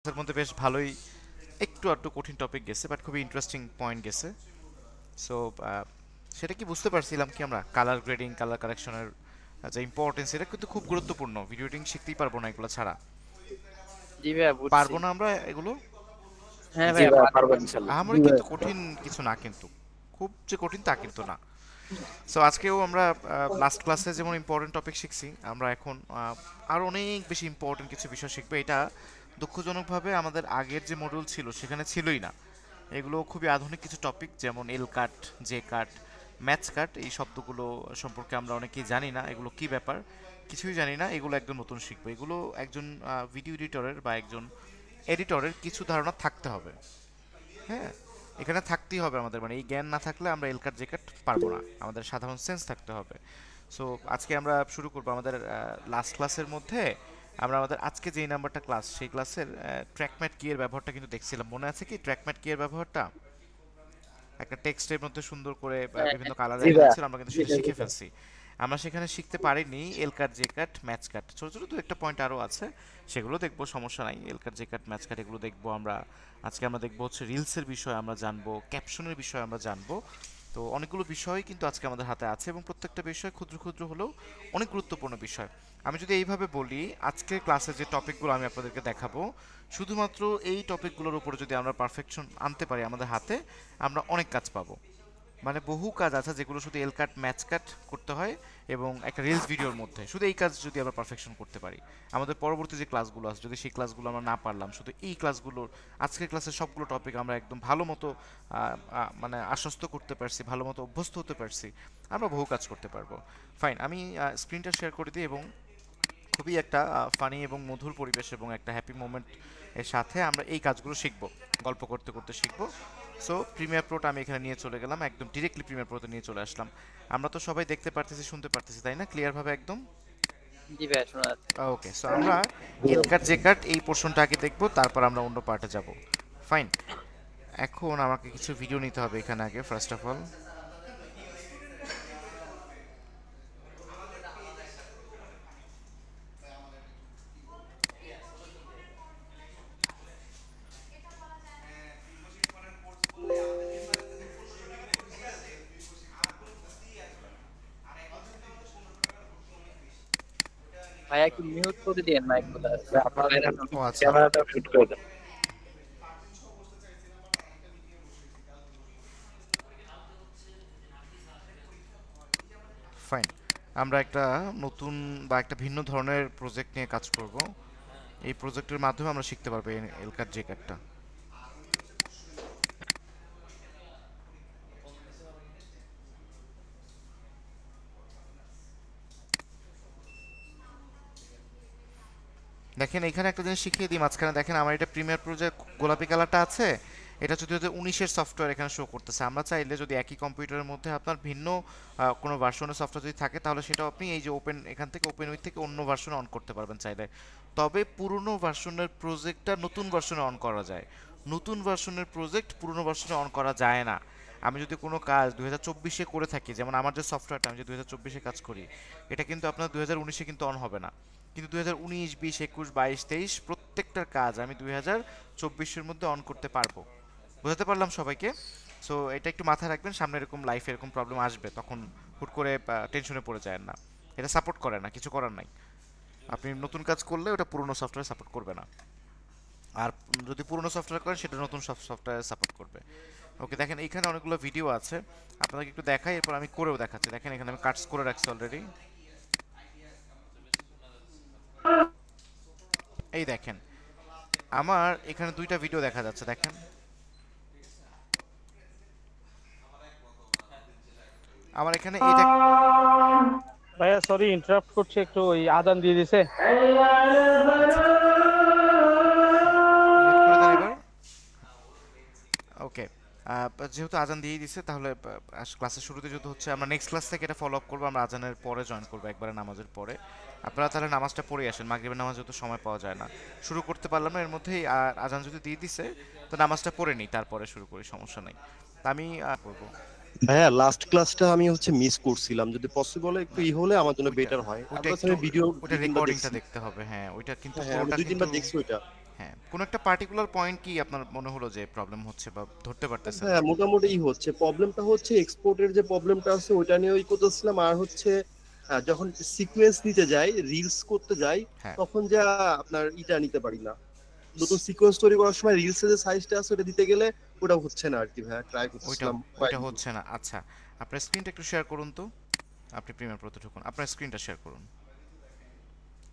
এর মধ্যে বেশ ভালোই একটু আধটু কঠিন টপিক গেছে বাট খুবই ইন্টারেস্টিং পয়েন্ট গেছে। সো সেটা কি বুঝতে পারছিলাম কি আমরা কালার গ্রেডিং কালার কারেকশনের যে ইম্পর্টেন্স এটা কিন্তু খুব গুরুত্বপূর্ণ। ভিডিও এডিটিং শিখতেই পারবো না এগুলো ছাড়া। জি ভাইয়া বুঝছি। পারবো না আমরা এগুলো। হ্যাঁ জি ভাইয়া ভাইয়া পারবো পারবেন ইনশাল্লাহ। ইনশাল্লাহ। আমারই কিন্তু কঠিন কিছু না, কিন্তু খুব যে কঠিন তা কিন্তু না। সো আজকেও আমরা লাস্ট ক্লাসে যেমন ইম্পর্টেন্ট টপিক শিখছি, আমরা এখন আরও অনেক বেশি ইম্পর্টেন্ট কিছু বিষয় শিখবো। এটা দুঃখজনকভাবে আমাদের আগের যে মডিউল ছিল সেখানে ছিলই না। এগুলো খুবই আধুনিক কিছু টপিক, যেমন এল কাট, জে কাট, ম্যাচ কাট, এই শব্দগুলো সম্পর্কে আমরা অনেকেই জানি না। এগুলো কি ব্যাপার কিছুই জানি না, এগুলো একদম নতুন শিখবো। এগুলো একজন ভিডিও এডিটরের বা একজন এডিটরের কিছু ধারণা থাকতে হবে। হ্যাঁ, এখানে থাকতেই হবে আমাদের, মানে এই জ্ঞান না থাকলে আমরা এল কাট জে কাট পারবো না, আমাদের সাধারণ সেন্স থাকতে হবে। সো আজকে আমরা শুরু করবো আমাদের লাস্ট ক্লাসের মধ্যে। আমরা আমাদের আজকে যেই নাম্বারটা ক্লাস, সেই ক্লাসের ট্র্যাকম্যাট কি এর ব্যবহারটা কিন্তু দেখছিলাম। মনে আছে কি ট্র্যাকম্যাট কি এর ব্যবহারটা? একটা টেক্সটের মধ্যে সুন্দর করে হ্যাঁ বিভিন্ন হ্যাঁ কালার জি দেখানো ভাইয়া। ছিল, আমরা কিন্তু সেটা শিখে ফেলছি। আমরা সেখানে শিখতে পারিনি এল কাট জে কাট ম্যাচ কাট, ছোটো ছোটো দু একটা পয়েন্ট আরও আছে, সেগুলো দেখবো, সমস্যা নাই। এল কাট জে কাট ম্যাচ কাট এগুলো দেখবো আমরা আজকে। আমরা দেখবো হচ্ছে রিলসের বিষয়ে আমরা জানবো, ক্যাপশনের বিষয়ে আমরা জানবো। তো অনেকগুলো বিষয় কিন্তু আজকে আমাদের হাতে আছে এবং প্রত্যেকটা বিষয় ক্ষুদ্র ক্ষুদ্র হলেও অনেক গুরুত্বপূর্ণ বিষয়। আমি যদি এইভাবে বলি, আজকের ক্লাসে যে টপিকগুলো আমি আপনাদেরকে দেখাবো, শুধুমাত্র এই টপিকগুলোর উপরে যদি আমরা পারফেকশন আনতে পারি আমাদের হাতে, আমরা অনেক কাজ পাবো। মানে বহু কাজ আছে যেগুলো শুধু এল কাট ম্যাচ কাট করতে হয়, এবং একটা রিলস ভিডিওর মধ্যে শুধু এই কাজ যদি আমরা পারফেকশন করতে পারি, আমাদের পরবর্তী যে ক্লাসগুলো আছে যদি সেই ক্লাসগুলো আমরা না পারলাম, শুধু এই ক্লাসগুলোর আজকের ক্লাসের সবগুলো টপিক আমরা একদম ভালো মতো মানে আশ্বস্ত করতে পারছি, ভালো মতো অভ্যস্ত হতে পারছি, আমরা বহু কাজ করতে পারবো। ফাইন, আমি স্ক্রিনটা শেয়ার করে দিই এবং খুবই একটা ফানি এবং মধুর পরিবেশ এবং একটা হ্যাপি মোমেন্ট এর সাথে আমরা এই কাজগুলো শিখবো, গল্প করতে করতে শিখবো। সো প্রিমিয়ার প্রোটা আমি এখানে নিয়ে চলে গেলাম, একদম ডিরেক্টলি প্রিমিয়ার প্রোতে নিয়ে চলে আসলাম। আমরা তো সবাই দেখতে পারতেছি, শুনতে পারতেছি, তাই না? ক্লিয়ারভাবে একদম। জি ভাইয়া শোনা যাচ্ছে। ওকে, সো আমরা এল কাট জে কাট এই পোর্শনটা আগে দেখবো, তারপর আমরা অন্য পার্টে যাব। ফাইন, এখন আমাকে কিছু ভিডিও নিতে হবে এখানে আগে, ফার্স্ট অফ অল। ভাইয়া একটু মিউট করে দিয়েন মাইক গুলা। আপনার ও আচ্ছা, ক্যামেরাটা ফিট করে দেন। ফাইন। আমরা একটা নতুন বা একটা ভিন্ন ধরনের প্রজেক্ট নিয়ে কাজ করব। এই প্রজেক্টের মাধ্যমে আমরা শিখতে পারবো এল কাট জে কাটটা। দেখেন এখানে একটা জিনিস শিখিয়ে দিই মাঝখানে, দেখেন আমার এটা প্রিমিয়ার প্রো যে গোলাপি কালারটা আছে, এটা হচ্ছে 2019-এর সফটওয়্যার এখানে শো করতেছে। আমরা চাইলে যদি একই কম্পিউটারের মধ্যে আপনার ভিন্ন কোনো ভার্সনের সফটওয়্যার যদি থাকে, তাহলে সেটা আপনি এই যে ওপেন, এখান থেকে ওপেন উইথ থেকে অন্য ভার্সনে অন করতে পারবেন চাইলে। তবে পুরনো ভার্সনের প্রজেক্টটা নতুন ভার্সনে অন করা যায়, নতুন ভার্সনের প্রজেক্ট পুরনো ভার্সনে অন করা যায় না। আমি যদি কোনো কাজ 2024-এ করে থাকি, যেমন আমার যে সফটওয়্যারটা আমি যে 2024-এ কাজ করি, এটা কিন্তু আপনার 2019-এ কিন্তু অন হবে না। কিন্তু 2019, 20, 21, 22, 23 প্রত্যেকটার কাজ আমি 2024-এর মধ্যে অন করতে পারবো। বোঝাতে পারলাম সবাইকে? সো এটা একটু মাথায় রাখবেন, সামনে এরকম লাইফে এরকম প্রবলেম আসবে, তখন হুট করে টেনশনে পড়ে যায় না। এটা সাপোর্ট করে না, কিছু করার নাই। আপনি নতুন কাজ করলে ওটা পুরনো সফটওয়্যার সাপোর্ট করবে না, আর যদি পুরনো সফটওয়্যার করেন সেটা নতুন সফটওয়্যার সাপোর্ট করবে। ওকে, দেখেন এইখানে অনেকগুলো ভিডিও আছে, আপনাকে একটু দেখাই, এরপর আমি করেও দেখাচ্ছি। দেখেন এখানে আমি কাটস করে রাখছি অলরেডি। এই দেখেন আমার এখানে দুইটা ভিডিও দেখা যাচ্ছে, দেখেন আমার এখানে এটা ভাইয়া সরি ইন্টারাপ্ট করছে একটু, ওই আজান দিয়ে দিছে। মিউট করে দেন এবার। ওকে, যেহেতু আজান দিয়ে দিছে, তাহলে ক্লাসের শুরুতে যেহেতু হচ্ছে, আমরা নেক্সট ক্লাস থেকে এটা ফলো আপ করবো, আমরা আজানের পরে জয়েন করবো, একবারে নামাজের পরে। আপনারা তাহলে নামাজটা পড়ে আসেন, মাগরিবের নামাজ যেহেতু সময় পাওয়া যায় না, শুরু করতে পারলাম না এর মধ্যেই, আর আজান যদি দিয়ে দিছে তো নামাজটা পড়ে নিই, তারপরে শুরু করি, সমস্যা নাই। তা আমি করবো ভাইয়া লাস্ট ক্লাসটা আমি মিস করছিলাম, যদি পসিবল একটু হলে আমার জন্য ওইটা বেটার হয়। ওইটা আমরা একটু, ভিডিও ওইটা দুই তিনবার রেকর্ডিংটা দেখছি। দেখতে হবে। হ্যাঁ ওইটা কিন্তু হ্যাঁ, আমি পুরোটা দুই কিন্তু তিনবার দেখছি ওইটা। হ্যাঁ, কোনো একটা পার্টিকুলার পয়েন্ট কি আপনার মনে হলো যে প্রবলেম হচ্ছে বা ধরতে পারতেছেন? হ্যাঁ মোটামুটি হচ্ছে, প্রবলেমটা হচ্ছে এক্সপোর্টের যে প্রবলেমটা আছে ওইটা নিয়ে ওই করতেছিলাম। আর হচ্ছে যখন সিকোয়েন্স নিতে যাই, রিলস করতে যাই, হ্যাঁ, তখন যা আপনার ইটা নিতে পারি না। নতুন সিকোয়েন্স তৈরি করার সময় রিলসের যে সাইজটা আছে ওটা দিতে গেলে ওটা হচ্ছে না আর কি ভাই, ট্রাই ওইটা করতেছিলাম ওইটা কয়েকদিন। হচ্ছে না। আচ্ছা, আপনার স্ক্রিনটা একটু শেয়ার করুন তো। আপনি প্রিমিয়ার প্রোতে ঢুকুন, আপনার স্ক্রিনটা শেয়ার করুন।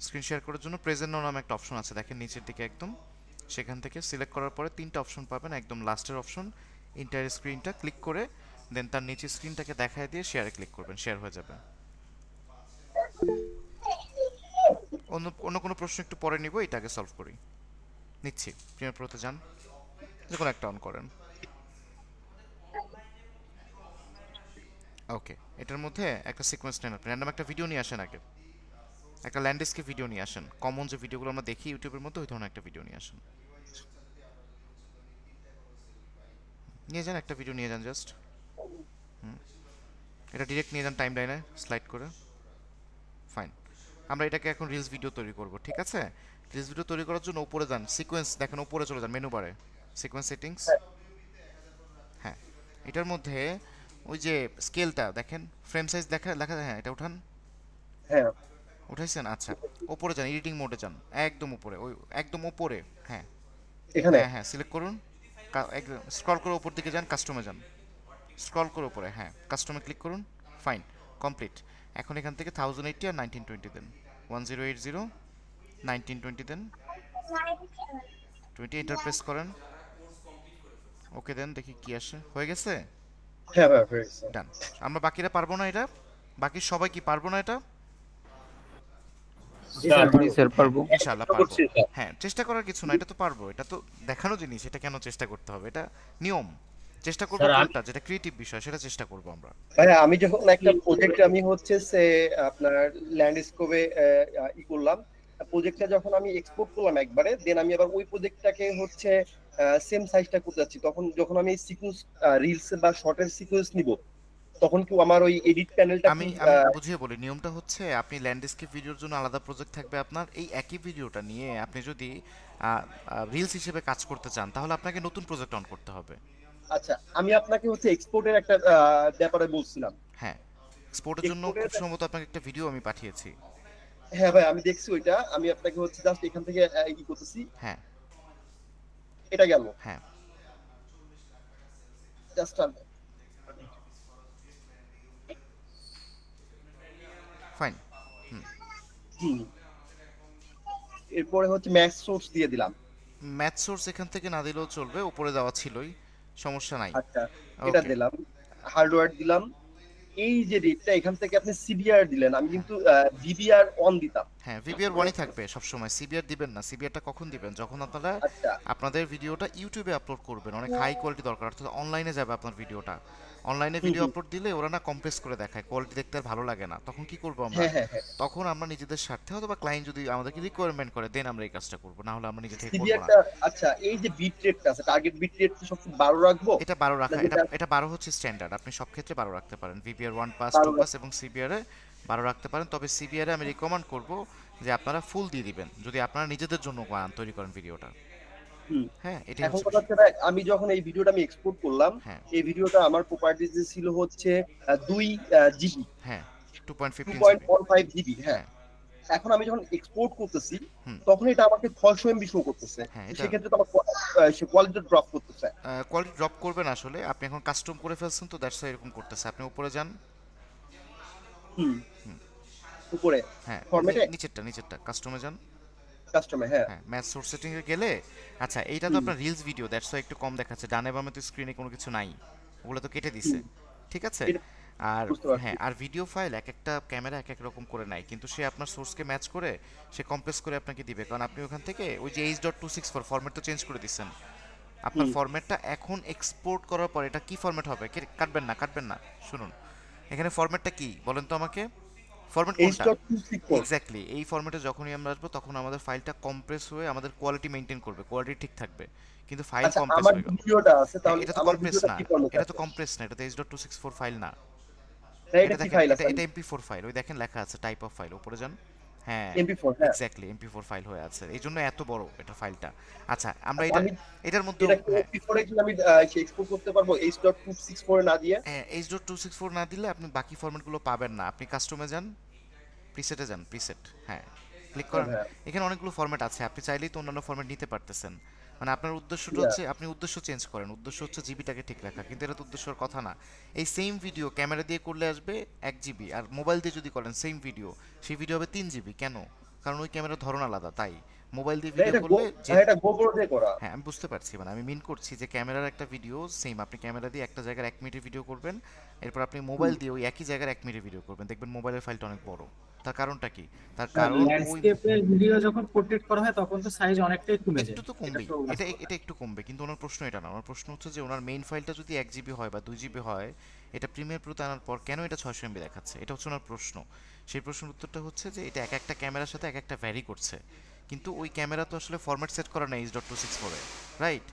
স্ক্রিন শেয়ার করার জন্য প্রেজেন্ট নাও নামে একটা অপশন আছে, দেখেন নিচের দিকে একদম। সেখান থেকে সিলেক্ট করার পরে তিনটা অপশন পাবেন, একদম লাস্টের অপশন ইন্টায়ার স্ক্রিনটা ক্লিক করে দেন তার নিচে স্ক্রিনটাকে দেখায় দিয়ে শেয়ারে ক্লিক করবেন, শেয়ার হয়ে যাবে। অন্য অন্য কোনো প্রশ্ন একটু পরে নিব, এটা আগে সলভ করি। নিচ্ছি, প্রিমিয়ার প্রোতে যান, যে কোনো একটা অন করেন। ওকে, এটার মধ্যে একটা সিকোয়েন্স নেন, আপনি র্যান্ডম একটা ভিডিও নিয়ে আসেন আগে, একটা ল্যান্ডস্কেপ ভিডিও নিয়ে আসেন, কমন যে ভিডিওগুলো আমরা দেখি ইউটিউবের মধ্যে ওই ধরনের একটা ভিডিও নিয়ে আসেন। নিয়ে যান, একটা ভিডিও নিয়ে যান জাস্ট। এটা ডিরেক্ট নিয়ে যান টাইম লাইনে স্লাইড করে। ফাইন, আমরা এটাকে এখন রিলস ভিডিও তৈরি করব, ঠিক আছে? রিলস ভিডিও তৈরি করার জন্য উপরে যান, সিকোয়েন্স দেখেন, উপরে চলে যান মেনু বারে, সিকোয়েন্স সেটিংস। হ্যাঁ, এটার মধ্যে ওই যে স্কেলটা দেখেন, ফ্রেম সাইজ দেখা লেখা, হ্যাঁ এটা উঠান। হ্যাঁ উঠাইছেন? আচ্ছা, উপরে যান, এডিটিং মোডে যান, একদম উপরে, ওই একদম উপরে। হ্যাঁ এখানে। হ্যাঁ হ্যাঁ, সিলেক্ট করুন, একদম স্ক্রল করে উপর দিকে যান, কাস্টমে যান, স্ক্রল করে উপরে, হ্যাঁ কাস্টমে ক্লিক করুন। Fine, complete. এখন এখান থেকে 1080 আর 1920 দেন, 1080 1920 দেন, 20 এন্টার প্রেস করেন, ওকে দেন, দেখি কি আসে। হয়ে গেছে? হ্যাঁ ভাই হয়ে গেছে। ডান। আমরা বাকিরা পারবো না এটা? বাকি সবাই কি পারবো না এটা? জি স্যার, জি স্যার হ্যাঁ পারবো। ইনশাআল্লাহ পারবো। হ্যাঁ, চেষ্টা করার কিছু না, এটা তো পারবো, এটা তো দেখানো জিনিস, এটা কেন চেষ্টা করতে হবে? এটা নিয়ম। চেষ্টা করবো কোনটা যেটা ক্রিয়েটিভ বিষয় সেটা চেষ্টা করবো আমরা। ভাই আমি যখন একটা প্রজেক্ট আমি হচ্ছে সে আপনার ল্যান্ডস্কেপে ই করলাম, প্রজেক্টটা যখন আমি এক্সপোর্ট করলাম একবারে, দেন আমি আবার ওই প্রজেক্টটাকে হচ্ছে সেম সাইজটা করতে যাচ্ছি, তখন যখন আমি সিকোয়েন্স রিলস বা শর্টের সিকোয়েন্স নিব, তখন কি আমার ওই এডিট প্যানেলটা কি আমি আমি বুঝিয়ে বলি, নিয়মটা হচ্ছে আপনি ল্যান্ডস্কেপ ভিডিওর জন্য আলাদা প্রজেক্ট থাকবে আপনার, এই একই ভিডিওটা নিয়ে আপনি যদি রিলস হিসেবে কাজ করতে চান তাহলে আপনাকে নতুন প্রজেক্ট অন করতে হবে। আচ্ছা আমি আপনাকে হচ্ছে এক্সপোর্টের একটা ব্যাপারে বলছিলাম। হ্যাঁ, এক্সপোর্টের জন্য খুব এক্সপোর্টের, সম্ভবত আপনাকে একটা ভিডিও আমি পাঠিয়েছি। হ্যাঁ ভাই আমি দেখছি ওইটা, আমি আপনাকে হচ্ছে জাস্ট এখান থেকে ই করতেছি, হ্যাঁ এটা গেল হ্যাঁ, জাস্ট। ফাইন। হুম, এরপরে হচ্ছে ম্যাক্স সোর্স দিয়ে দিলাম। ম্যাথ সোর্স এখান থেকে না দিলেও চলবে, উপরে দেওয়া ছিলই, সমস্যা নাই। আচ্ছা এটা ওকে। দিলাম, হার্ডওয়্যার দিলাম। এই যে রেটটা এখান থেকে আপনি সিবিআর দিলেন, আমি হ্যাঁ কিন্তু ভিবিআর অন দিতাম। হ্যাঁ, ভিবিআর ওয়ানই থাকবে সবসময়, সিবিআর দিবেন না। সিবিআরটা কখন দিবেন? যখন আপনারা আচ্ছা। আপনাদের ভিডিওটা ইউটিউবে আপলোড করবেন, অনেক হাই কোয়ালিটি দরকার, অর্থাৎ অনলাইনে যাবে আপনার ভিডিওটা। অনলাইনে হুম ভিডিও হুম। আপলোড দিলে ওরা না কম্প্রেস করে দেখায়, কোয়ালিটি দেখতে আর ভালো লাগে না। তখন কি করব আমরা? হ্যাঁ হ্যাঁ হ্যাঁ। তখন আমরা নিজেদের স্বার্থে অথবা ক্লায়েন্ট যদি আমাদেরকে রিকোয়ারমেন্ট করে দেন আমরা এই কাজটা করব, না হলে আমরা নিজে থেকে করব না। সিবিআরটা, আচ্ছা এই যে বিট রেটটা আছে, টার্গেট বিট রেট কি সবসময় 12 রাখবো? এটা 12 না রাখা, এটা যেটা এটা 12 হচ্ছে স্ট্যান্ডার্ড, আপনি সব ক্ষেত্রে 12 রাখতে পারেন, ভিপিআর 1 পাস 2 12? পাস এবং সিবিআর এ 12 রাখতে পারেন। তবে সিবিআর এ আমি রিকমেন্ড করব যে আপনারা ফুল দিয়ে দিবেন যদি আপনারা নিজেদের জন্য তৈরি করেন ভিডিওটা। হুম। হ্যাঁ, এটাই এখন হচ্ছে কথা বিষয়। হচ্ছে ভাই, আমি যখন এই ভিডিওটা আমি এক্সপোর্ট করলাম, হ্যাঁ এই ভিডিওটা আমার প্রপার্টিজ ছিল হচ্ছে 2 জিবি, হ্যাঁ, 2.15 জিবি। 2.15 জিবি। হ্যাঁ, হ্যাঁ এখন আমি যখন এক্সপোর্ট করতেছি, হুম, তখন এটা আমাকে 600 এমবি শো করতেছে। হ্যাঁ তো এটা সেক্ষেত্রে তো আমার কোয়ালিটি ড্রপ করতেছে। কোয়ালিটি ড্রপ করবেন আসলে, আপনি এখন কাস্টম করে ফেলছেন তো দ্যাটস এরকম করতেছে। আপনি উপরে যান। হুম। উপরে হ্যাঁ, ফরম্যাটে, নিচেরটা নিচেরটা কাস্টমে যান। কাস্টমার, হ্যাঁ। হ্যাঁ, ম্যাচ সোর্স সেটিং এ গেলে, আচ্ছা এইটা তো হুম আপনার রিলস ভিডিও, দ্যাটস একটু কম দেখাচ্ছে, ডানে বামে তো স্ক্রিনে কোনো কিছু নাই, ওগুলো তো কেটে দিছে, হুম। ঠিক আছে? এটা আর বুঝতে পারছি। হ্যাঁ, আর ভিডিও ফাইল এক একটা ক্যামেরা এক এক রকম করে নেয়, কিন্তু সে আপনার সোর্সকে ম্যাচ করে সে কম্প্রেস করে আপনাকে দিবে, কারণ আপনি ওখান থেকে ওই যে H.264 ফরম্যাট তো চেঞ্জ করে দিচ্ছেন। আপনার হুম। ফরম্যাটটা এখন এক্সপোর্ট করার পর এটা কি ফরম্যাট হবে? কাটবেন না কাটবেন না, শুনুন, এখানে ফরম্যাটটা কি বলেন তো আমাকে, ফরম্যাট কোনটা? H.264। এক্স্যাক্টলি, এই ফরম্যাটে যখনই আমরা আসবো তখন আমাদের ফাইলটা কম্প্রেস হয়ে আমাদের কোয়ালিটি মেনটেন করবে, কোয়ালিটি ঠিক থাকবে, কিন্তু ফাইল আচ্ছা কম্প্রেস আমার হয়ে যে গেল। ভিডিওটা আছে, হ্যাঁ, তাহলে এটা তো আমার কম্প্রেস ভিডিওটা না, কি ফরম্যাটে এটা তো আছে? কম্প্রেস না, এটা তো H.264 ফাইল না। না এটা এটা কি দেখেন, ফাইল আছে? এটা MP4 ফাইল, ওই দেখেন লেখা আছে টাইপ অফ ফাইল, উপরে যান। হ্যাঁ MP4, হ্যাঁ। এক্স্যাক্টলি MP4 ফাইল হয়ে আছে, এই জন্য এত বড় এটা ফাইলটা। আচ্ছা আমরা আচ্ছা, এটা আমি এটার মধ্যে এটা কি MP4 এ কি আমি এক্সপোর্ট করতে পারবো H.264 না দিয়ে? H.264 না দিলে আপনি বাকি ফরম্যাটগুলো পাবেন না। আপনি কাস্টমে যান, প্রিসেটে যান, প্রিসেট, হ্যাঁ ক্লিক হ্যাঁ করেন। ভাইয়া। এখানে অনেকগুলো ফরম্যাট আছে, আপনি চাইলেই তো অন্যান্য ফরম্যাট নিতে পারতেছেন। মানে আপনার উদ্দেশ্যটা ইয়া, হচ্ছে আপনি উদ্দেশ্য চেঞ্জ করেন, উদ্দেশ্য হচ্ছে জিবিটাকে ঠিক রাখা, কিন্তু এটা তো উদ্দেশ্যর কথা না। এই সেম ভিডিও ক্যামেরা দিয়ে করলে আসবে 1 জিবি, আর মোবাইল দিয়ে যদি করেন সেম ভিডিও, সেই ভিডিও হবে 3 জিবি। কেন? কারণ ওই ক্যামেরার ধরন আলাদা, তাই মোবাইল দিয়ে ভাই ভিডিও এটা করলে যে, ভাই এটা GoPro দিয়ে করা। হ্যাঁ আমি বুঝতে পারছি, মানে আমি মিন করছি যে ক্যামেরার একটা ভিডিও সেম, আপনি ক্যামেরা দিয়ে একটা জায়গার 1 মিনিটের ভিডিও করবেন, এরপর আপনি মোবাইল দিয়ে ওই একই জায়গার 1 মিনিটের ভিডিও করবেন, দেখবেন মোবাইলের ফাইলটা অনেক বড়। তার কারণটা কি? তার কারণ ওই ল্যান্ডস্কেপের ভিডিও যখন পোর্ট্রেট করা হয় তখন তো সাইজ অনেকটাই কমে একটু যায়, তো এটা কমবেই, তো এটা বাস্তবতা। এটা একটু কমবে, কিন্তু ওনার প্রশ্ন এটা না। ওনার প্রশ্ন হচ্ছে যে ওনার মেইন ফাইলটা যদি 1 জিবি হয় বা 2 জিবি হয়, এটা প্রিমিয়ার প্রোতে আনার পর কেন এটা 600 MB দেখাচ্ছে? এটা হচ্ছে ওনার প্রশ্ন। সেই প্রশ্নের উত্তরটা হচ্ছে যে এটা এক একটা ক্যামেরার সাথে এক একটা ভ্যারি করছে, কিন্তু ওই ক্যামেরা তো আসলে ফরম্যাট সেট করা নেই H.264 এ, রাইট?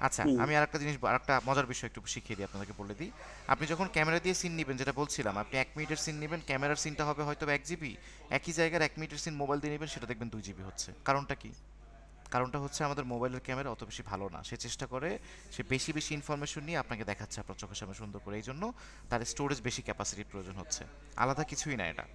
আচ্ছা হুম। আমি আরেকটা জিনিস, আরেকটা মজার বিষয় একটু শিখিয়ে দিই আপনাদেরকে, বলে দিই। আপনি যখন ক্যামেরা দিয়ে সিন নেবেন, যেটা বলছিলাম, আপনি 1 মিনিটের সিন নেবেন, ক্যামেরার সিনটা হবে হয়তো 1 জিবি, একই জায়গার 1 মিনিটের সিন মোবাইল দিয়ে নেবেন, সেটা দেখবেন 2 জিবি হচ্ছে। কারণটা কি? কারণটা হচ্ছে আমাদের মোবাইলের ক্যামেরা অত বেশি ভালো না, সে চেষ্টা করে সে বেশি বেশি ইনফরমেশন নিয়ে আপনাকে দেখাচ্ছে আপনার চোখের সামনে সুন্দর করে, এই জন্য তার স্টোরেজ বেশি ক্যাপাসিটির প্রয়োজন হচ্ছে, আলাদা কিছুই না এটা।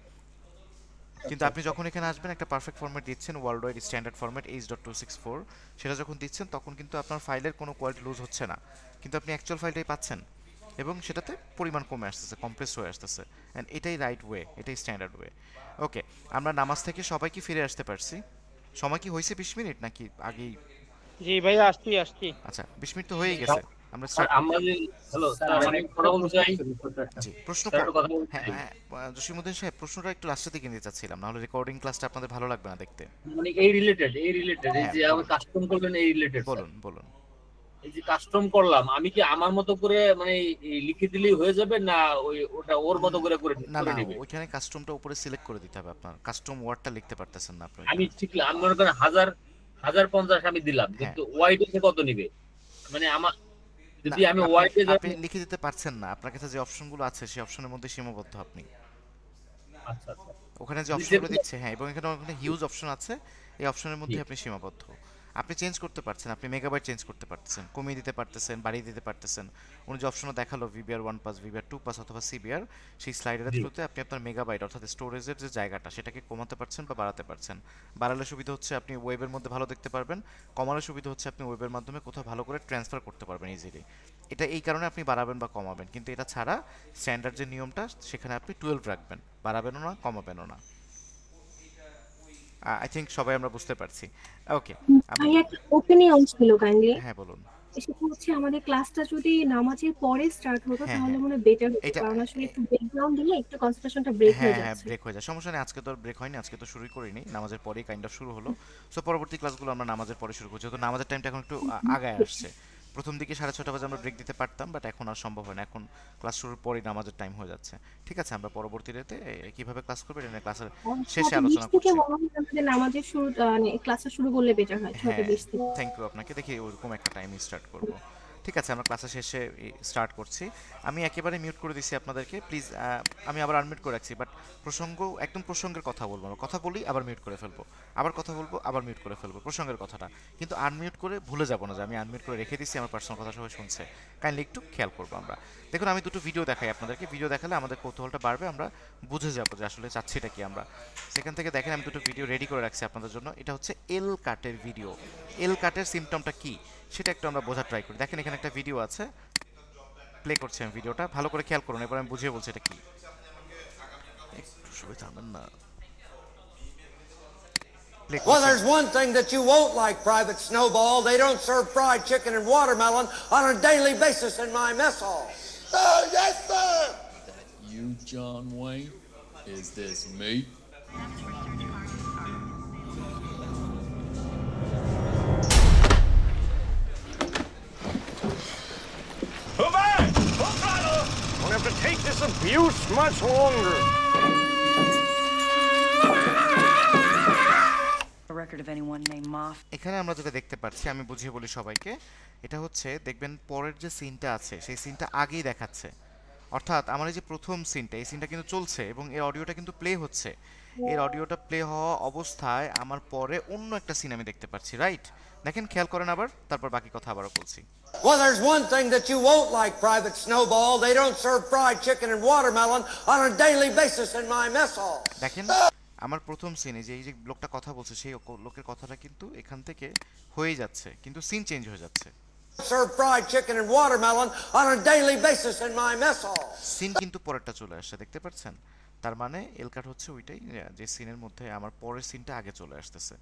কিন্তু আচ্ছা আপনি আচ্ছা। যখন এখানে আসবেন একটা পারফেক্ট ফরম্যাট দিচ্ছেন, world wide standard format H.264, সেটা যখন দিচ্ছেন তখন কিন্তু আপনার ফাইলের কোনো কোয়ালিটি লুজ হচ্ছে না, কিন্তু আপনি অ্যাকচুয়াল ফাইলটাই পাচ্ছেন, এবং সেটাতে পরিমাণ কমে আসতেছে, কম্প্রেস হয়ে আসতেছে। অ্যান্ড এটাই রাইট ওয়ে, এটাই স্ট্যান্ডার্ড ওয়ে। ওকে, আমরা নামাজ থেকে সবাই কি ফিরে আসতে পারছি? সময় কি হয়েছে 20 মিনিট নাকি আগেই? জি ভাইয়া, আসছি আসছি। আচ্ছা 20 মিনিট তো হয়েই গেছে, আমরা আর স্টার্ট করি। আমরা যে হ্যালো স্যার স্যার আমার আমি একটা কথা বলতে প্রশ্ন চাই। ছিল, ছোট্ট একটা। জি প্রশ্ন স্যার একটা কথা বলতে হ্যাঁ চাই। হ্যাঁ, জসিমউদ্দিন সাহেব প্রশ্নটা একটু লাস্টের দিকে নিতে চাচ্ছিলাম, নাহলে রেকর্ডিং ক্লাসটা আপনাদের ভালো লাগবে না দেখতে। মানে এই রিলেটেড এই হ্যাঁ যে আমি বলুন কাস্টম করলেন এই রিলেটেড স্যার। বলুন বলুন। এই যে কাস্টম করলাম আমি কি আমার মতো করে মানে এই লিখে দিলেই হয়ে যাবে না ওটা ওর মতো করে করে না করে না, নেবে? ওইখানে কাস্টমটা উপরে সিলেক্ট করে দিতে হবে, আপনার কাস্টম ওয়ার্ডটা লিখতে পারতেছেন না আপনি আমি ওইখানে। ঠিক আমি মনে করেন 1050 আমি দিলাম, হ্যাঁ কিন্তু ওয়াইডে কত নিবে? মানে আমার না, যদি আমি আপনি ওয়াইডে আপনি লিখে দিতে পারছেন না, আপনার কাছে যে অপশনগুলো আছে সেই অপশনের মধ্যে সীমাবদ্ধ আপনি। আচ্ছা আচ্ছা ওখানে যে যদি অপশনগুলো দিচ্ছে, হ্যাঁ, এবং এখানে ওখানে হিউজ অপশন আছে, এই অপশনের মধ্যে জি, আপনি সীমাবদ্ধ। আপনি চেঞ্জ করতে পারছেন, আপনি মেগাবাইট চেঞ্জ করতে পারতেছেন, কমিয়ে দিতে পারতেছেন, বাড়িয়ে দিতে পারতেছেন। উনি যে অপশনও দেখালো VBR1 পাস, VBR2 পাস অথবা CBR, সেই স্লাইডের জি, থ্রুতে আপনি আপনার মেগাবাইট অর্থাৎ স্টোরেজের যে জায়গাটা সেটাকে কমাতে পারছেন বা বাড়াতে পারছেন। বাড়ালে সুবিধা হচ্ছে আপনি ওয়েবের মধ্যে ভালো দেখতে পারবেন, কমালে সুবিধা হচ্ছে আপনি ওয়েবের মাধ্যমে কোথাও ভালো করে ট্রান্সফার করতে পারবেন ইজিলি। এটা এই কারণে আপনি বাড়াবেন বা কমাবেন, কিন্তু এটা ছাড়া স্ট্যান্ডার্ড যে নিয়মটা সেখানে আপনি 12 রাখবেন, বাড়াবেনও না কমাবেনও না। আই থিঙ্ক সবাই আমরা বুঝতে পারছি। ওকে আমি, ভাই একটা ওপিনিয়ন ছিল কাইন্ডলি। হ্যাঁ বলুন। সেটা হচ্ছে আমাদের ক্লাসটা যদি নামাজের পরে স্টার্ট হতো হ্যাঁ তাহলে হ্যাঁ মনে বেটার হতো, এটা কারণ আসলে একটু ব্রেকগ্রাউন্ড দিলে একটু কনসেন্ট্রেশনটা ব্রেক হ্যাঁ হয়ে হ্যাঁ যাচ্ছে। ব্রেক হয়ে যায়, সমস্যা নেই, আজকে তো আর ব্রেক হয়নি, আজকে তো শুরুই করিনি, নামাজের পরেই কাইন্ড অফ শুরু হলো। সো পরবর্তী ক্লাসগুলো আমরা নামাজের পরে শুরু করছি, তো নামাজের টাইমটা এখন একটু আগায় আসছে। প্রথম দিকে 6:30 বাজে আমরা ব্রেক দিতে পারতাম, বাট এখন আর সম্ভব হয় না, এখন ক্লাস শুরুর পরেই নামাজের টাইম হয়ে যাচ্ছে। ঠিক আছে, আমরা পরবর্তীতে কিভাবে ক্লাস করবে এটা নিয়ে ক্লাসের শেষে 6:20 আলোচনা থেকে করছি। মনে হয় আমাদের নামাজের শুরু ক্লাসটা শুরু করলে বেটার হয়, হ্যাঁ 6:20 থেকে। থ্যাংক ইউ আপনাকে, দেখি ওরকম একটা টাইম স্টার্ট করব। ঠিক আছে, আমরা ক্লাসের শেষে স্টার্ট করছি। আমি একেবারে মিউট করে দিচ্ছি আপনাদেরকে, প্লিজ। আমি আবার আনমিউট করে রাখছি, বাট প্রসঙ্গ একদম প্রসঙ্গের কথা বলবো না, কথা বলি আবার মিউট করে ফেলবো, আবার কথা বলবো আবার মিউট করে ফেলবো, প্রসঙ্গের কথাটা কিন্তু আনমিউট করে ভুলে যাবো না যে আমি আনমিউট করে রেখে দিচ্ছি, আমার পার্সোনাল কথা সবাই শুনছে, কাইন্ডলি একটু খেয়াল করবো আমরা। দেখুন আমি দুটো ভিডিও দেখাই আপনাদেরকে, ভিডিও দেখালে আমাদের কৌতূহলটা বাড়বে, আমরা বুঝে যাবো যে আসলে চাচ্ছিটা কি আমরা। সেখান থেকে দেখেন আমি দুটো ভিডিও রেডি করে রাখছি আপনাদের জন্য। এটা হচ্ছে এল কাটের ভিডিও, এল কাটের সিমটমটা কি সেটা একটু আমরা বোঝার ট্রাই করি। দেখেন এখানে একটা ভিডিও আছে, প্লে করছি আমি ভিডিওটা, ভালো করে খেয়াল করুন, এবার আমি বুঝিয়ে বলছি এটা কি। একটু সবাই থামেন না, প্লে Well, করছি। there's one thing that you won't like, Private Snowball. They don't serve fried chicken and watermelon on a daily basis in my mess hall. Yes, sir! You, John Wayne? Is this me? Don't have to take this abuse much longer. A record of anyone named Moff. এখানে আমরা যেটা দেখতে পাচ্ছি, আমি বুঝিয়ে বলি সবাইকে, এটা হচ্ছে দেখবেন পরের যে সিনটা আছে সেই সিনটা আগেই দেখাচ্ছে, অর্থাৎ আমার এই যে প্রথম সিনটা, এই সিনটা কিন্তু চলছে এবং এর অডিওটা কিন্তু প্লে হচ্ছে। এর অডিওটা প্লে হওয়া অবস্থায় আমার পরে অন্য একটা সিন আমি দেখতে পাচ্ছি, রাইট? দেখেন, খেয়াল করেন আবার, তারপর বাকি কথা আবারও বলছি। Well, there's one thing that you won't like, Private Snowball. They don't serve fried chicken and watermelon on a daily basis in my mess hall. দেখেন, আমার প্রথম সিনে যে এই যে লোকটা কথা বলছে, সেই লোকের কথাটা কিন্তু এখান থেকে হয়ে যাচ্ছে, কিন্তু সিন চেঞ্জ হয়ে যাচ্ছে। Serve fried chicken and watermelon on a daily basis in my mess hall. Scene কিন্তু পরেরটা চলে আসছে, দেখতে পাচ্ছেন? তার মানে এল কাট হচ্ছে ওইটাই, যে সিনের মধ্যে আমার পরের সিনটা আগে চলে আসতেছে,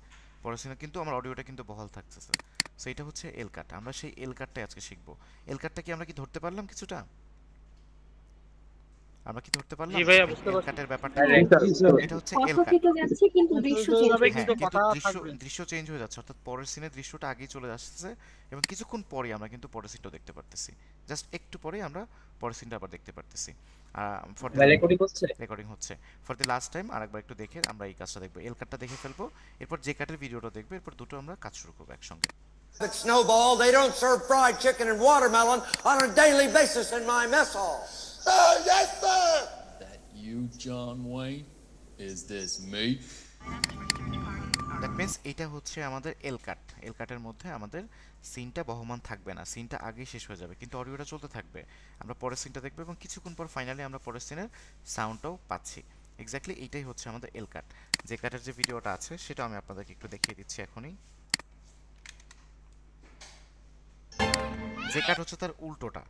পরের সিনে কিন্তু আমার অডিওটা কিন্তু বহাল থাকতেছে। সো এটা হচ্ছে এল কাট। আমরা সেই এল কাটটাই আজকে শিখবো। এল কাটটা কি আমরা কি ধরতে পারলাম কিছুটা? আমরা কি ধরতে পারলাম? জি ভাইয়া, বুঝতে এল পারছি। কাটের ব্যাপারটা এটা হচ্ছে এল কথা কাট। থেকে যাচ্ছে কিন্তু দৃশ্য চেঞ্জ হবে হচ্ছে। কিন্তু কথা দৃশ্য চেঞ্জ হয়ে যাচ্ছে, অর্থাৎ পরের সিনের দৃশ্যটা আগেই চলে আসছে এবং কিছুক্ষণ পরে আমরা কিন্তু পরের সিনটাও দেখতে পারতেছি। জাস্ট একটু পরেই আমরা পরের সিনটা আবার দেখতে পারতেছি। রেকর্ডিং হচ্ছে ফর দ্য লাস্ট টাইম। আরেকবার একটু দেখে আমরা এই কাজটা দেখবো, এল কাটটা দেখে ফেলবো, এরপর যে কাটের ভিডিওটা দেখবো, এরপর দুটো আমরা কাজ শুরু করবো একসঙ্গে। Private Snowball, they don't serve fried chicken and watermelon on a daily basis in my mess hall. Yes, sir! That you, John Wayne? Is this me? That means এটা হচ্ছে আমাদের এল কাট। এল কাটের মধ্যে আমাদের সিনটা বহমান থাকবে না, সিনটা আগেই শেষ হয়ে যাবে, কিন্তু অডিওটা চলতে থাকবে। আমরা পরের সিনটা দেখবো এবং কিছুক্ষণ পর ফাইনালি আমরা পরের সিনের সাউন্ডটাও পাচ্ছি। এক্স্যাক্টলি এইটাই হচ্ছে আমাদের এল কাট। যে কাটের যে ভিডিওটা আছে সেটা আমি আপনাদেরকে একটু দেখিয়ে দিচ্ছি এখনই। যে কাট হচ্ছে তার উল্টোটা,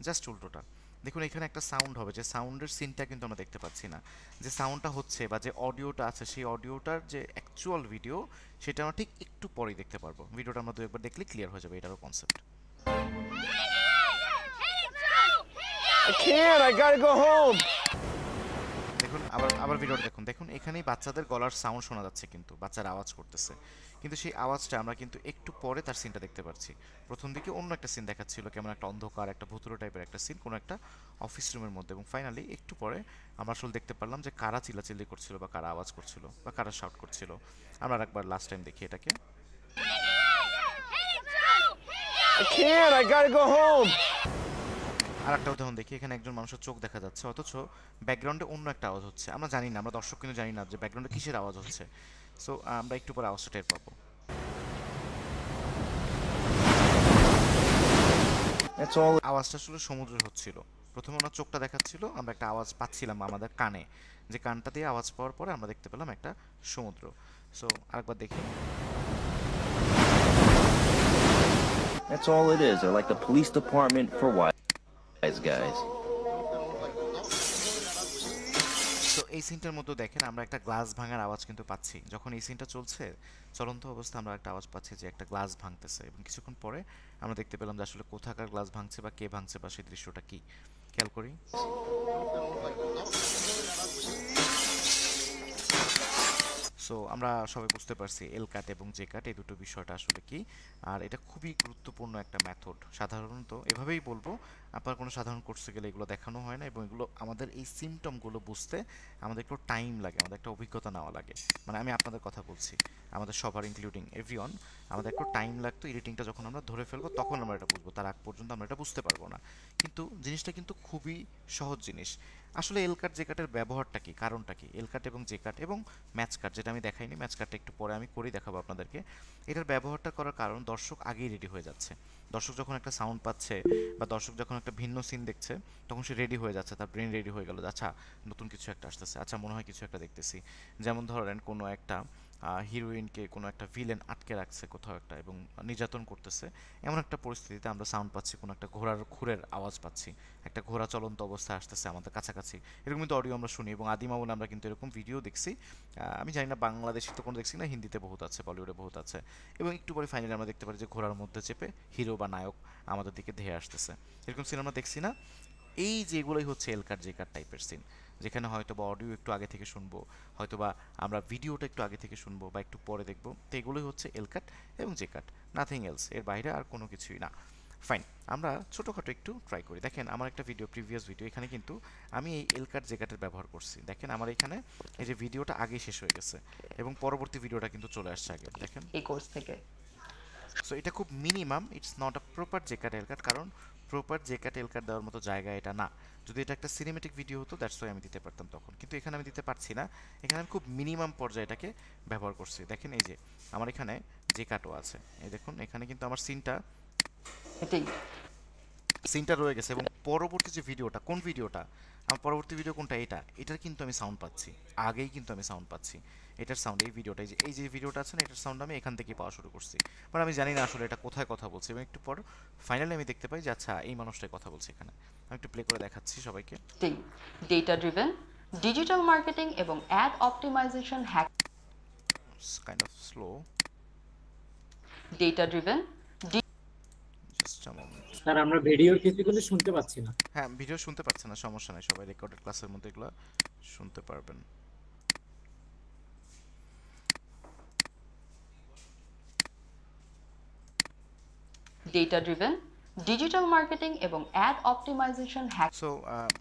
জাস্ট উল্টোটা। দেখুন এখানে একটা সাউন্ড হবে, যে সাউন্ডের সিনটা কিন্তু আমরা দেখতে পাচ্ছি না। যে সাউন্ডটা হচ্ছে বা যে অডিওটা আছে, সেই অডিওটার যে অ্যাকচুয়াল ভিডিও সেটা আমরা ঠিক একটু পরেই দেখতে পারবো। ভিডিওটা আমরা একবার দেখলে ক্লিয়ার হয়ে যাবে এটারও concept. I can't. I gotta go home. দেখুন আবার ভিডিওটা দেখুন এখানেই বাচ্চাদের গলার সাউন্ড শোনা যাচ্ছে, কিন্তু বাচ্চারা আওয়াজ করতেছে, কিন্তু সেই আওয়াজটা আমরা কিন্তু একটু পরে তার সিনটা দেখতে পাচ্ছি। প্রথম দিকে অন্য একটা সিন দেখাচ্ছিল, কেমন একটা অন্ধকার, একটা ভুতুড়ে টাইপের একটা সিন কোনো একটা অফিস রুমের মধ্যে, এবং ফাইনালি একটু পরে আমরা আসলে দেখতে পারলাম যে কারা চিল্লাচিল্লি করছিল বা কারা আওয়াজ করছিল বা কারা শাউট করছিল। আমরা একবার লাস্ট টাইম দেখি এটাকে। I can't. I gotta go home. আর একটা উদাহরণ দেখি, এখানে একজন মানুষের চোখ দেখা যাচ্ছে, অথচ ব্যাকগ্রাউন্ডে অন্য একটা আওয়াজ হচ্ছে। আমরা জানি না, আমরা দর্শক কিন্তু জানি না যে ব্যাকগ্রাউন্ডে কিসের আওয়াজ হচ্ছে। সো আমরা একটু পরে আওয়াজটা টের পাবো। আওয়াজটা আসলে সমুদ্রের হচ্ছিল। প্রথমে ওনার চোখটা দেখাচ্ছিল, আমরা একটা আওয়াজ পাচ্ছিলাম আমাদের কানে, যে কানটা দিয়ে আওয়াজ পাওয়ার পরে আমরা দেখতে পেলাম একটা সমুদ্র। সো আরেকবার দেখি। That's all it is. They're like the police department for wise guys. তো এই সিনটার মধ্যে দেখেন আমরা একটা গ্লাস ভাঙার আওয়াজ কিন্তু পাচ্ছি। যখন এই সিনটা চলছে চলন্ত অবস্থা, আমরা একটা আওয়াজ পাচ্ছি যে একটা গ্লাস ভাঙতেছে, এবং কিছুক্ষণ পরে আমরা দেখতে পেলাম যে আসলে কোথাকার গ্লাস ভাঙছে বা কে ভাঙছে বা সেই দৃশ্যটা কি। খেয়াল করি। সো আমরা সবাই বুঝতে পারছি এল কাট এবং জে কাট এই দুটো বিষয়টা আসলে কি, আর এটা খুবই গুরুত্বপূর্ণ একটা মেথড। সাধারণত এভাবেই বলবো, আপনার কোনো সাধারণ কোর্সে গেলে এগুলো দেখানো হয় না, এবং এগুলো আমাদের এই সিমটমগুলো বুঝতে আমাদের একটু টাইম লাগে, আমাদের একটা অভিজ্ঞতা নেওয়া লাগে। মানে আমি আপনাদের কথা বলছি, আমাদের সবার ইনক্লুডিং এভরিওয়ান, আমাদের একটু টাইম লাগতো। এডিটিংটা যখন আমরা ধরে ফেলবো তখন আমরা এটা বুঝবো, তার আগ পর্যন্ত আমরা এটা বুঝতে পারবো না। কিন্তু জিনিসটা কিন্তু খুবই সহজ জিনিস। আসলে এল কাট জে কাটের ব্যবহারটা কি, কারণটা কি? এল কাট এবং জে কাট এবং ম্যাচ কাট, যেটা আমি দেখাইনি, ম্যাচ কাটটা একটু পরে আমি করেই দেখাবো আপনাদেরকে। এটার ব্যবহারটা করার কারণ, দর্শক আগেই রেডি হয়ে যাচ্ছে। দর্শক যখন একটা সাউন্ড পাচ্ছে বা দর্শক যখন একটা ভিন্ন সিন দেখছে, তখন সে রেডি হয়ে যাচ্ছে, তার ব্রেন রেডি হয়ে গেল, আচ্ছা নতুন কিছু একটা আসতেছে, আচ্ছা মনে হয় কিছু একটা দেখতেছি। যেমন ধরেন কোনো একটা হিরোইনকে কোনো একটা ভিলেন আটকে রাখছে কোথাও একটা এবং নির্যাতন করতেছে, এমন একটা পরিস্থিতিতে আমরা সাউন্ড পাচ্ছি, কোনো একটা ঘোড়ার খুরের আওয়াজ পাচ্ছি, একটা ঘোড়া চলন্ত অবস্থায় আসতেছে আমাদের কাছাকাছি, এরকম কিন্তু অডিও আমরা শুনি। এবং আদিমামুন আমরা কিন্তু এরকম ভিডিও দেখছি, আমি জানি না বাংলাদেশে তো কোনো দেখছি না, হিন্দিতে বহুত আছে, বলিউডে বহুত আছে। এবং একটু পরে ফাইনালি আমরা দেখতে পারি যে ঘোড়ার মধ্যে চেপে হিরো বা নায়ক আমাদের দিকে ধেয়ে আসতেছে, এরকম সিন আমরা দেখছি না। এই যেগুলোই হচ্ছে এল কাট জে কাট টাইপের সিন, যেখানে হয়তো বা অডিও একটু আগে থেকে শুনবো, হয়তো বা আমরা ভিডিওটা একটু আগে থেকে শুনবো বা একটু পরে দেখবো। তো এগুলোই হচ্ছে এল কাট এবং জে কাট, নাথিং এলস, এর বাইরে আর কোনো কিছুই না। ফাইন, আমরা ছোটোখাটো একটু ট্রাই করি। দেখেন আমার একটা ভিডিও, প্রিভিয়াস ভিডিও, এখানে কিন্তু আমি এই এল কাট জে কাটের ব্যবহার করছি। দেখেন আমার এখানে এই যে ভিডিওটা আগেই শেষ হয়ে গেছে এবং পরবর্তী ভিডিওটা কিন্তু চলে আসছে আগে, দেখেন এই কোর্স থেকে। সো এটা খুব minimum, it's not a proper J cut L cut, কারণ প্রপার জে কাট এল কাট দেওয়ার মতো জায়গা এটা না। যদি এটা একটা সিনেমেটিক ভিডিও হতো দ্যাটস ওয়াই আমি দিতে পারতাম তখন, কিন্তু এখানে আমি দিতে পারছি না। এখানে আমি খুব মিনিমাম পর্যায়ে এটাকে ব্যবহার করছি। দেখেন এই যে আমার এখানে জে কাটও আছে, এই দেখুন এখানে কিন্তু আমার সিনটা রয়ে গেছে, এবং পরবর্তী যে ভিডিওটা, কোন ভিডিওটা আমার পরবর্তী ভিডিও কোনটা, এটার কিন্তু আমি সাউন্ড পাচ্ছি, আগেই কিন্তু আমি সাউন্ড পাচ্ছি এটার সাউন্ড। এই ভিডিওটা, এই যে ভিডিওটা আছে না, এটার সাউন্ড আমি এখান থেকেই পাওয়া শুরু করছি, বাট আমি জানি না আসলে এটা কোথায় কথা বলছে। এবং একটু পর ফাইনালি আমি দেখতে পাই যে আচ্ছা এই মানুষটাই কথা বলছে এখানে। আমি একটু প্লে করে দেখাচ্ছি সবাইকে। ডেটা ড্রিভেন ডিজিটাল মার্কেটিং এবং ad optimization hack kind of slow, data driven just a moment. Sir আমরা ভিডিওর কিছু কিন্তু শুনতে পাচ্ছি না। হ্যাঁ ভিডিও শুনতে পাচ্ছে না, সমস্যা নাই, সবাই রেকর্ডেড ক্লাসের মধ্যে এগুলো শুনতে পারবেন। ডেটা ড্রিভেন ডিজিটাল মার্কেটিং এবং ad optimization hack. So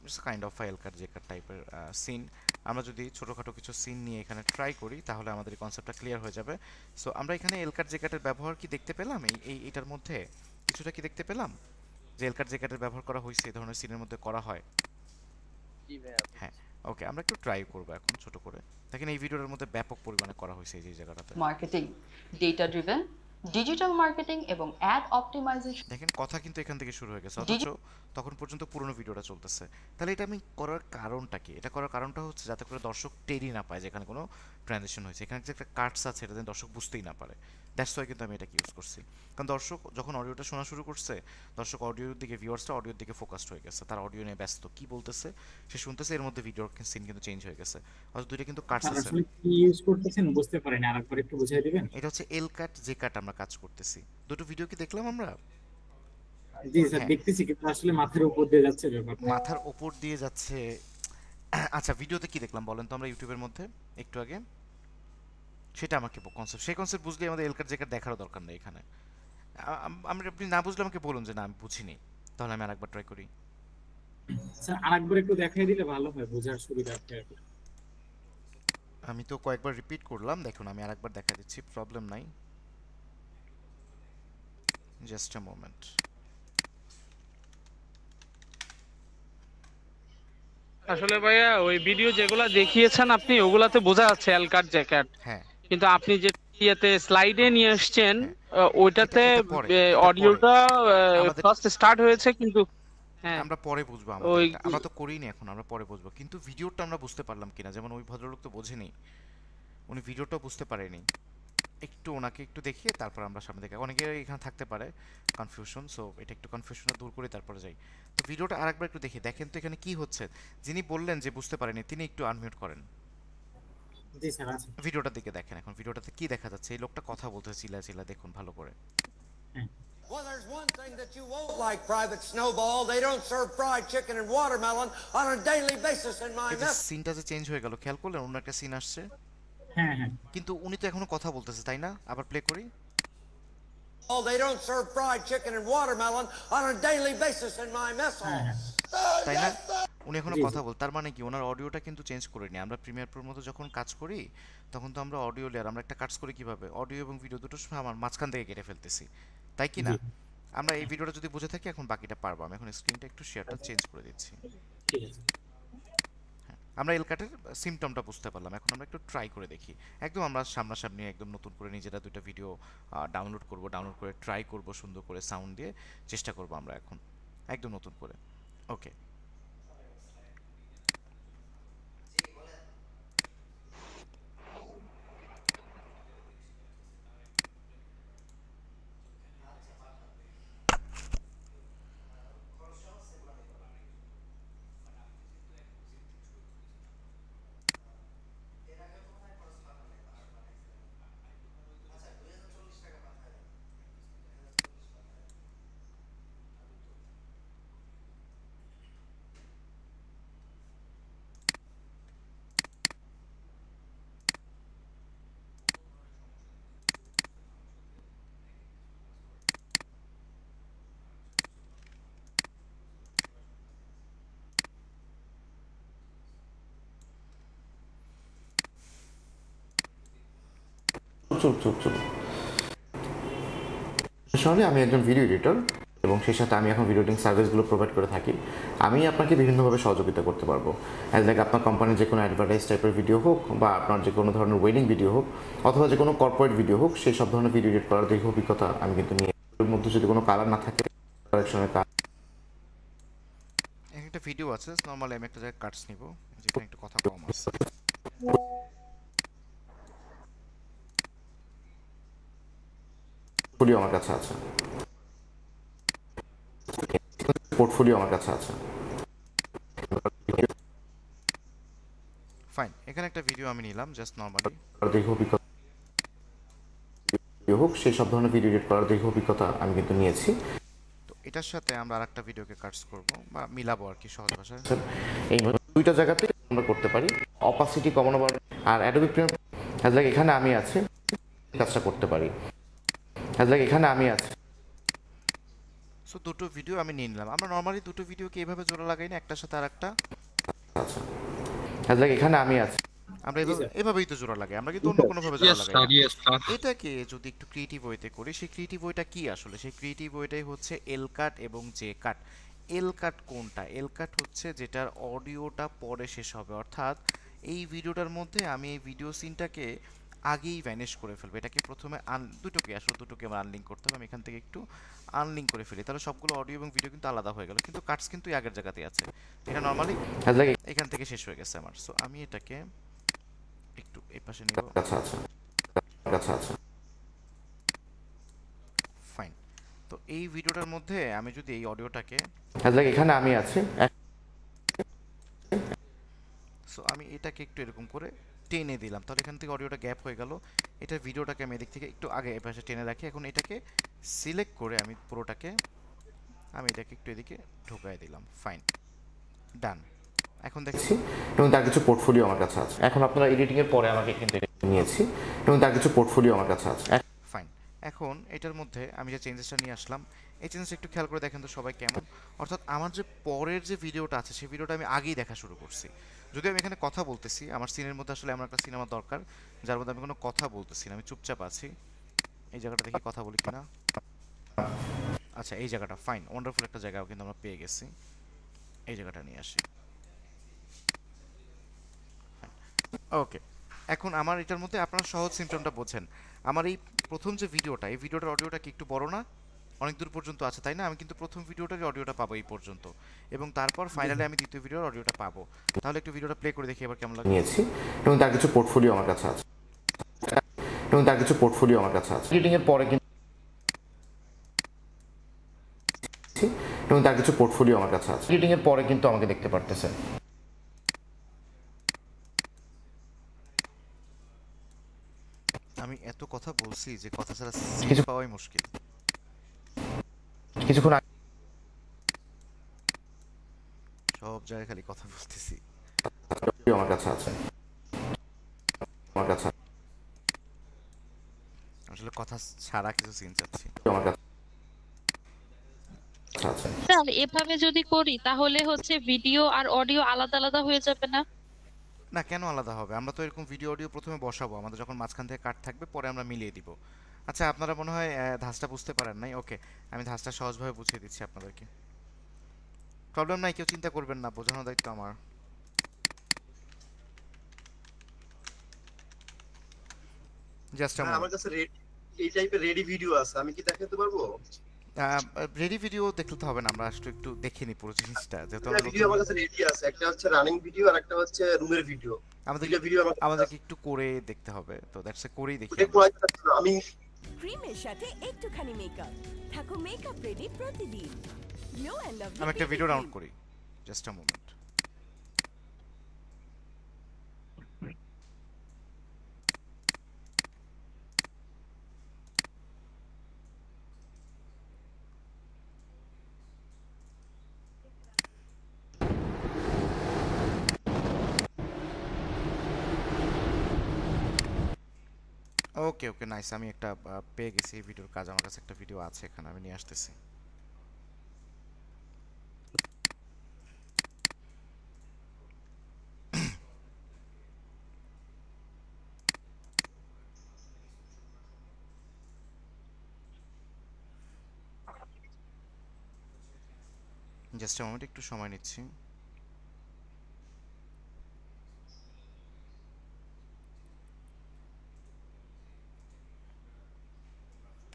it's kind of L cut J cut টাইপের সিন। আমরা যদি ছোটোখাটো কিছু সিন নিয়ে এখানে ট্রাই করি তাহলে আমাদের এই কনসেপ্টটা ক্লিয়ার হয়ে যাবে। সো আমরা এখানে এল কাট জে কাটের ব্যবহার কি দেখতে পেলাম, এইটার মধ্যে কিছুটা কি দেখতে পেলাম যে এল কাট জে কাটের ব্যবহার করা হয়েছে, এই ধরনের সিনের মধ্যে করা হয়। জি ভাইয়া। হ্যাঁ ওকে, আমরা একটু ট্রাই করবো এখন ছোট করে। দেখেন এই ভিডিওটার মধ্যে ব্যাপক পরিমাণে করা হয়েছে এই যে জায়গাটাতে। Marketing data driven digital marketing এবং অ্যাড অপটিমাইজেশন। দেখেন কথা কিন্তু এখান থেকে শুরু হয়ে গেছে, অথচ তখন পর্যন্ত পুরনো ভিডিওটা চলতেছে। তাহলে এটা আমি করার কারণটা কি? এটা করার কারণটা হচ্ছে যাতে করে দর্শক টেরই না পায় যেখানে কোনো ট্রানজিশন হয়েছে, এখানে যে একটা কাটস আছে এটা যেন দর্শক বুঝতেই না পারে। দ্যাটস ওয়াই কিন্তু আমি এটাকে ইউজ করছি, কারণ দর্শক যখন অডিওটা শোনা শুরু করছে, দর্শক অডিওর দিকে, ভিউয়ার্সটা অডিওর দিকে ফোকাসড হয়ে গেছে, তার অডিও নিয়ে ব্যস্ত, কি বলতেছে সে শুনতেছে, এর মধ্যে ভিডিওর সিন কিন্তু চেঞ্জ হয়ে গেছে। অথচ দুইটা কিন্তু কাটস আছে। আসলে কি ইউজ করতেছেন বুঝতে পারিনি, আরেকবার একটু বুঝিয়ে দিবেন? এটা হচ্ছে এল কাট জে কাট আমরা কাজ করতেছি। দুটো ভিডিও কি দেখলাম আমরা? জি স্যার দেখতেছি, কিন্তু আসলে মাথার উপর দিয়ে যাচ্ছে ব্যাপারটা। মাথার উপর দিয়ে যাচ্ছে। আচ্ছা ভিডিওতে কি দেখলাম বলেন তো আমরা ইউটিউবের মধ্যে একটু আগে, সেটা আমাকে কনসেপ্ট, সেই কনসেপ্ট বুঝলে আমাদের এল কাট জে কাট দেখারও দরকার নেই এখানে। আপনি না বুঝলে আমাকে বলুন যে না আমি বুঝিনি, তাহলে আমি আরেকবার ট্রাই করি। স্যার আরেকবার একটু দেখাই দিলে ভালো হয়, বোঝার সুবিধার্থে। আমি তো কয়েকবার রিপিট করলাম, দেখুন আমি আরেকবার দেখা দিচ্ছি, প্রবলেম নাই, জাস্ট আ মোমেন্ট। আসলে ভাইয়া ওই ভিডিও যেগুলা দেখিয়েছেন আপনি, ওগুলাতে বোঝা যাচ্ছে এল কাট জে কাট। হ্যাঁ কিন্তু আপনি যে ইয়েতে স্লাইডে নিয়ে আসছেন ওইটাতে অডিওটা ফার্স্ট স্টার্ট হয়েছে, কিন্তু হ্যাঁ আমরা পরে বুঝবো, আমরা তো করিনি এখন, আমরা পরে বুঝবো। কিন্তু ভিডিওটা আমরা বুঝতে পারলাম কিনা, যেমন ওই ভদ্রলোক তো বোঝেনি, উনি ভিডিওটাও বুঝতে পারেনি। একটু ওনাকে একটু দেখিয়ে তারপর আমরা সামনে দেখি, অনেকে এখানে থাকতে পারে কনফিউশন, সো এটা একটু কনফিউশনটা দূর করে তারপরে যাই। তো ভিডিওটা আরেকবার একটু দেখি, দেখেন তো এখানে কি হচ্ছে। যিনি বললেন যে বুঝতে পারেনি তিনি একটু আনমিউট করেন। জি স্যার আছে। ভিডিওটার দিকে দেখেন, এখন ভিডিওটাতে কি দেখা যাচ্ছে, এই লোকটা কথা বলতে চিল্লা চিল্লা, দেখুন ভালো করে। Well, there's one thing that you won't like, Private Snowball. They don't serve fried chicken and watermelon on a daily basis in my এই যে mess. সিনটা যে চেঞ্জ হয়ে গেল, খেয়াল করলেন অন্য একটা সিন আসছে। হ্যাঁ হ্যাঁ, কিন্তু উনি তো এখনো কথা বলতেছে, তাই না? আবার প্লে করি। Oh, they don't serve fried chicken and watermelon on a daily basis in my mess hall. তাই না? উনি এখনো কথা বল, তার মানে কি ওনার অডিওটা কিন্তু চেঞ্জ করিনি। আমরা প্রিমিয়ার প্রোর মতো যখন কাজ করি তখন তো আমরা অডিও লেয়ার, আমরা একটা কাজ করি কিভাবে, অডিও এবং ভিডিও দুটো সময় আমার মাঝখান থেকে কেটে ফেলতেছি, তাই কি না? আমরা এই ভিডিওটা যদি বুঝে থাকি এখন বাকিটা পারবো। আমি এখন স্ক্রিনটা একটু শেয়ারটা চেঞ্জ করে দিচ্ছি। ঠিক আছে। আমরা এল কাটের সিমটমটা বুঝতে পারলাম, এখন আমরা একটু ট্রাই করে দেখি। একদম আমরা সামনাসামনি একদম নতুন করে নিজেরা দুটো ভিডিও ডাউনলোড করব, ডাউনলোড করে ট্রাই করব, সুন্দর করে সাউন্ড দিয়ে চেষ্টা করব আমরা এখন একদম নতুন করে। ওকে চল আসলে আমি একজন ভিডিও এডিটর এবং সেই সাথে আমি এখন ভিডিও এডিটিং সার্ভিসগুলো প্রোভাইড করে থাকি, আমি আপনাকে বিভিন্নভাবে সহযোগিতা করতে পারবো। অ্যাজ লাইক আপনার কোম্পানির যে কোনো অ্যাডভার্টাইজ টাইপের ভিডিও হোক, বা আপনার যে কোনো ধরনের ওয়েডিং ভিডিও হোক, অথবা যে কোনো কর্পোরেট ভিডিও হোক, সেই সব ধরনের ভিডিও এডিট করার দীর্ঘ অভিজ্ঞতা আমি কিন্তু নিয়ে, এর মধ্যে যদি কোনো কালার না থাকে কারেকশনের কাজ। একটা ভিডিও আছে নরমালি, আমি একটা জায়গায় কাটস নিব যেখানে একটু কথা কম আছে। পোর্টফোলিও আমার কাছে আছে, পোর্টফোলিও আমার কাছে আছে। ফাইন, এখানে একটা ভিডিও আমি নিলাম জাস্ট নরমালি, দীর্ঘ অভিজ্ঞতা হোক, সেই সব ধরনের ভিডিও এডিট করার দীর্ঘ অভিজ্ঞতা আমি কিন্তু নিয়েছি। তো এটার সাথে আমরা আরেকটা ভিডিওকে কাটস করব বা মিলাবো আর কি সহজ ভাষায়। এই দুইটা জায়গাতে আমরা করতে পারি অপাসিটি কমানো আর অ্যাডোবি প্রিমিয়ার। অ্যাজ লাইক এখানে আমি আছি, কাজটা করতে পারি। অ্যাজ লাইক এখানে আমি আছি, সো দুটো ভিডিও আমি নিয়ে নিলাম। আমরা নরমালি দুটো ভিডিওকে এইভাবে জোড়া লাগাই না, একটার সাথে আরেকটা। আচ্ছা, অ্যাজ লাইক এখানে আমি আছি, আমরা এভাবেই তো জোড়া লাগাই, আমরা কিন্তু অন্য কোনো ভাবে জোড়া লাগাই না। এটাকে যদি একটু ক্রিয়েটিভ ওয়েতে করি, সেই ক্রিয়েটিভ ওয়েটা কি আসলে? সেই ক্রিয়েটিভ ওয়েটাই হচ্ছে এল কাট এবং জে কাট। এল কাট কোনটা? এল কাট হচ্ছে যেটার অডিওটা পরে শেষ হবে, অর্থাৎ এই ভিডিওটার মধ্যে আমি এই ভিডিও সিনটাকে আগেই ভ্যানিশ করে ফেলবো। এটাকে প্রথমে দুটোকে আমরা আনলিঙ্ক করতে হবে। আমি এখান থেকে একটু আনলিঙ্ক করে ফেলি, তাহলে সবগুলো অডিও এবং ভিডিও কিন্তু আলাদা হয়ে গেল, কিন্তু কাটস কিন্তু আগের জায়গাতেই আছে। এটা নরমালি এখান থেকে শেষ হয়ে গেছে আমার। সো আমি এটাকে একটু এই পাশে নিব। আচ্ছা, ফাইন। তো এই ভিডিওটার মধ্যে আমি যদি এই অডিওটাকে এখানে আমি আছি, সো আমি এটাকে একটু এরকম করে টেনে দিলাম, তাহলে এখান থেকে অডিওটা গ্যাপ হয়ে গেল। এটা ভিডিওটাকে আমি এদিক থেকে একটু আগে এই পাশে টেনে রাখি। এখন এটাকে সিলেক্ট করে আমি পুরোটাকে এটাকে একটু এদিকে ঢোকাই দিলাম। ফাইন, ডান। এখন দেখছি এবং তার কিছু পোর্টফোলিও আমার কাছে আছে। এখন আপনারা এডিটিং এর পরে আমাকে কিন্তু নিয়েছি এবং তার কিছু পোর্টফোলিও আমার কাছে আছে। ফাইন, এখন এটার মধ্যে আমি যে চেঞ্জেসটা নিয়ে আসলাম, এই চেঞ্জেসটা একটু খেয়াল করে দেখেন তো সবাই কেমন। অর্থাৎ আমার যে পরের যে ভিডিওটা আছে সেই ভিডিওটা আমি আগেই দেখা শুরু করছি। যদি আমি এখানে কথা বলতেছি, আমার সিনের মধ্যে আসলে এমন একটা সিনেমা দরকার যার মধ্যে আমি কোনো কথা বলতেছি না, আমি চুপচাপ আছি। এই জায়গাটা দেখি কথা বলি কিনা। আচ্ছা, এই জায়গাটা ফাইন, ওয়ান্ডারফুল একটা জায়গাও কিন্তু আমরা পেয়ে গেছি। এই জায়গাটা নিয়ে আসি। ওকে, এখন আমার এটার মধ্যে আপনারা সহজ সিমটমটা বোঝেন। আমার এই প্রথম যে ভিডিওটা, এই ভিডিওটার অডিওটা কি একটু বড় না? অনেক দূর পর্যন্ত আছে, তাই না? আমি কিন্তু প্রথম ভিডিওটারই অডিওটা পাবো এই পর্যন্ত, এবং তারপর ফাইনালি আমি দ্বিতীয় ভিডিওর অডিওটা পাবো। তাহলে একটু ভিডিওটা প্লে করে দেখি এবার কেমন লাগে। নিয়েছি এবং তার কিছু পোর্টফোলিও আমার কাছে আছে, এডিটিং এর পরে কিন্তু এডিটিং এর পরে কিন্তু আমাকে দেখতে পারতেছেন। আমি এত কথা বলছি যে কথা ছাড়া সিন পাওয়াই মুশকিল। কিছুক্ষণ সব জায়গায় খালি কথা বলতেছি। আমার কাছে আছে, আসলে কথা ছাড়া কিছু সিন চাচ্ছি। আমার কাছে তাহলে এভাবে যদি করি তাহলে হচ্ছে ভিডিও আর অডিও আলাদা আলাদা হয়ে যাবে না? না, কেন আলাদা হবে? আমরা তো এরকম ভিডিও অডিও প্রথমে বসাবো, আমাদের যখন মাঝখান থেকে কাট থাকবে পরে আমরা মিলিয়ে দিব। আচ্ছা, আপনারা মনে হয় ধাঁচটা বুঝতে পারেন নাই। ওকে, আমি ধাঁচটা সহজভাবে বুঝিয়ে দিচ্ছি আপনাদেরকে। প্রবলেম নাই, কেউ চিন্তা করবেন না, বোঝানোর দায়িত্ব আমার। জাস্ট আমার কাছে এই টাইপের রেডি ভিডিও আছে, আমি কি দেখাতে পারবো? রেডি ভিডিও দেখতে হবে না, আমরা একটু দেখে নিই পুরো জিনিসটা। যেহেতু ভিডিও আমার কাছে রেডি আছে, একটা হচ্ছে রানিং ভিডিও আর একটা হচ্ছে রুমের ভিডিও। আমাদেরকে একটু করে দেখতে হবে, তো দ্যাটস করেই দেখি। আমি ক্রিমের সাথে একটুখানি মেকআপ, থাকো মেকআপ রেডি প্রতিদিন। Glow and lovely. আমি একটা ভিডিও ডাউনলোড করি, just a moment. Okay okay, nice. আমি একটা পেয়ে গেছি এই ভিডিওর কাজ, আমার কাছে একটা ভিডিও আছে, এখানে আমি নিয়ে আসতেছি। জাস্ট এ মোমেন্ট, একটু সময় নিচ্ছি।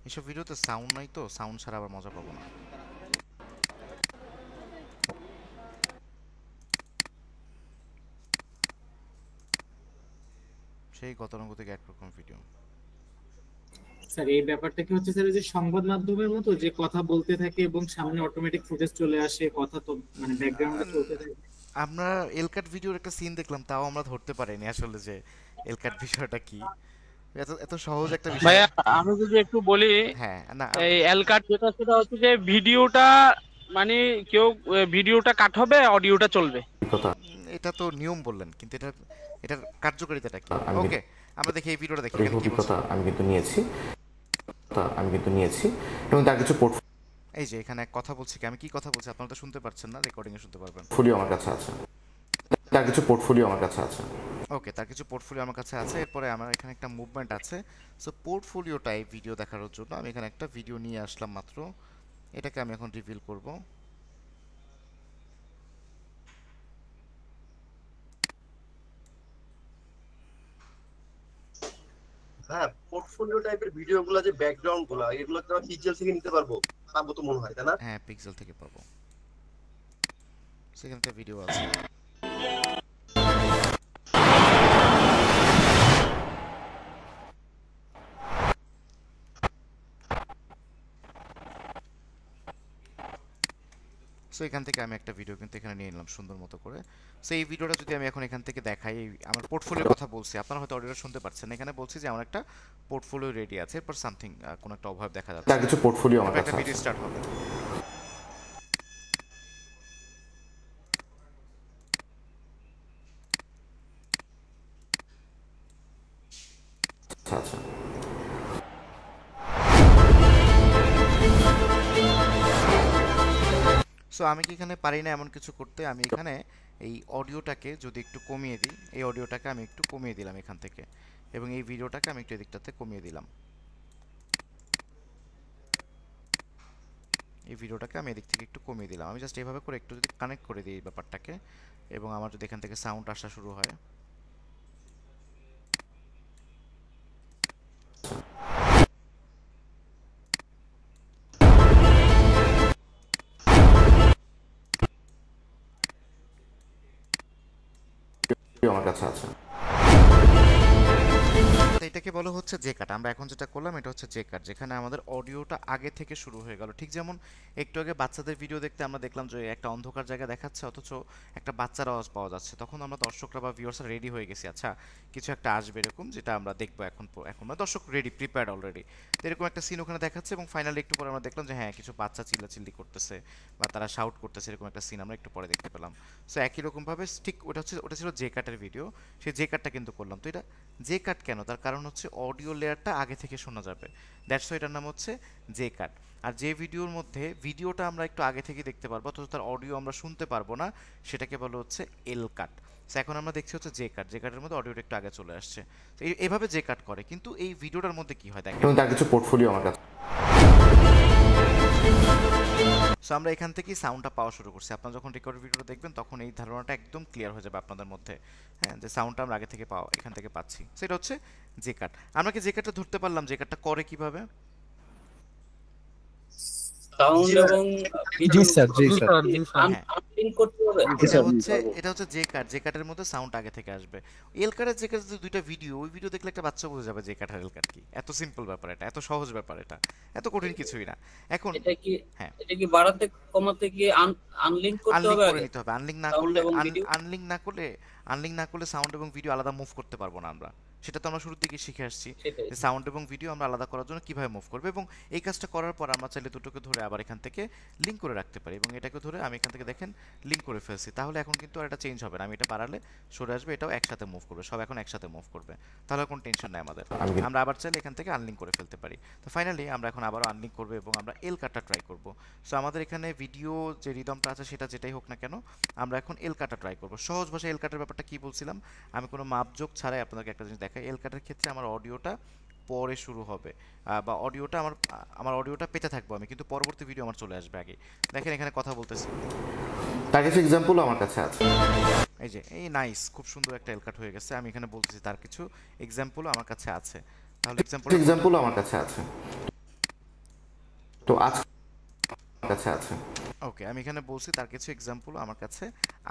এসব ভিডিওতে সাউন্ড নাই তো, সাউন্ড ছাড়া আবার মজা পাবো না। সেই গতানুগতিক থেকে একরকম ভিডিও। স্যার এই ব্যাপারটা কি হচ্ছে স্যার, যে সংবাদ মাধ্যমের মতো যে কথা বলতে থাকে এবং সামনে অটোমেটিক ফুটেজ চলে আসে, কথা তো মানে ব্যাকগ্রাউন্ডে চলতে থাকে। আমরা এলকাট ভিডিওর একটা সিন দেখলাম, তাও আমরা ধরতে পারিনি আসলে যে এলকাট বিষয়টা কি। এত এত সহজ একটা বিষয়। ভাইয়া আমি যদি একটু বলি, হ্যাঁ না, এই এলকাট যেটা সেটা হচ্ছে যে ভিডিওটা মানে কেউ ভিডিওটা কাট হবে, অডিওটা চলবে। এটা তো নিয়ম বললেন, কিন্তু এটার কার্যকারিতাটা কি? ওকে, আমরা দেখি এই ভিডিওটা দেখি এখানে কি বলছে। আমি কিন্তু নিয়েছি এবং তার কিছু এই যে এখানে কথা বলছি কি, আমি কি কথা বলছি আপনারা তো শুনতে পাচ্ছেন না, রেকর্ডিং এ শুনতে পারবেন। পোর্টফোলিও আমার কাছে আছে, তার কিছু পোর্টফোলিও আমার কাছে আছে। ওকে, তার কিছু পোর্টফোলিও আমার কাছে আছে। এরপরে আমার এখানে একটা মুভমেন্ট আছে। সো পোর্টফোলিওটা এই ভিডিও দেখানোর জন্য আমি এখানে একটা ভিডিও নিয়ে আসলাম মাত্র। এটাকে আমি এখন রিভিল করব। হ্যাঁ, পোর্টফোলিও টাইপের ভিডিওগুলো যে ব্যাকগ্রাউন্ডগুলো, এগুলো তো আমরা পিক্সেল থেকে নিতে পারবো তো মনে হয়, তাই না? হ্যাঁ, পিক্সেল থেকে পাবো। সেখানে একটা ভিডিও আছে। সো এখান থেকে আমি একটা ভিডিও কিন্তু এখানে নিয়ে নিলাম সুন্দর মতো করে। সো এই ভিডিওটা যদি আমি এখন এখান থেকে দেখাই, আমার পোর্টফোলিওর কথা বলছি, আপনারা হয়তো অডিওটা শুনতে পাচ্ছেন। এখানে বলছি যে আমার একটা পোর্টফোলিও রেডি আছে, এরপর সামথিং কোনো একটা অভাব দেখা যাচ্ছে, তার কিছু পোর্টফোলিও আমার কাছে একটা ভিডিও স্টার্ট হবে। আচ্ছা, সো আমি কি এখানে পারি না এমন কিছু করতে? আমি এখানে এই অডিওটাকে যদি একটু কমিয়ে দিই, এই অডিওটাকে আমি একটু কমিয়ে দিলাম এখান থেকে, এবং এই ভিডিওটাকে আমি একটু এদিকটাতে কমিয়ে দিলাম। এই ভিডিওটাকে আমি এদিক থেকে একটু কমিয়ে দিলাম। আমি জাস্ট এইভাবে করে একটু যদি কানেক্ট করে দিই এই ব্যাপারটাকে, এবং আমার যদি এখান থেকে সাউন্ড আসা শুরু হয়, আমার কাছে আছে। এটাকে বলা হচ্ছে জে কাট। আমরা এখন যেটা করলাম এটা হচ্ছে জে কাট, যেখানে আমাদের অডিওটা আগে থেকে শুরু হয়ে গেল। ঠিক যেমন একটু আগে বাচ্চাদের ভিডিও দেখতে আমরা দেখলাম যে একটা অন্ধকার জায়গা দেখাচ্ছে, অথচ একটা বাচ্চার আওয়াজ পাওয়া যাচ্ছে। তখন আমরা দর্শকরা বা ভিউয়ার্সরা রেডি হয়ে গেছি, আচ্ছা কিছু একটা আসবে এরকম, যেটা আমরা দেখবো এখন মানে দর্শক রেডি, প্রিপেয়ার্ড অলরেডি। তো এরকম একটা সিন ওখানে দেখাচ্ছে, এবং ফাইনালি একটু পরে আমরা দেখলাম যে হ্যাঁ কিছু বাচ্চা চিল্লাচিল্লি করতেছে বা তারা শাউট করতেছে, এরকম একটা সিন আমরা একটু পরে দেখতে পেলাম। সো একই রকমভাবে ঠিক ওটা ছিল জে কাটের ভিডিও, সেই জে কাটটা কিন্তু করলাম। তো এটা জে কাট কেন? তার কারণ হচ্ছে অডিও লেয়ারটা আগে থেকে শোনা যাবে, দ্যাটস ওয়াই এটার নাম হচ্ছে জে কাট। আর যে ভিডিওর মধ্যে ভিডিওটা আমরা একটু আগে থেকে দেখতে পারবো, অথচ তার অডিও আমরা শুনতে পারবো না, সেটাকে বলা হচ্ছে এল কাট। সো এখন আমরা দেখছি হচ্ছে জে কাট, জে কাটের মধ্যে অডিওটা একটু আগে চলে আসছে। এইভাবে জে কাট করে। কিন্তু এই ভিডিওটার মধ্যে কি হয় দেখেন, এবং তার কিছু পোর্টফোলিও আমার কাছে। সো আমরা এখান থেকেই সাউন্ডটা পাওয়া শুরু করছি। আপনারা যখন রেকর্ড ভিডিওটা দেখবেন তখন এই ধারণাটা একদম ক্লিয়ার হয়ে যাবে আপনাদের মধ্যে, হ্যাঁ, যে সাউন্ডটা আমরা আগে থেকে এখান থেকে পাচ্ছি। সেটা হচ্ছে জে কাট। আমরা কি জে কাটটা ধরতে পারলাম? জে কাটটা করে কিভাবে? সাউন্ড এবং জি স্যার, জি স্যার, আনলিঙ্ক করতে হবে। এটা হচ্ছে জে কাট। জে কাটের মধ্যে সাউন্ড আগে থেকে আসবে। এল কাটের জে কাটের দুইটা ভিডিও, ওই ভিডিও দেখলে একটা বাচ্চা বুঝে যাবে জে কাট আর এল কাট কি। এত সিম্পল ব্যাপার এটা, এত সহজ ব্যাপার এটা, এত কঠিন কিছুই না। এখন এটা কি বাড়াতে কমাতে কি আনলিঙ্ক করতে হবে? করে নিতে হবে। আনলিঙ্ক না করলে সাউন্ড এবং ভিডিও আলাদা মুভ করতে পারবো না আমরা। সেটা তো আমরা শুরু থেকে শিখে আসছি যে সাউন্ড এবং ভিডিও আমরা আলাদা করার জন্য কিভাবে মুভ করবে, এবং এই কাজটা করার পর আমরা চাইলে দুটোকে ধরে আবার এখান থেকে লিঙ্ক করে রাখতে পারি, এবং এটাকে ধরে আমি এখান থেকে দেখেন লিঙ্ক করে ফেলছি। তাহলে এখন কিন্তু আর এটা চেঞ্জ হবে না। আমি এটা বাড়ালে সরে আসবে, এটাও একসাথে মুভ করবে, সব এখন একসাথে মুভ করবে। তাহলে কোনো টেনশন নাই আমাদের। আমরা আবার চাইলে এখান থেকে আনলিঙ্ক করে ফেলতে পারি। তো ফাইনালি আমরা এখন আবারও আনলিঙ্ক করবো এবং আমরা এল কাটটা ট্রাই করবো। সো আমাদের এখানে ভিডিও যে রিদমটা আছে সেটা যেটাই হোক না কেন, আমরা এখন এল কাটটা ট্রাই করবো। সহজ ভাষায় এল কাটের ব্যাপারটা কি বলছিলাম, আমি কোনো মাপজোক ছাড়াই আপনাদেরকে একটা জিনিস দেখাই। এল কাটের ক্ষেত্রে আমার অডিওটা পরে শুরু হবে, বা অডিওটা আমার অডিওটা পেতে থাকবো আমি, কিন্তু পরবর্তী ভিডিও আমার চলে আসবে আগে। দেখেন এখানে কথা বলতেছি, তার কিছু এক্সাম্পলও আমার কাছে আছে। এই যে এই নাইস, খুব সুন্দর একটা এলকাট হয়ে গেছে। আমি এখানে বলতেছি তার কিছু এক্সাম্পলও আমার কাছে আছে। তাহলে এক্সাম্পলও আমার কাছে আছে, তো আজ আমার কাছে আছে। ওকে, আমি এখানে বলছি তার কিছু এক্সাম্পল আমার কাছে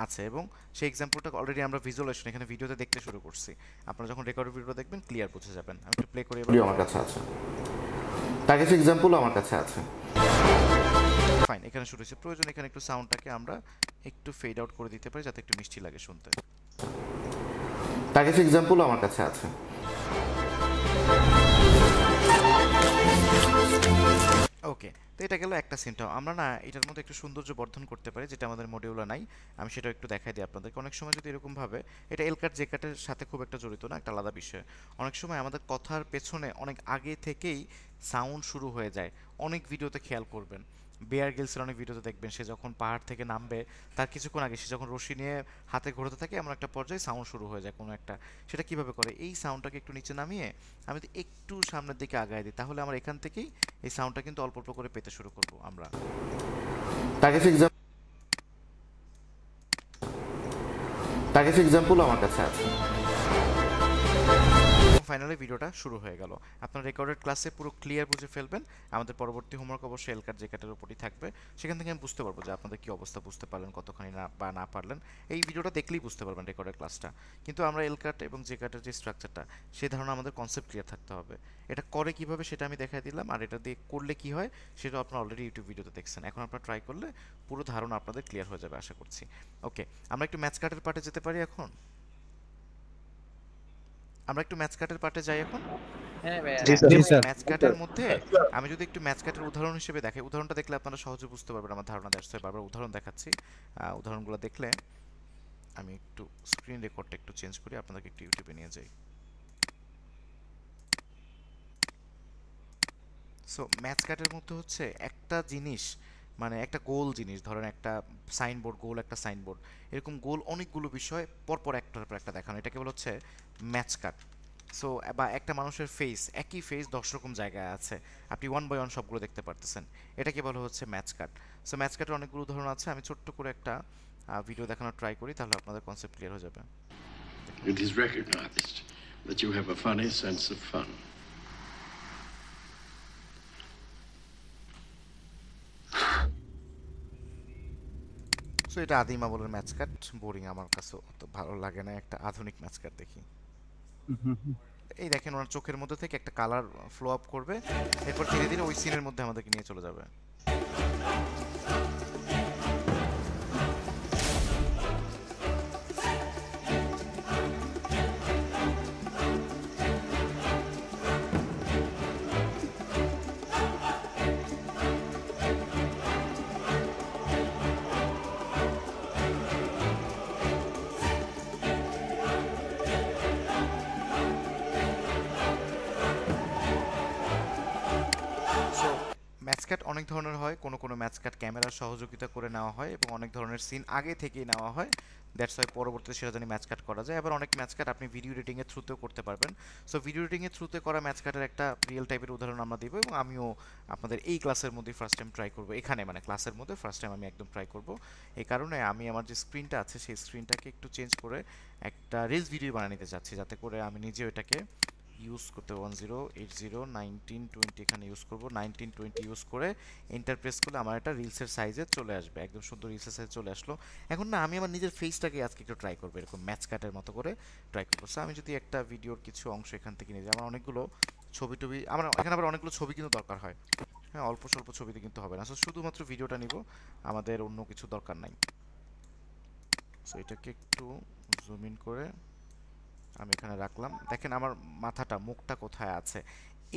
আছে, এবং সেই এক্সাম্পলটা অলরেডি আমরা ভিজুয়ালাইজেশন এখানে ভিডিওতে দেখতে শুরু করছি। আপনারা যখন রেকর্ডেড ভিডিও দেখবেন ক্লিয়ার বুঝে যাবেন। আমি একটু প্লে করি এবার। আমার কাছে আছে, তার কিছু এক্সাম্পলও আমার কাছে আছে। ফাইন, এখানে শুরু হয়েছে। প্রয়োজন এখানে একটু সাউন্ডটাকে আমরা একটু ফেড আউট করে দিতে পারি যাতে একটু মিষ্টি লাগে শুনতে। তার কিছু এক্সাম্পলও আমার কাছে আছে। ওকে, তো এটা গেল একটা সিনটাও। আমরা না এটার মধ্যে একটু সৌন্দর্য বর্ধন করতে পারি, যেটা আমাদের মডিউলে নাই। আমি সেটা একটু দেখাই দিই আপনাদেরকে। অনেক সময় যদি এরকমভাবে, এটা এল কাট জে কাটের সাথে খুব একটা জড়িত না, একটা আলাদা বিষয়। অনেক সময় আমাদের কথার পেছনে অনেক আগে থেকেই সাউন্ড শুরু হয়ে যায়। অনেক ভিডিওতে খেয়াল করবেন, বেয়ার গিলসের অনেক ভিডিওতে দেখবেন সে যখন পাহাড় থেকে নামবে তার কিছুক্ষণ আগে সে যখন রশি নিয়ে হাতে ঘোরাতে থাকে, এমন একটা পর্যায়ে সাউন্ড শুরু হয়ে যায় কোনো একটা। সেটা কিভাবে করে, এই সাউন্ডটাকে একটু নিচে নামিয়ে আমি যদি একটু সামনের দিকে আগায় দিই, তাহলে আমার এখান থেকেই এই সাউন্ডটা কিন্তু অল্প অল্প করে পেতে শুরু করবো আমরা। তার কিছু এক্সাম্পলও আমার কাছে আছে। ফাইনালি ভিডিওটা শুরু হয়ে গেল। আপনার রেকর্ডেড ক্লাসে পুরো ক্লিয়ার বুঝে ফেলবেন। আমাদের পরবর্তী হোমওয়ার্ক অবশ্যই এল কাট জে কাটের উপরই থাকবে। সেখান থেকে আমি বুঝতে পারবো যে আপনাদের কি অবস্থা, বুঝতে পারলেন কতখানি না পারলেন। এই ভিডিওটা দেখলেই বুঝতে পারবেন রেকর্ডেড ক্লাসটা। কিন্তু আমরা এল কাট এবং জে কাটের যে স্ট্রাকচারটা, সেই ধারণা আমাদের কনসেপ্ট ক্লিয়ার থাকতে হবে। এটা করে কিভাবে সেটা আমি দেখাই দিলাম, আর এটা দিয়ে করলে কি হয় সেটা আপনারা অলরেডি ইউটিউব ভিডিওতে দেখছেন। এখন আপনারা ট্রাই করলে পুরো ধারণা আপনাদের ক্লিয়ার হয়ে যাবে আশা করছি। ওকে, আমরা একটু ম্যাচ কাটের পার্টে যেতে পারি এখন। আমরা একটু ম্যাচ কাটের পার্টে যাই এখন। হ্যাঁ ভাইয়া, ম্যাচ কাটের মধ্যে আমি যদি একটু ম্যাচ কাটের উদাহরণ হিসেবে দেখাই, উদাহরণটা দেখলে আপনারা সহজে বুঝতে পারবেন আমার ধারণা। দ্যাটস ওয়াই বারবার উদাহরণ দেখাচ্ছি। উদাহরণগুলো দেখলে আমি একটু স্ক্রিন রেকর্ডটা একটু চেঞ্জ করি, আপনাদেরকে একটু ইউটিউবে নিয়ে যাই। সো ম্যাচ কাটের মধ্যে হচ্ছে একটা জিনিস, মানে একটা গোল জিনিস, ধরেন একটা সাইনবোর্ড, গোল একটা সাইনবোর্ড, এরকম গোল অনেকগুলো বিষয় পরপর একটার পর একটা দেখানো, এটাকে বলা হচ্ছে ম্যাচ কাট। সো বা একটা মানুষের ফেস, একই ফেস 10 রকম জায়গায় আছে, আপনি 1 বাই 1 সবগুলো দেখতে পারতেছেন, এটাকে বলা হচ্ছে ম্যাচ কাট। সো ম্যাচ কাটের অনেকগুলো উদাহরণ আছে, আমি ছোট্ট করে একটা ভিডিও দেখানোর ট্রাই করি, তাহলে আপনাদের কনসেপ্ট ক্লিয়ার হয়ে যাবে। It is recognized that you have a funny sense of fun. So এটা আদিমা বলের ম্যাচ কাট, বোরিং, আমার কাছে অত ভালো লাগে না, একটা আধুনিক ম্যাচ কাট দেখি। এই দেখেন ওনার চোখের মধ্যে থেকে একটা কালার ফ্লো আপ করবে, এরপর ধীরে ধীরে ওই সিনের মধ্যে আমাদেরকে নিয়ে চলে যাবে। ম্যাচ কাট অনেক ধরনের হয়, কোনো ম্যাচ কাট ক্যামেরার সহযোগিতা করে নেওয়া হয় এবং অনেক ধরনের সিন আগে থেকেই নেওয়া হয়, দ্যাটস ওয়াই পরবর্তীতে সেটা জানি ম্যাচ কাট করা যায়। আবার অনেক ম্যাচ কাট আপনি ভিডিও এডিটিংয়ের থ্রুতেও করতে পারবেন। সো ভিডিও এডিটিংয়ের থ্রুতে করা ম্যাচ কাটের একটা রিয়েল টাইপের উদাহরণ আমরা দেবো, এবং আমিও আপনাদের এই ক্লাসের মধ্যে ফার্স্ট টাইম ট্রাই করবো, এখানে মানে ক্লাসের মধ্যে ফার্স্ট টাইম আমি একদম ট্রাই করবো। এই কারণে আমি আমার যে স্ক্রিনটা আছে সেই স্ক্রিনটাকে একটু চেঞ্জ করে একটা রিলস ভিডিও বানিয়ে নিতে চাচ্ছি, যাতে করে আমি নিজেও এটাকে ইউজ করতে 10801920 এখানে ইউজ করব, 1920 ইউজ করে এন্টার প্রেস করলে আমার একটা রিলসের সাইজে চলে আসবে, একদম সুন্দর রিলসের সাইজে চলে আসলো। এখন না আমি আমার নিজের ফেসটাকে আজকে একটু ট্রাই করবো, এরকম ম্যাচ কাটের মতো করে ট্রাই করবো। সো আমি যদি একটা ভিডিওর কিছু অংশ এখান থেকে নিয়ে যাই, আমার অনেকগুলো ছবি টবি, আমার এখানে আবার অনেকগুলো ছবি কিন্তু দরকার হয়, হ্যাঁ অল্প স্বল্প ছবিতে কিন্তু হবে না। সো শুধুমাত্র ভিডিওটা নিব, আমাদের অন্য কিছু দরকার নাই। সো এটাকে একটু জুম ইন করে আমি এখানে রাখলাম। দেখেন আমার মাথাটা, মুখটা কোথায় আছে।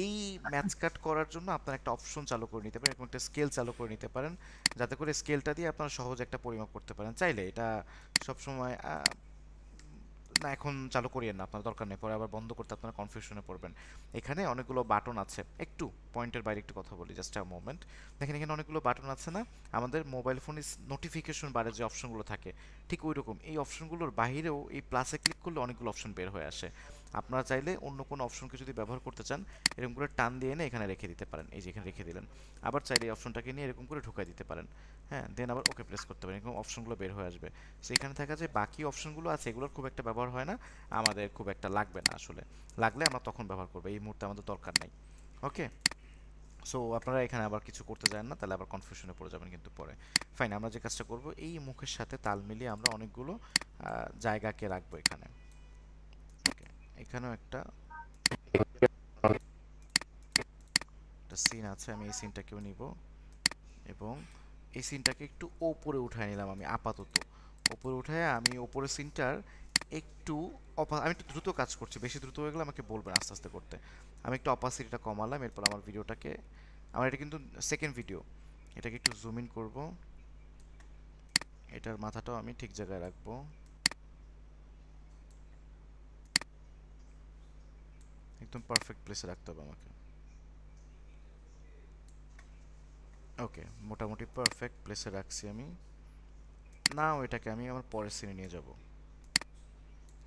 এই ম্যাচ কাট করার জন্য আপনারা একটা অপশন চালু করে নিতে পারেন, এরকম একটা স্কেল চালু করে নিতে পারেন, যাতে করে স্কেলটা দিয়ে আপনারা সহজে একটা পরিমাপ করতে পারেন। চাইলে এটা সবসময় না এখন চালু করিয়েন না, আপনার দরকার নেই, পরে আবার বন্ধ করতে আপনারা কনফিউশনে পড়বেন। এখানে অনেকগুলো বাটন আছে, একটু পয়েন্টের বাইরে একটু কথা বলি, জাস্ট আ মোমেন্ট। দেখেন এখানে অনেকগুলো বাটন আছে না, আমাদের মোবাইল ফোনে নোটিফিকেশন বারে যে অপশনগুলো থাকে ঠিক ওই রকম এই অপশনগুলোর বাইরেও এই প্লাসে ক্লিক করলে অনেকগুলো অপশন বের হয়ে আসে। আপনারা চাইলে অন্য কোনো অপশনকে যদি ব্যবহার করতে চান এরকম করে টান দিয়ে এনে এখানে রেখে দিতে পারেন, এই যে এখানে রেখে দিলেন। আবার চাইলে এই অপশনটাকে নিয়ে এরকম করে ঢুকাই দিতে পারেন, হ্যাঁ, দেন আবার ওকে প্রেস করতে পারেন, এরকম অপশনগুলো বের হয়ে আসবে। সো এখানে থাকা যে বাকি অপশনগুলো আছে এগুলোর খুব একটা ব্যবহার হয় না, আমাদের খুব একটা লাগবে না আসলে, লাগলে আমরা তখন ব্যবহার করবো, এই মুহূর্তে আমাদের দরকার নাই। ওকে, সো আপনারা এখানে আবার কিছু করতে যান না, তাহলে আবার কনফিউশনে পড়ে যাবেন কিন্তু পরে। ফাইন, আমরা যে কাজটা করব এই মুখের সাথে তাল মিলিয়ে আমরা অনেকগুলো জায়গাকে রাখবো এখানে। ওকে, এখানেও একটা সিন আছে, আমি এই সিনটাকেও নিব এবং এই সিনটাকে একটু ওপরে উঠায় নিলাম আমি আপাতত। ওপরে উঠায় আমি ওপরের সিনটার একটু আমি একটু দ্রুত কাজ করছি, বেশি দ্রুত হয়ে গেলে আমাকে বলবেন আস্তে আস্তে করতে। আমি একটু অপাসিটিটা কমালাম, এরপর আমার ভিডিওটাকে, আমার এটা কিন্তু সেকেন্ড ভিডিও, এটাকে একটু জুম ইন করব, এটার মাথাটাও আমি ঠিক জায়গায় রাখবো। একদম পারফেক্ট প্লেসে রাখতে হবে আমাকে। ওকে, মোটামুটি পারফেক্ট প্লেসে রাখছি আমি। নাও এটাকে আমি আমার পরের সিনে নিয়ে যাব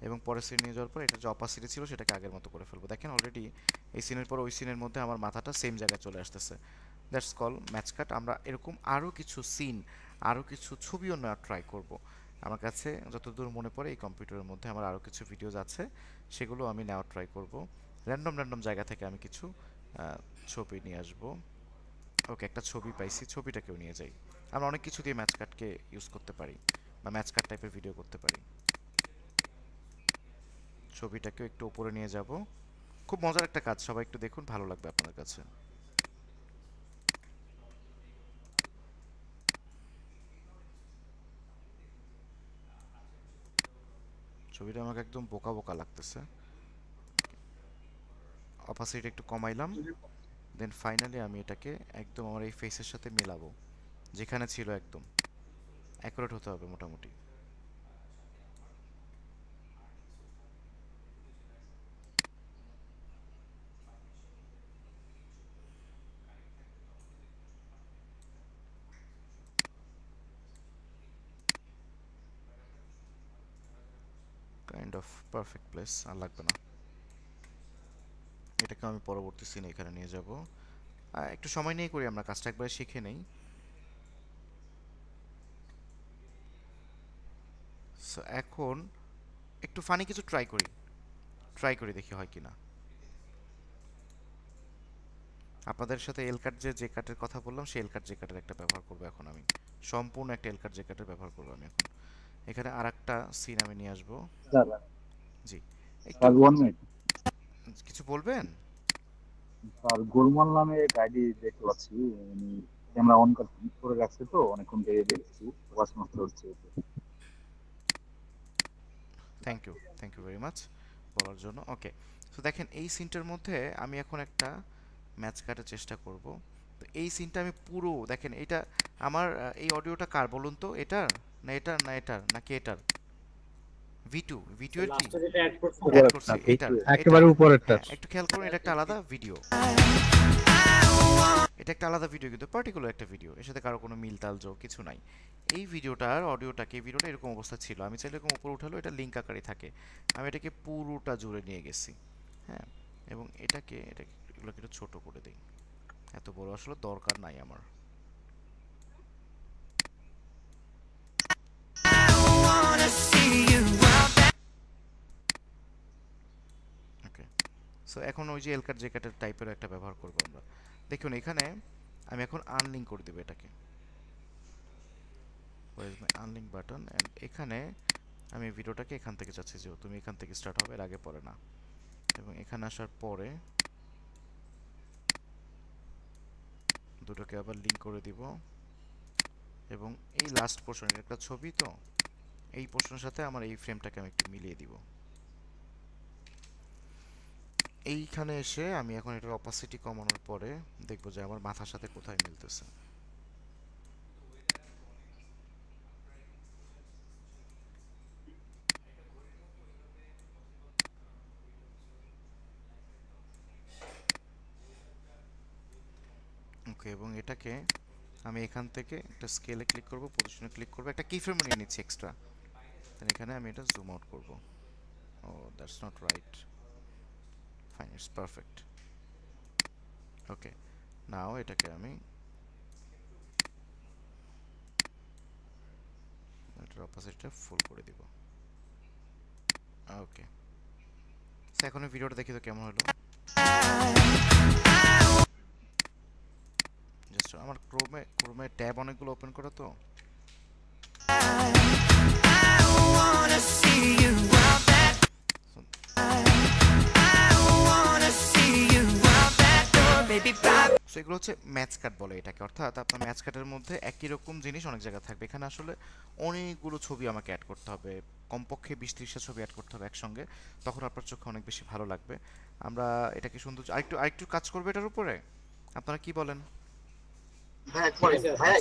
এবং পরের সিনে নিয়ে যাওয়ার পর এটা যে অপাসিটি ছিল সেটাকে আগের মতো করে ফেলবো। দেখেন অলরেডি এই সিনের পর ওই সিনের মধ্যে আমার মাথাটা সেম জায়গায় চলে আসতেছে। দ্যাটস কল ম্যাচ কাট। আমরা এরকম আরও কিছু সিন, আরও কিছু ছবিও নেওয়ার ট্রাই করব। আমার কাছে যতদূর মনে পড়ে এই কম্পিউটারের মধ্যে আমার আরও কিছু ভিডিওজ আছে, সেগুলো আমি নেওয়ার ট্রাই করব। র্যান্ডম জায়গা থেকে আমি কিছু ছবি নিয়ে আসব। ওকে, একটা ছবি পাইছি, ছবিটাকেও নিয়ে যাই। আমরা অনেক কিছু দিয়ে ম্যাচ কাটকে ইউজ করতে পারি বা ম্যাচ কাট টাইপের ভিডিও করতে পারি। ছবিটাকেও একটু উপরে নিয়ে যাব। খুব মজার একটা কাজ, সবাই একটু দেখুন, ভালো লাগবে আপনাদের কাছে। ছবিটা আমাকে একদম বোকা বোকা লাগতেছে। অপাসিটি একটু কমাইলাম, দেন ফাইনালি আমি এটাকে একদম আমার এই ফেসের সাথে মিলাবো, যেখানে ছিল একদম অ্যাকুরেট হতে হবে মোটামুটি। কাইন্ড অফ পারফেক্ট প্লেস, আর লাগবে না। এটাকে আমি পরবর্তী সিনে এখানে নিয়ে যাব। একটু সময় নিয়ে করি আমরা কাজটা, একবারে শিখে নেই। সো এখন একটু ফানি কিছু ট্রাই করি দেখি হয় কিনা। আপনাদের সাথে এল কাট যে কাটের কথা বললাম সেই এল কাট যে কাটের একটা ব্যবহার করবো এখন আমি, সম্পূর্ণ একটা এল কাট যে কাটের ব্যবহার করবো আমি এখন। এখানে আরেকটা সিন আমি নিয়ে আসবো। জি, কিছু বলবেন? স্যার গোলমাল নামে এক আইডি দেখতে পাচ্ছি, উনি ক্যামেরা অন করে রাখছে, তো অনেকক্ষণ থেকে দেখছি, ওয়াচ নষ্ট হচ্ছে। থ্যাংক ইউ ভেরি মাচ বলার জন্য। ওকে, সো দেখেন এই সিনটার মধ্যে আমি এখন একটা ম্যাচ কাটার চেষ্টা করব। তো এই সিনটা আমি পুরো দেখেন, এটা আমার এই অডিওটা কার বলুন তো, এটার না এটার না এটার নাকি এটার? V2 এর কি অ্যাড করছি, এটার একেবারে উপরেরটা। একটু খেয়াল করুন, এটা একটা আলাদা ভিডিও, এটা একটা আলাদা ভিডিও, কিন্তু পার্টিকুলার একটা ভিডিও, এর সাথে কারো কোনো মিল তাল যোগ কিছু নাই। এই ভিডিওটার অডিওটাকে, ভিডিওটা এরকম অবস্থা ছিল, আমি চাইলে এরকম উপরে উঠালো, এটা লিঙ্ক আকারে থাকে, আমি এটাকে পুরোটা জুড়ে নিয়ে গেছি, হ্যাঁ, এবং এটাকে এগুলোকে একটু ছোট করে দিই, এত বড় আসলে দরকার নাই আমার। ওকে, সো এখন ওই যে এলকাট জেকাটের টাইপের একটা ব্যবহার করব আমরা। দেখুন এখানে আমি এখন আনলিঙ্ক করে দেব এটাকে, where is my unlink button, and এখানে আমি ভিডিওটাকে এখান থেকে চাচ্ছি যে তুমি এখান থেকে স্টার্ট হবে, এর আগে পরে না, এবং এখানে আসার পরে দুটোকে আবার লিংক করে দিব, এবং এই লাস্ট পোর্শন, একটা ছবি তো, এই পোর্শনের সাথে আমার এই ফ্রেমটাকে আমি একটু মিলিয়ে দিব। এইখানে এসে আমি এখন এটার অপাসিটি কমানোর পরে দেখব যে আমার মাথার সাথে কোথায় মিলতেছে। ওকে, এবং এটাকে আমি এখান থেকে একটা স্কেলে ক্লিক করব, পজিশনে ক্লিক করব, একটা কি ফ্রেম নিয়ে নিচ্ছি এক্সট্রা, তাহলে এখানে আমি এটা জুম আউট করব। Oh that's not right, fine, it's perfect. Okay, now এটাকে আমি এটার অপোজিটটা ফুল করে দিব। ওকে, এখন ভিডিওটা দেখি তো কেমন হলো। জাস্ট আমার ক্রোমে ট্যাব অনেকগুলো ওপেন করা তো। এগুলো হচ্ছে ম্যাচ কাট বলে এটাকে, অর্থাৎ আপনার ম্যাচ কাটের মধ্যে একই রকম জিনিস অনেক জায়গায় থাকবে। এখানে আসলে অনেকগুলো ছবি আমাকে অ্যাড করতে হবে, কমপক্ষে 20-30টা ছবি অ্যাড করতে হবে একসঙ্গে, তখন আপনার চোখে অনেক বেশি ভালো লাগবে। আমরা এটাকে সুন্দর আরেকটু কাজ করবে এটার উপরে, আপনারা কি বলেন? হ্যাঁ করেন ভাই,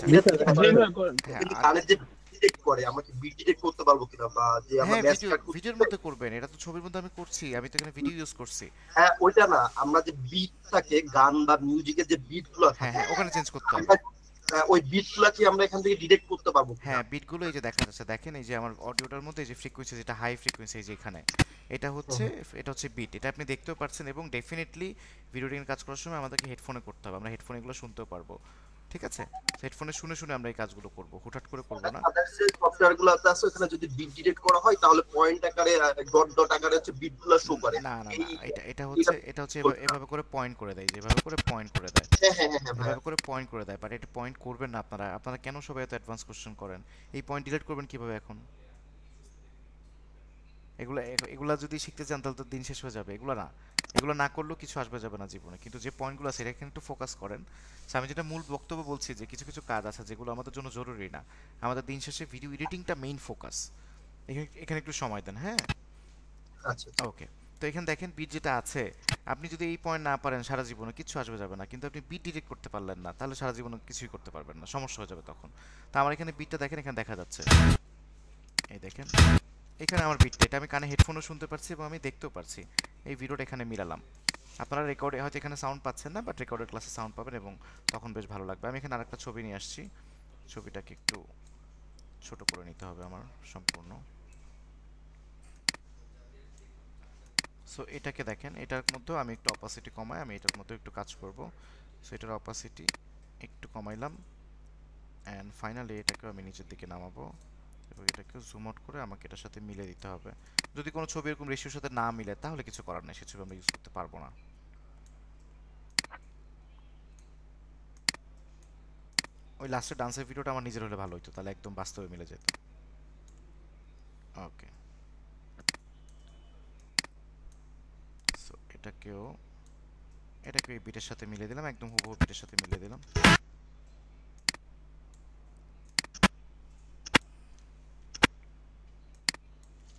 গানের যে ডিটেক্ট করে আমরা কি বিট ডিটেক্ট করতে পারবো কিনা, বা যে আমরা ম্যাচ কাট ভিডিওর মধ্যে করবেন, এটা তো ছবির মধ্যে আমি করছি, আমি তো এখানে ভিডিও ইউজ করছি। হ্যাঁ ওইটা না, আমরা যে বিটটাকে গান বা মিউজিকের যে বিটগুলো থাকে হ্যাঁ ওখানে চেঞ্জ করতে হবে। ওই বিটগুলো কি আমরা এখান থেকে ডিটেক্ট করতে পারবো? হ্যাঁ বিটগুলো এই যে দেখা যাচ্ছে, দেখেন এই যে আমার অডিওটার মধ্যে এই যে ফ্রিকোয়েন্সি, যেটা হাই ফ্রিকোয়েন্সি, এই যে এখানে এটা হচ্ছে বিট, এটা আপনি দেখতেও পাচ্ছেন। এবং ডেফিনেটলি ভিডিও রিডিং কাজ করার সময় আমাদেরকে হেডফোনে করতে হবে, আমরা হেডফোনে এগুলো শুনতেও পারবো, ঠিক আছে? হেডফোনে শুনে আমরা এই কাজগুলো করব, হুটহাট করে করব না। আদার্স যে সফটওয়্যারগুলো আছে ওখানে যদি বিট ডিটেক্ট করা হয় তাহলে পয়েন্ট আকারে ডট আকারে হচ্ছে বিটগুলো শো করে। না এটা হচ্ছে এভাবে করে পয়েন্ট করে দেয়, যেভাবে করে পয়েন্ট করে দেয়। হ্যাঁ এভাবে করে পয়েন্ট করে দেয়, বাট এটা পয়েন্ট করবেন না আপনারা কেন সবাই এত অ্যাডভান্স কোশ্চেন করেন? এই পয়েন্ট ডিলিট করবেন কিভাবে এখন? এগুলা যদি শিখতে চান তাহলে তো দিন শেষ হয়ে যাবে। এগুলো না করলেও কিছু আসবে যাবে না জীবনে, কিন্তু যে পয়েন্টগুলো আছে এখানে একটু ফোকাস করেন। আমি যেটা মূল বক্তব্য বলছি যে কিছু কিছু কাজ আছে যেগুলো আমাদের জন্য জরুরি না, আমাদের দিন শেষে ভিডিও এডিটিংটা মেইন ফোকাস। এখানে একটু সময় দেন। হ্যাঁ আচ্ছা ওকে, তো এখানে দেখেন বিট যেটা আছে, আপনি যদি এই পয়েন্ট না পারেন সারা জীবনে কিছু আসবে যাবে না, কিন্তু আপনি বিট ডিটেক্ট করতে পারলেন না, তাহলে সারা জীবনে কিছুই করতে পারবেন না, সমস্যা হয়ে যাবে তখন। তো আমার এখানে বিটটা দেখেন, এখানে দেখা যাচ্ছে, এই দেখেন এখানে আমার বিটটা, এটা আমি কানে হেডফোনও শুনতে পারছি এবং আমি দেখতেও পারছি। এই ভিডিওটা এখানে মিলালাম। আপনারা রেকর্ডে হয়তো এখানে সাউন্ড পাচ্ছেন না, বাট রেকর্ডের ক্লাসে সাউন্ড পাবেন এবং তখন বেশ ভালো লাগবে। আমি এখানে আরেকটা ছবি নিয়ে আসছি, ছবিটাকে একটু ছোট করে নিতে হবে আমার সম্পূর্ণ। সো এটাকে দেখেন, এটার মধ্যেও আমি একটু অপাসিটি কমাই, আমি এটার মধ্যে একটু কাজ করব। সো এটার অপাসিটি একটু কমাইলাম, অ্যান্ড ফাইনালি এটাকেও আমি নিচের দিকে নামাবো এবং এটাকে জুম আউট করে আমাকে এটার সাথে মিলে দিতে হবে। যদি কোনো ছবি এরকম রেশিওর সাথে না মিলে তাহলে কিছু করার নেই, সে ছবি আমরা ইউজ করতে পারবো না। ওই লাস্টের ডান্সের ভিডিওটা আমার নিজের হলে ভালো হতো, তাহলে একদম বাস্তবে মিলে যেত। ওকে, সো এটাকেও এই বিটের সাথে মিলিয়ে দিলাম, একদম হুবহু বিটের সাথে মিলিয়ে দিলাম।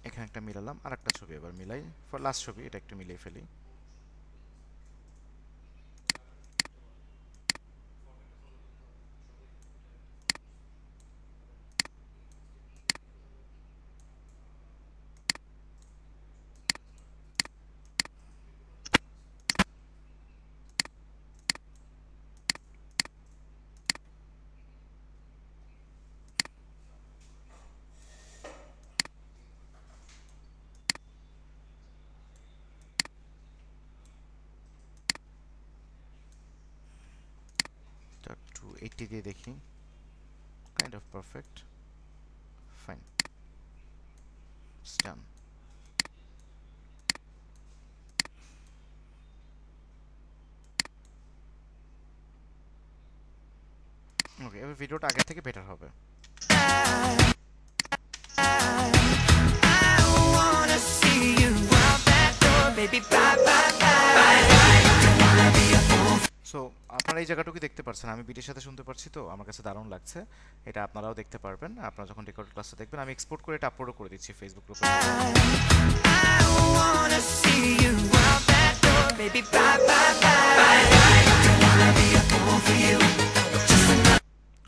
এখানে একটা মিলালাম, আর একটা ছবি এবার মিলাই, ফর লাস্ট ছবি এটা একটু মিলিয়ে ফেলি। একটু 80 দিয়ে দেখি, কাইন্ড অফ পারফেক্ট, ফাইন, ডান। ওকে, এবার ভিডিওটা আগের থেকে বেটার হবে। সো আপনারা এই জায়গাটুকু দেখতে পাচ্ছেন, আমি বিটের সাথে শুনতে পারছি, তো আমার কাছে দারুণ লাগছে। এটা আপনারাও দেখতে পারবেন, আপনারা যখন রেকর্ড ক্লাসটা দেখবেন। আমি এক্সপোর্ট করে এটা আপলোডও করে দিচ্ছি ফেসবুক গ্রুপে।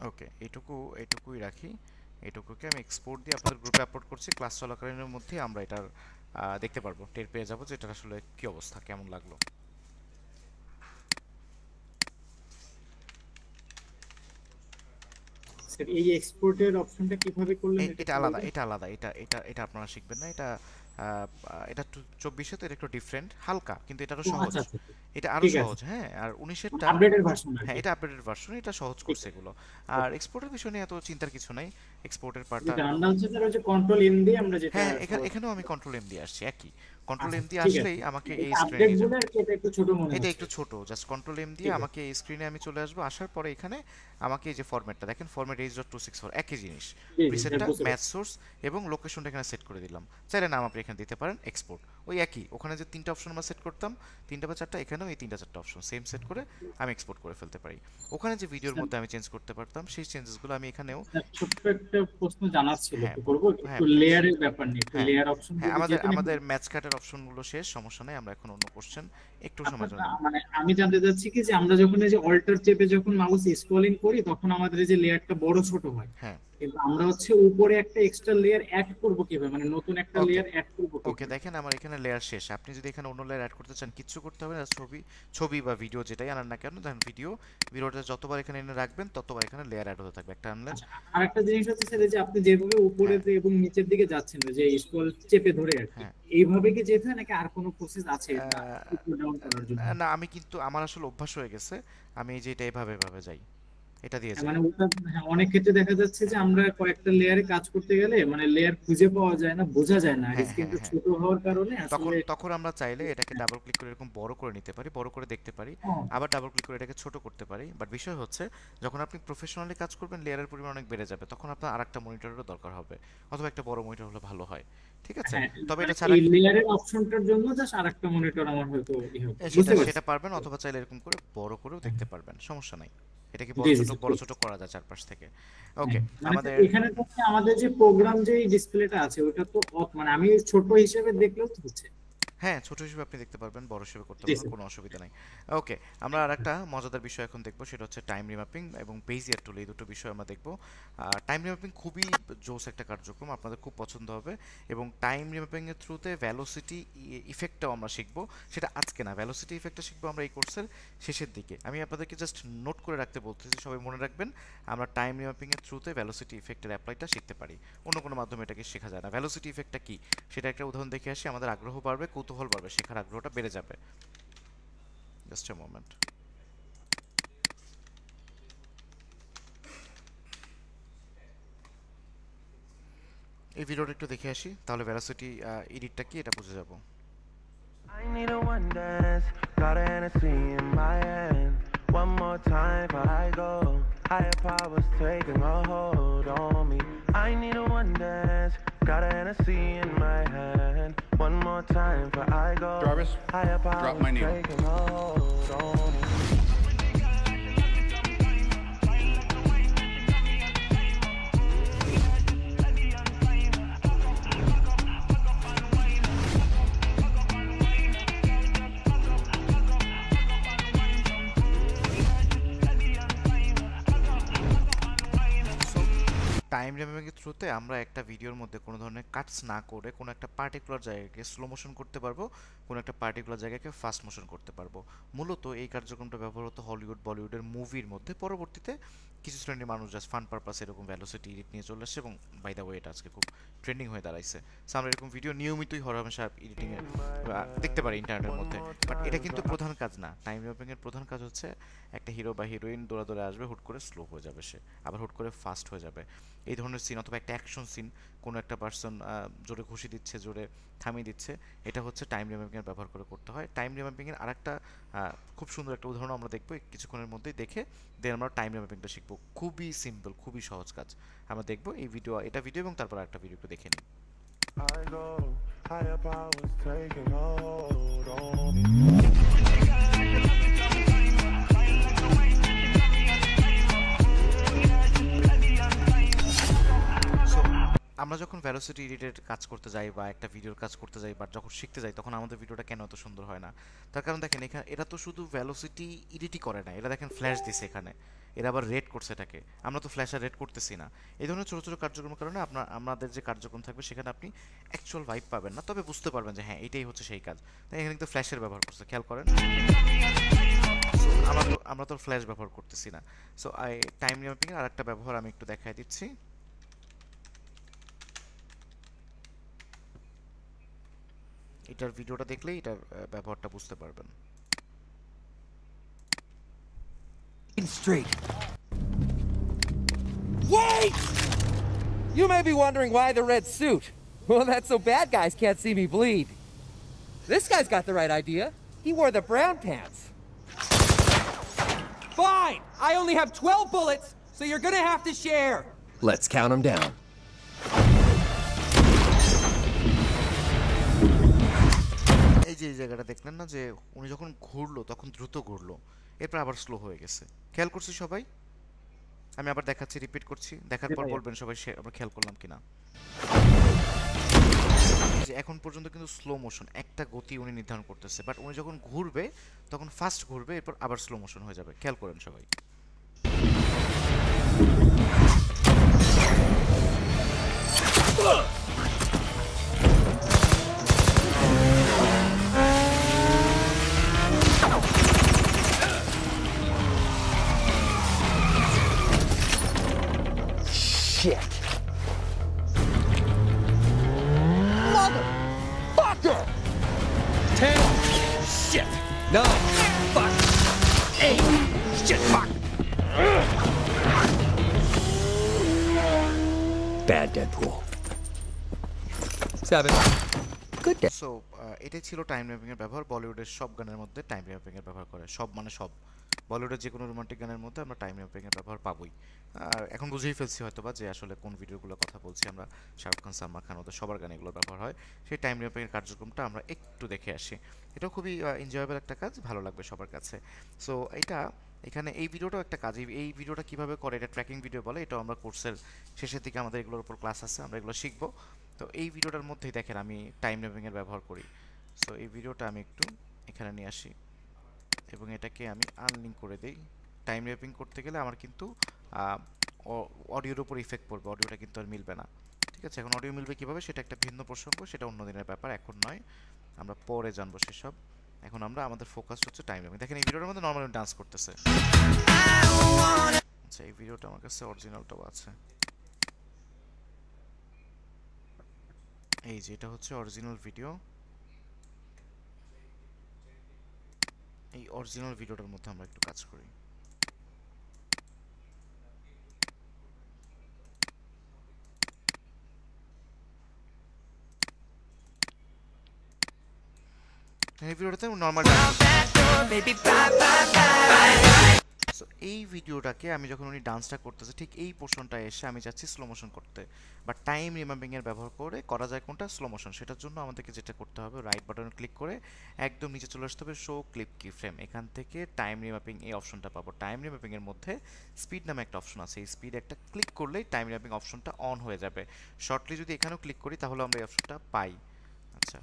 ওকে, এইটুকুই রাখি, এইটুকুকে আমি এক্সপোর্ট দিয়ে আপনাদের গ্রুপে আপলোড করছি। ক্লাস চলাকালীনের মধ্যে আমরা এটার দেখতে পারবো, টের পেয়ে যাবো যে এটার আসলে কি অবস্থা, কেমন লাগলো। স্যার এই এক্সপোর্টের অপশনটা কিভাবে করলেন? এটা আলাদা, এটা আপনারা শিখবেন না, এটা এটা 24 তো এটা একটু ডিফারেন্ট হালকা, কিন্তু এটা আরো ও, সহজ। আচ্ছা আচ্ছা এটা আরো ঠিক আছে, সহজ, হ্যাঁ। আর 19-এরটা আপডেটেড ভার্সন আর হ্যাঁ কি। এটা আপডেটেড ভার্সন, এটা সহজ করছে এগুলো। আর এক্সপোর্টের বিষয় নিয়ে এত চিন্তার কিছু নাই, এক্সপোর্টের পার্টটা জানা হচ্ছে স্যার ওই যে কন্ট্রোল এম দিয়ে আমরা যেটা হ্যাঁ এখানেও আমি কন্ট্রোল এম দিয়ে আসছি, একই কন্ট্রোল এম দিয়ে ঠিক আছে, আসলেই আমাকে এই আপডেট স্ক্রিনে গুলো আর কি এটা একটু ছোট মনে এটা হচ্ছে। একটু ছোট, জাস্ট কন্ট্রোল এম দিয়ে ঠিক আছে। আমাকে এই স্ক্রিনে আমি চলে আসবো। আসার পরে এখানে আমাকে এই যে ফরম্যাটটা দেখেন, ফরম্যাট h.264 একই জিনিস, জি, জি, প্রিসেটটা বুঝতে ম্যাচ সোর্স এবং লোকেশনটা এখানে সেট করে দিলাম। চাইলে নাম আপনি এখানে দিতে পারেন এক্সপোর্ট, ওই একই ওখানে যে 3টা অপশন আমরা সেট করতাম 3টা বা 4টা, এখানেও এই 3টা 4টা অপশন সেম সেট করে আমি এক্সপোর্ট করে ফেলতে পারি। ওখানে যে ভিডিওর মধ্যে আমি চেঞ্জ করতে পারতাম সেই চেঞ্জেসগুলো আমি এখানেও স্যার, ছোট্ট একটা প্রশ্ন জানার ছিল, হ্যাঁ একটু করবো হ্যাঁ একটু লেয়ারের ব্যাপার নিয়ে, একটু হ্যাঁ লেয়ার অপশন হ্যাঁ আমাদের ম্যাচ কাটের অপশনগুলো শেষ, সমস্যা নেই, আমরা এখন অন্য কোশ্চেন একটু সময় জন্য মানে আমি জানতে চাচ্ছি কি যে আমরা যখন এই যে অল্টার চেপে যখন মাউস স্ক্রলিং করি তখন আমাদের এই যে লেয়ারটা বড় ছোট হয়, হ্যাঁ কিন্তু আমরা হচ্ছে উপরে একটা এক্সট্রা লেয়ার অ্যাড করব কিভাবে, মানে নতুন একটা লেয়ার অ্যাড করব ওকে দেখেন আমার এখানে লেয়ার শেষ। আপনি যদি এখানে অন্য লেয়ার অ্যাড করতে চান কিচ্ছু করতে হবে না, ছবি বা ভিডিও যেটাই আনার না কেন, দেখেন ভিডিওটা যতবার এখানে এনে রাখবেন ততবার এখানে লেয়ার অ্যাড হতে থাকবে, একটা আনলেন। আর একটা জিনিস হচ্ছে স্যার যে আপনি যেভাবে উপরে এবং নিচের দিকে যাচ্ছেন যে স্ক্রল চেপে ধরে আর কি, এইভাবে কি যেতে হয় নাকি আর কোনো প্রসেস আছে ডাউন করার জন্য? না আমি কিন্তু আমার আসলে অভ্যাস হয়ে গেছে, আমি এই যে এটা এভাবে যাই, এটা দিয়ে যাই। মানে ওটা অনেক ক্ষেত্রে দেখা যাচ্ছে যে আমরা কয়েকটা লেয়ারে কাজ করতে গেলে মানে লেয়ার খুঁজে পাওয়া যায় না, বোঝা যায় না, স্ক্রিনটা ছোট হওয়ার কারণে আসলে তখন আমরা চাইলে এটাকে ডাবল ক্লিক করে এরকম বড় করে নিতে পারি, বড় করে দেখতে পারি, আবার ডাবল ক্লিক করে এটাকে ছোট করতে পারি। বাট বিষয় হচ্ছে যখন আপনি প্রফেশনালি কাজ করবেন লেয়ারের পরিমাণ অনেক বেড়ে যাবে, তখন আপনার আরেকটা মনিটরেরও দরকার হবে, অথবা একটা বড় মনিটর হলে ভালো হয়, ঠিক আছে? তবে এটা ছাড়া এই লেয়ারের অপশনটার জন্য জাস্ট আরেকটা মনিটর আমার হয়তো বুঝতে পারছি সেটা পারবেন, অথবা চাইলে এরকম করে বড় করেও দেখতে পারবেন, সমস্যা নাই। এটাকে বড় ছোট করা যায় চারপাশ থেকে। ওকে আমাদের এখানে তো আমাদের যে প্রোগ্রাম যে ডিসপ্লেটা আছে ওটা তো মানে আমি ছোট হিসেবে দেখলেও তো হচ্ছে। হ্যাঁ ছোট হিসেবে আপনি দেখতে পারবেন, বড় হিসেবে করতে পারবেন, কোনো অসুবিধা নাই। ওকে আমরা আরেকটা মজাদার বিষয় এখন দেখবো, সেটা হচ্ছে টাইম রিম্যাপিং এবং বেজিয়ার টুল, এই দুটো বিষয় আমরা দেখবো। টাইম রিম্যাপিং খুবই জোস একটা কার্যক্রম, আপনাদের খুব পছন্দ হবে, এবং টাইম রিম্যাপিং এর থ্রুতে ভ্যালোসিটি ইফেক্টটাও আমরা শিখবো। সেটা আজকে না, ভ্যালোসিটি ইফেক্টটা শিখবো আমরা এই কোর্সের শেষের দিকে। আমি আপনাদেরকে জাস্ট নোট করে রাখতে বলতেছি, সবাই মনে রাখবেন আমরা টাইম রিম্যাপিং এর থ্রুতে ভ্যালোসিটি ইফেক্টের অ্যাপ্লাইটা শিখতে পারি, অন্য কোনো মাধ্যমে এটাকে শেখা যায় না। ভ্যালোসিটি ইফেক্টটা কি সেটা একটা উদাহরণ দেখে আসি, আমাদের আগ্রহ বাড়বে, কৌতূহল বাড়বে, শেখার আগ্রহটা বেড়ে যাবে। Just a moment. এই ভিডিওটা একটু দেখে আসি, তাহলে ভ্যালোসিটি এডিটটা কি এটা বুঝে যাব। I need a one dance, got a Hennessy in my hand. One more time before I go. Higher powers taking a hold on me. I need a one dance, got a Hennessy in my hand. One more time before I go. Jarvis, higher powers drop my name. taking a hold on me. Time remembering এর থ্রুতে আমরা একটা ভিডিওর মধ্যে কোনো ধরনের Katz না করে কোনো একটা পার্টিকুলার জায়গাকে স্লো মোশন করতে পারবো, কোনো একটা পার্টিকুলার জায়গাকে ফাস্ট মোশন করতে পারবো। মূলত এই কার্যক্রমটা ব্যবহার হতো হলিউড বলিউডের মুভির মধ্যে, পরবর্তীতে কিছু শ্রেণীর মানুষ জাস্ট ফান পারপাস এরকম ভ্যালোসিটি এডিট নিয়ে চলে আসছে, এবং বাই দ্য ওয়ে এটা আজকে খুব ট্রেন্ডিং হয়ে দাঁড়াইছে। সো আমরা এরকম ভিডিও নিয়মিতই হরহামেশা এডিটিংয়ে দেখতে পারি ইন্টারনেটের মধ্যে, বাট এটা কিন্তু প্রধান কাজ না। টাইম রিমেম্বারিংয়ের প্রধান কাজ হচ্ছে একটা হিরো বা হিরোইন দৌড়ে আসবে, হুট করে স্লো হয়ে যাবে সে, আবার হুট করে ফাস্ট হয়ে যাবে, এই ধরনের সিন, অথবা একটা অ্যাকশন সিন, কোনো একটা পার্সন জোরে ঘুষি দিচ্ছে, জোরে থামিয়ে দিচ্ছে, এটা হচ্ছে টাইম রিম্যাপিংয়ের ব্যবহার করে করতে হয়। টাইম রিম্যাপিংয়ের আরেকটা খুব সুন্দর একটা উদাহরণ আমরা দেখবো কিছুক্ষণের মধ্যেই, দেখে দেন আমরা টাইম রিম্যাপিংটা শিখবো। খুবই সিম্পল, খুবই সহজ কাজ আমরা দেখবো এই ভিডিও, এটা ভিডিও এবং তারপর একটা ভিডিও একটু দেখে নিই। I go, higher powers taking a hold on me. আমরা যখন ভ্যালোসিটি এডিটের কাজ করতে যাই বা একটা ভিডিওর কাজ করতে যাই বা যখন শিখতে যাই, তখন আমাদের ভিডিওটা কেন এত সুন্দর হয় না? তার কারণ দেখেন এখানে এরা তো শুধু ভ্যালোসিটি এডিটই করে না, এরা দেখেন ফ্ল্যাশ দিছে এখানে, এরা আবার রেড করছে এটাকে, আমরা তো ফ্ল্যাশ আর রেড করতেছি না। এই ধরনের ছোটো ছোটো কার্যক্রমের কারণে আমাদের যে কার্যক্রম থাকবে সেখানে আপনি অ্যাকচুয়াল ভাইব পাবেন না, তবে বুঝতে পারবেন যে হ্যাঁ এটাই হচ্ছে সেই কাজ। তাই এখানে কিন্তু ফ্ল্যাশের ব্যবহার করছে, খেয়াল করেন। আমরা তো ফ্ল্যাশ ব্যবহার করতেছি না। সো টাইম রিম্যাপিংয়ের আরেকটা ব্যবহার আমি একটু দেখাই দিচ্ছি। এটার ভিডিওটা দেখলেই এটার ব্যবহারটা বুঝতে পারবেন। Straight. Wait! You may be wondering why the red suit. Well, that's so bad guys can't see me bleed. This guy's got the right idea. He wore the brown pants. Fine! I only have 12 bullets, so you're gonna have to share. Let's count them down. এই যে এই জায়গাটা দেখলেন না যে উনি যখন ঘুরলো তখন দ্রুত ঘুরলো, এরপর আবার স্লো হয়ে গেছে। খেয়াল করছি সবাই? আমি আবার দেখাচ্ছি, রিপিট করছি, দেখার পর বলবেন সবাই আমরা খেয়াল করলাম কিনা। যে এখন পর্যন্ত কিন্তু স্লো মোশন একটা গতি উনি নির্ধারণ করতেছে, বাট উনি যখন ঘুরবে তখন ফাস্ট ঘুরবে, এরপর আবার স্লো মোশন হয়ে যাবে। খেয়াল করেন সবাই। Shit. Motherfucker! 10. Shit. 9. Fuck. 8. Shit. Fuck. Bad Deadpool. 7. Good day. So এটাই ছিল টাইম র্যাপিং এর ব্যবহার। বলিউডের সব গানের মধ্যে টাইম র্যাপিং এর ব্যবহার করে, সব মানে সব। বলিউডের যে কোনো রোমান্টিক গানের মধ্যে আমরা টাইম র্যাপিং এর ব্যবহার পাবোই। আর এখন বুঝেই ফেলছি হয়তোবা যে আসলে কোন ভিডিওগুলোর কথা বলছি আমরা। শাহরুখ খান, সালমান খান, ওদের সবার গানে এগুলো ব্যবহার হয়। সেই টাইম র্যাপিং এর কার্যক্রমটা আমরা একটু দেখে আসি। এটাও খুবই এনজয়েবল একটা কাজ, ভালো লাগবে সবার কাছে। সো এটা এখানে এই ভিডিওটাও একটা কাজ। এই ভিডিওটা কিভাবে করে, এটা ট্র্যাকিং ভিডিও বলে। এটাও আমরা কোর্সের শেষের দিকে আমাদের এগুলোর উপর ক্লাস আছে, আমরা এগুলো শিখবো। তো এই ভিডিওটার মধ্যেই দেখেন আমি টাইম র্যাপিং এর ব্যবহার করি। সো এই ভিডিওটা আমি একটু এখানে নিয়ে আসি এবং এটাকে আমি আনলিঙ্ক করে দিই। টাইম র্যাপিং করতে গেলে আমার কিন্তু অডিওর উপর ইফেক্ট পড়বে, অডিওটা কিন্তু আর মিলবে না। ঠিক আছে, এখন অডিও মিলবে কীভাবে সেটা একটা ভিন্ন প্রসঙ্গ, সেটা অন্য দিনের ব্যাপার, এখন নয়, আমরা পরে জানবো সেসব। এখন আমরা আমাদের ফোকাস হচ্ছে টাইম র্যাপিং। দেখেন এই ভিডিওটার মধ্যে নর্মালি ডান্স করতেছে। আচ্ছা, এই ভিডিওটা আমার কাছে অরিজিনালটাও আছে। এই যে এটা হচ্ছে অরিজিনাল ভিডিও। এই অরিজিনাল ভিডিওটার মধ্যে আমরা একটু কাজ করি। এই ভিডিওটাতে নরমাল সো এই ভিডিওটাকে আমি যখন উনি ডান্সটা করতেছে ঠিক এই পোর্শনটায় এসে আমি যাচ্ছি স্লো মোশন করতে, বা টাইম রিমেম্বারিং এর ব্যবহার করে করা যায় কোনটা স্লো মোশন। সেটার জন্য আমাদেরকে যেটা করতে হবে, রাইট বাটনে ক্লিক করে একদম নিচে চলে আসতে হবে শো ক্লিপ কি ফ্রেম। এখান থেকে টাইম রিম্যাপিং এই অপশনটা পাবো। টাইম রিম্যাপিং এর মধ্যে স্পিড নামে একটা অপশন আছে, এই স্পিড একটা ক্লিক করলেই টাইম রিম্যাপিং অপশনটা অন হয়ে যাবে। শর্টলি যদি এখানেও ক্লিক করি তাহলে আমরা এই অপশনটা পাই। আচ্ছা,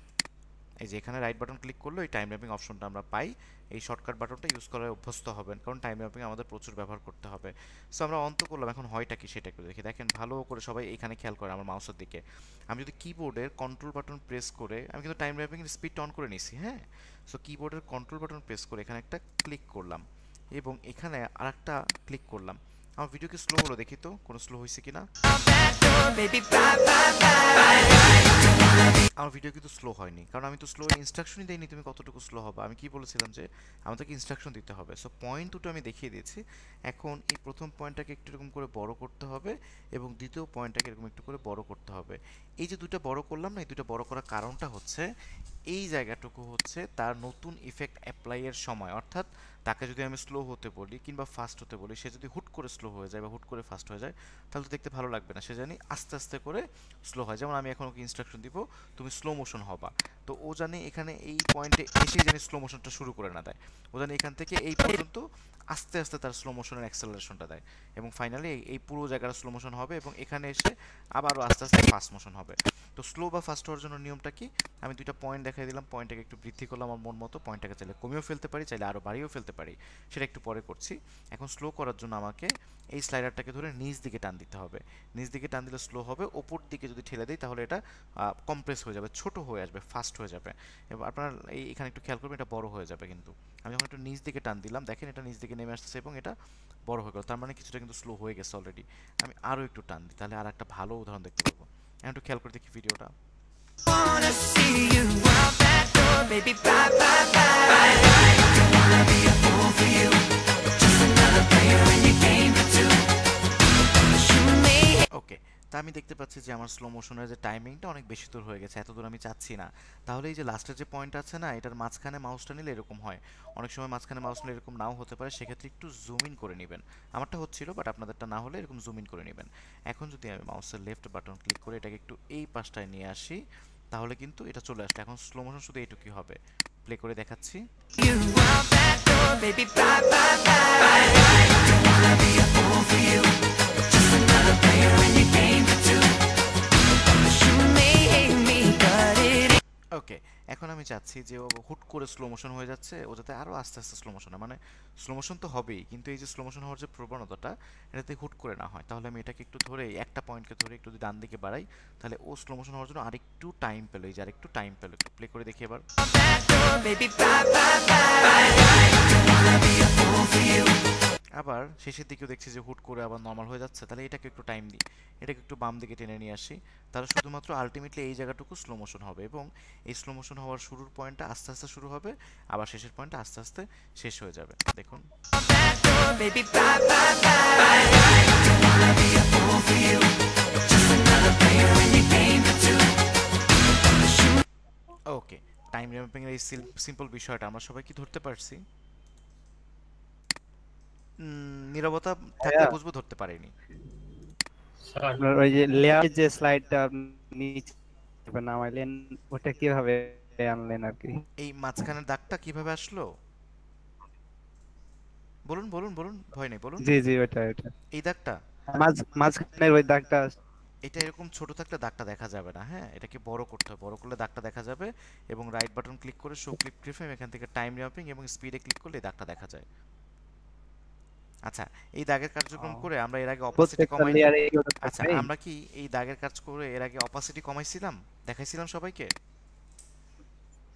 এই যে এখানে রাইট বাটন ক্লিক করলে এই টাইম র্যাপিং অপশনটা আমরা পাই। এই শর্টকাট বাটনটা ইউজ করায় অভ্যস্ত হবেন, কারণ টাইম র্যাপিং আমাদের প্রচুর ব্যবহার করতে হবে। সো আমরা অন্ত করলাম, এখন হয়টা কি সেটা একটু দেখি। দেখেন ভালো করে সবাই এখানে খেয়াল করে আমার মাউসের দিকে। আমি যদি কিবোর্ডের কন্ট্রোল বাটন প্রেস করে, আমি কিন্তু টাইম র্যাপিং এর স্পিডটা অন করে নিছি, হ্যাঁ। সো কিবোর্ডের কন্ট্রোল বাটন প্রেস করে এখানে একটা ক্লিক করলাম এবং এখানে আরেকটা ক্লিক করলাম। আমার ভিডিও কি স্লো হলো দেখি তো, কোনো স্লো হয়েছে কিনা। আমার ভিডিও কিন্তু স্লো হয়নি, কারণ আমি তো স্লো ইনস্ট্রাকশনই দেইনি তুমি কতটুকু স্লো হবে। আমি কি বলেছিলাম যে আমাদেরকে ইনস্ট্রাকশন দিতে হবে। সো পয়েন্ট দুটো আমি দেখিয়ে দিয়েছি। এখন এই প্রথম পয়েন্টটাকে একটু এরকম করে বড় করতে হবে এবং দ্বিতীয় পয়েন্টটাকে এরকম একটু করে বড় করতে হবে। এই যে দুটো বড় করলাম না, এই দুটো বড় করার কারণটা হচ্ছে এই জায়গাটুকু হচ্ছে তার নতুন ইফেক্ট অ্যাপ্লাইয়ের সময়। অর্থাৎ তাকে যদি আমি স্লো হতে বলি কিংবা ফাস্ট হতে বলি, সে যদি হুট করে স্লো হয়ে যায় বা হুট করে ফাস্ট হয়ে যায় তাহলে তো দেখতে ভালো লাগবে না। সে জানি আস্তে আস্তে করে স্লো হয়। যেমন আমি এখন ওকে ইনস্ট্রাকশন দিব তুমি স্লো মোশন হবা, তো ও জানে এখানে এই পয়েন্টে এসেই জানি স্লো মোশনটা শুরু করে না দেয়। ও জানে এখান থেকে এই পর্যন্ত আস্তে আস্তে তার স্লো মোশনের অ্যাক্সেলারেশনটা দেয় এবং ফাইনালি এই পুরো জায়গাটা স্লো মোশন হবে এবং এখানে এসে আবারও আস্তে আস্তে ফাস্ট মোশন হবে। তো স্লো বা ফাস্ট হওয়ার জন্য নিয়মটা কি, আমি দুইটা পয়েন্ট দেখাই দিলাম, পয়েন্টটাকে একটু বৃদ্ধি করলাম আমার মন মতো, পয়েন্টটাকে চাইলে কমিয়েও ফেলতে পারি, চাইলে আরও বাড়িয়েও ফেলতে পারি, সেটা একটু পরে করছি। এখন স্লো করার জন্য আমাকে এই স্লাইডারটাকে ধরে নিচ দিকে টান দিতে হবে। নিচ দিকে টান দিলে স্লো হবে, ওপর দিকে যদি ঠেলে দিই তাহলে এটা কম্প্রেস হয়ে যাবে, ছোট হয়ে আসবে, ফাস্ট হয়ে যাবে। এবং আপনারা এখানে একটু খেয়াল করবেন এটা বড় হয়ে যাবে। কিন্তু আমি যখন একটু নিচ দিকে টান দিলাম দেখেন এটা নিচ দিকে নেমে আসতেছে এবং এটা বড় হয়ে গেল, তার মানে কিছুটা কিন্তু স্লো হয়ে গেছে অলরেডি। আমি আরও একটু টান দিই তাহলে আর একটা ভালো উদাহরণ দেখতে পাবো। এখন একটু খেয়াল করে দেখি ভিডিওটা। door, baby, bye, bye, bye. Don't wanna be a fool for you. Just another player in your game for two. You may ওকে, তা আমি দেখতে পাচ্ছি যে আমার স্লো মোশনের যে টাইমিংটা অনেক বেশি দূর হয়ে গেছে, এত দূর আমি চাচ্ছি না। তাহলে এই যে লাস্টের যে পয়েন্ট আছে না, এটার মাঝখানে মাউসটা নিলে এরকম হয়। অনেক সময় মাঝখানে মাউস নিলে এরকম নাও হতে পারে, সেক্ষেত্রে একটু জুম ইন করে নেবেন। আমারটা হচ্ছিল, বাট আপনাদেরটা না হলে এরকম জুম ইন করে নেবেন। এখন যদি আমি মাউসের লেফট বাটন ক্লিক করে এটাকে একটু এই পাশটায় নিয়ে আসি, তাহলে কিন্তু এটা চলে আসলে। এখন স্লো মোশন শুধু এইটুকুই হবে। প্লে করে দেখাচ্ছি। you out that door, baby, bye, bye, bye. Don't wanna be a fool for you. Just another player in your game for two. You may hate me, but it ain't. ওকে, এখন আমি চাচ্ছি যে ও হুট করে slow motion হয়ে যাচ্ছে, ও যাতে আরও আস্তে আস্তে স্লো মোশন হয়। মানে স্লো মোশন তো হবেই, কিন্তু এই যে স্লো মোশন হওয়ার যে প্রবণতাটা, এটাতে হুট করে না হয়। তাহলে আমি এটাকে একটু ধরে একটা পয়েন্টকে ধরে একটু যদি ডান দিকে বাড়াই, তাহলে ও স্লো মোশন হওয়ার জন্য আরেকটু টাইম পেলো। এই যে আরেকটু টাইম পেলো। একটু প্লে করে দেখি এবার। That door, baby, bye, bye, bye. Don't wanna be a fool for you. আবার শেষের দিকেও দেখছি যে হুট করে আবার নর্মাল হয়ে যাচ্ছে, তাহলে এটাকে একটু টাইম দিই, এটাকে একটু বাম দিকে টেনে নিয়ে আসি। তাহলে শুধুমাত্র আলটিমেটলি এই জায়গাটুকু স্লো মোশন হবে, এবং এই স্লো মোশন হওয়ার শুরুর পয়েন্টটা আস্তে আস্তে শুরু হবে, আবার শেষের পয়েন্টটা আস্তে আস্তে শেষ হয়ে যাবে। দেখুন। That door, baby, bye, bye, bye. Don't wanna be a fool for you. Just another player in your game for two. Okay, time ramping এর এই সিম্পল বিষয়টা আমরা সবাই কি ধরতে পারছি? নীরবতা থাকলে বুঝবো, ধরতে পারিনি। আপনার ওই যে লেয়ার যে স্লাইডটা নিচে নামাইলেন, ওটা কিভাবে আনলেন আর কি? এই মাঝখানের দাগটা কিভাবে আসলো? বলুন বলুন বলুন, ভয় নেই, বলুন। জি জি, ওটা ওটা এই দাগটা মাঝখানের ওই দাগটা। এটা এরকম ছোট থাকলে দাগটা দেখা যাবে না, হ্যাঁ, এটাকে বড় করতে হবে। বড় করলে দাগটা দেখা যাবে, এবং রাইট বাটন ক্লিক করে শো ক্লিপ ফ্রেম, এখান থেকে টাইম র্যাম্পিং এবং স্পিডে ক্লিক করলে দাগটা দেখা যায়। আচ্ছা, এই দাগের কার্যক্রম করে আমরা এর আগে অপাসিটি কমাই। আচ্ছা, আমরা কি এই দাগের কাজ করে এর আগে অপাসিটি কমাইছিলাম, দেখাইছিলাম সবাইকে?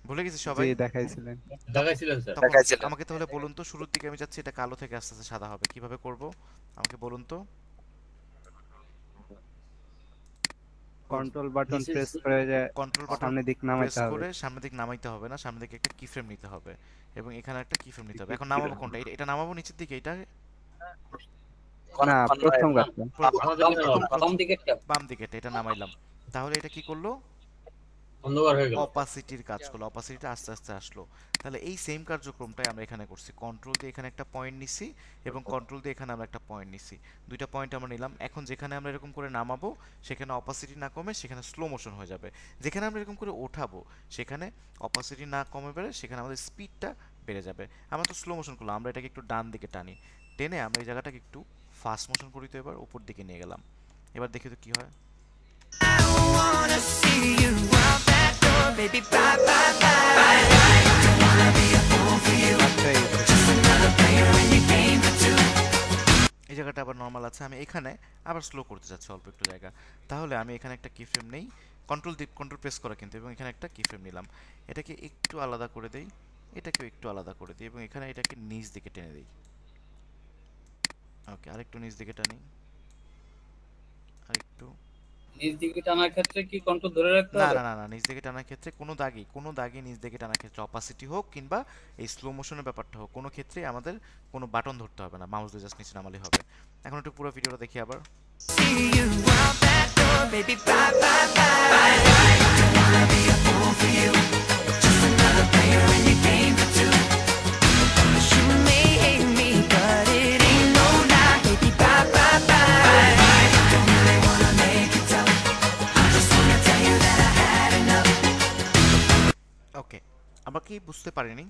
ভুলে গেছি সবাই? জি, দেখাইছিলেন স্যার। আমাকে তাহলে বলুন তো, শুরুর দিকে আমি চাচ্ছি এটা কালো থেকে আস্তে আস্তে সাদা হবে, কিভাবে করব আমাকে বলুন তো। কন্ট্রোল বাটন প্রেস করে কন্ট্রোল বাটন সামনের দিক নামাইতে হবে। করে সামনের দিক নামাইতে হবে না, সামনের দিকে একটা কি ফ্রেম নিতে হবে, এবং এখানে একটা কি ফ্রেম নিতে হবে। এখন নামাবো কোনটা? এটা নামাবো নিচের দিকে, এটা না, প্রথম গাছটা বাম দিকে, এটা নামাইলাম। তাহলে এটা কি করলো? অন্ধকার হয়ে গেল, অপাসিটির কাজ করলো, অপাসিটিটা আস্তে আস্তে আসলো। তাহলে এই সেম কার্যক্রমটাই আমরা এখানে করছি। কন্ট্রোল দিয়ে এখানে একটা পয়েন্ট নিছি, এবং কন্ট্রোল দিয়ে এখানে আমরা একটা পয়েন্ট নিছি, দুইটা পয়েন্ট আমরা নিলাম। এখন যেখানে আমরা এরকম করে নামাবো, সেখানে অপাসিটি না কমে সেখানে স্লো মোশন হয়ে যাবে। যেখানে আমরা এরকম করে ওঠাবো, সেখানে অপাসিটি না কমে বেড়ে সেখানে আমাদের স্পিডটা বেড়ে যাবে। আমরা তো স্লো মোশন করলাম, আমরা এটাকে একটু ডান দিকে টানি, টেনে আমরা এই জায়গাটাকে একটু ফাস্ট মোশন করি। তো এবার উপর দিকে নিয়ে গেলাম, এবার দেখি তো কি হয়। Baby, bye, bye, bye. Don't wanna be a fool for you. Just another player in your game for two. এই জায়গাটা আবার নরমাল আছে, আমি এখানে আবার স্লো করতে যাচ্ছি অল্প একটু জায়গা। তাহলে আমি এখানে একটা কি ফ্রেম নেই, কন্ট্রোল প্রেস করা কিন্তু, এবং এখানে একটা কি ফ্রেম নিলাম। এটাকে একটু আলাদা করে দেই, এটাকেও একটু আলাদা করে দিই, এবং এখানে এটাকে নিচ দিকে টেনে দিই। ওকে, আরেকটু নিচ দিকে টানি, আরেকটু নিচ দিকে টানার ক্ষেত্রে কি কন্ট্রোল ধরে রাখতে হবে? না না না, নিচ দিকে টানার ক্ষেত্রে কোনো দাগই নিচ দিকে টানার ক্ষেত্রে, অপাসিটি হোক কিংবা এই স্লো মোশনের ব্যাপারটা হোক, কোনো ক্ষেত্রে আমাদের কোনো বাটন ধরতে হবে না, মাউস দিয়ে জাস্ট নিচে নামালেই হবে। এখন একটু পুরো ভিডিওটা দেখি আবার। ওকে, আমরা কি বুঝতে পারিনি?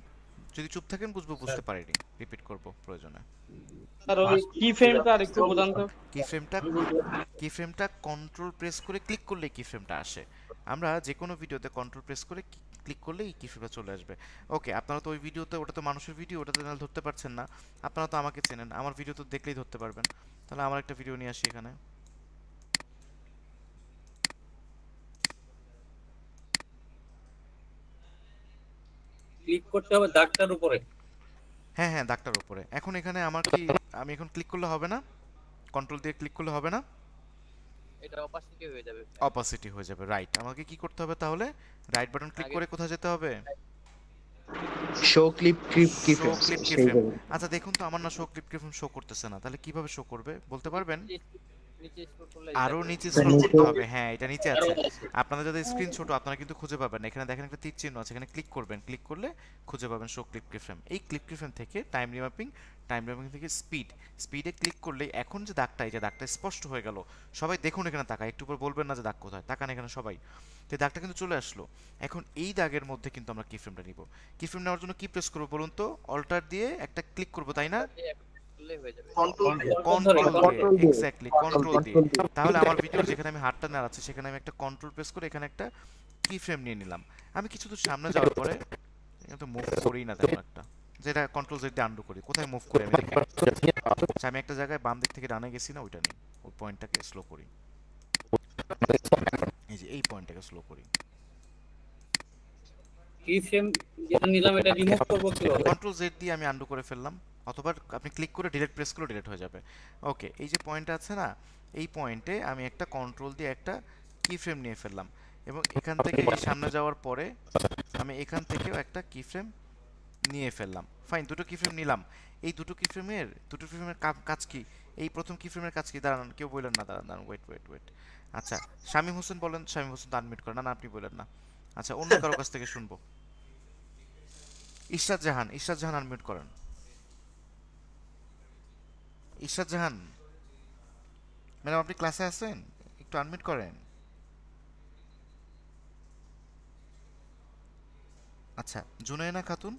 যদি চুপ থাকেন বুঝবো, বুঝতে পারিনি রিপিট করব প্রয়োজনে। আর ওই কি ফ্রেমটা আরেকটু বোঝান তো। কি ফ্রেমটা কন্ট্রোল প্রেস করে ক্লিক করলে কি ফ্রেমটা আসে। আমরা যে কোনো ভিডিওতে কন্ট্রোল প্রেস করে ক্লিক করলে এই কি ফ্রেমটা চলে আসবে। ওকে, আপনারা তো ওই ভিডিওতে, ওটা তো মানুষের ভিডিও, ওটাতে নাহলে ধরতে পারছেন না। আপনারা তো আমাকে চেনেন, আমার ভিডিও তো দেখলেই ধরতে পারবেন। তাহলে আমার একটা ভিডিও নিয়ে আসি এখানে। ক্লিক করতে হবে দাগটার উপরে। হ্যাঁ হ্যাঁ, দাগটার উপরে। এখন এখানে আমার কি, আমি এখন ক্লিক করলে হবে না? কন্ট্রোল দিয়ে ক্লিক করলে হবে না? এটা অপাসিটি হয়ে যাবে। অপাসিটি হয়ে যাবে, রাইট। আমাকে কি করতে হবে তাহলে? রাইট বাটন ক্লিক করে কোথায় যেতে হবে? শো ক্লিপ কি শো ক্লিপ সেই কিফ্রেম। জায়গায়। আচ্ছা দেখুন তো আমার না শো ক্লিপ কিফ্রেম শো করতেছে না, তাহলে কিভাবে শো করবে বলতে পারবেন? আরো নিচে স্ক্রল করতে হবে, হ্যাঁ এটা নিচে আছে। আপনারা যদি স্ক্রিন ছোট আপনারা কিন্তু খুঁজে পাবেন না। এখানে দেখেন একটা তীর চিহ্ন আছে, এখানে ক্লিক করবেন, ক্লিক করলে খুঁজে পাবেন শো ক্লিপ কিফ্রেম। এই ক্লিপ কিফ্রেম থেকে টাইম রিম্যাপিং, টাইম রিম্যাপিং থেকে স্পিডে ক্লিক করলে এখন যে দাগটা, এই যে দাগটা স্পষ্ট হয়ে গেল। সবাই দেখুন এখানে তাকায়, একটু পর বলবেন না যে দাগ কোথায়, তাকান এখানে সবাই। তো দাগটা কিন্তু চলে আসলো। এখন এই দাগের মধ্যে কিন্তু আমরা কিফ্রেমটা নিব। কিফ্রেম নেওয়ার জন্য কি প্রেস করব বলুন তো? অল্টার দিয়ে একটা ক্লিক করব, তাই না? কন্ট্রোল দিয়ে, এক্স্যাক্টলি কন্ট্রোল দিয়ে। তাহলে আমার ভিডিও যেখানে আমি হাতটা নাড়াচ্ছি সেখানে আমি একটা কন্ট্রোল প্রেস করে এখানে একটা কি ফ্রেম নিয়ে নিলাম। আমি কিছু দূর সামনে যাওয়ার পরে এটা তো মুভ করেই না তেমন একটা, যেটা কন্ট্রোল জেড দিয়ে আন্ডু করি। কোথায় মুভ করে আমি দেখি, আচ্ছা আমি একটা জায়গায় বাম দিক থেকে ডানে গেছি না, ওইটা নেই, ওই পয়েন্টটাকে স্লো করি। এই যে এই পয়েন্টটাকে স্লো করি। কি ফ্রেম যেটা নিলাম এটা রিমুভ করব কিভাবে? কন্ট্রোল জেড দিয়ে আমি আন্ডু করে ফেললাম, অথবা আপনি ক্লিক করে ডিলিট প্রেস করলে ডিলিট হয়ে যাবে। ওকে, এই যে পয়েন্টটা আছে না, এই পয়েন্টে আমি একটা কন্ট্রোল দিয়ে একটা কি ফ্রেম নিয়ে ফেললাম, এবং এখান থেকে সামনে যাওয়ার পরে আমি এখান থেকেও একটা কি ফ্রেম নিয়ে ফেললাম। ফাইন, দুটো কি ফ্রেম নিলাম। এই দুটো কি ফ্রেমের কাজ কি? এই প্রথম কি ফ্রেমের কাজ কি? দাঁড়ান, কেউ বললেন না, দাঁড়ান ওয়েট। আচ্ছা শামীম হোসেন বলেন, শামীম হোসেন তো আনমিউট করেন না, আপনি বললেন না। আচ্ছা অন্য কারো কাছ থেকে শুনবো। ইশরাত জাহান আনমিউট করেন। ইশরাত জাহান ম্যাডাম আপনি ক্লাসে আছেন, একটু আনমিউট করেন। আচ্ছা জুনায়না খাতুন,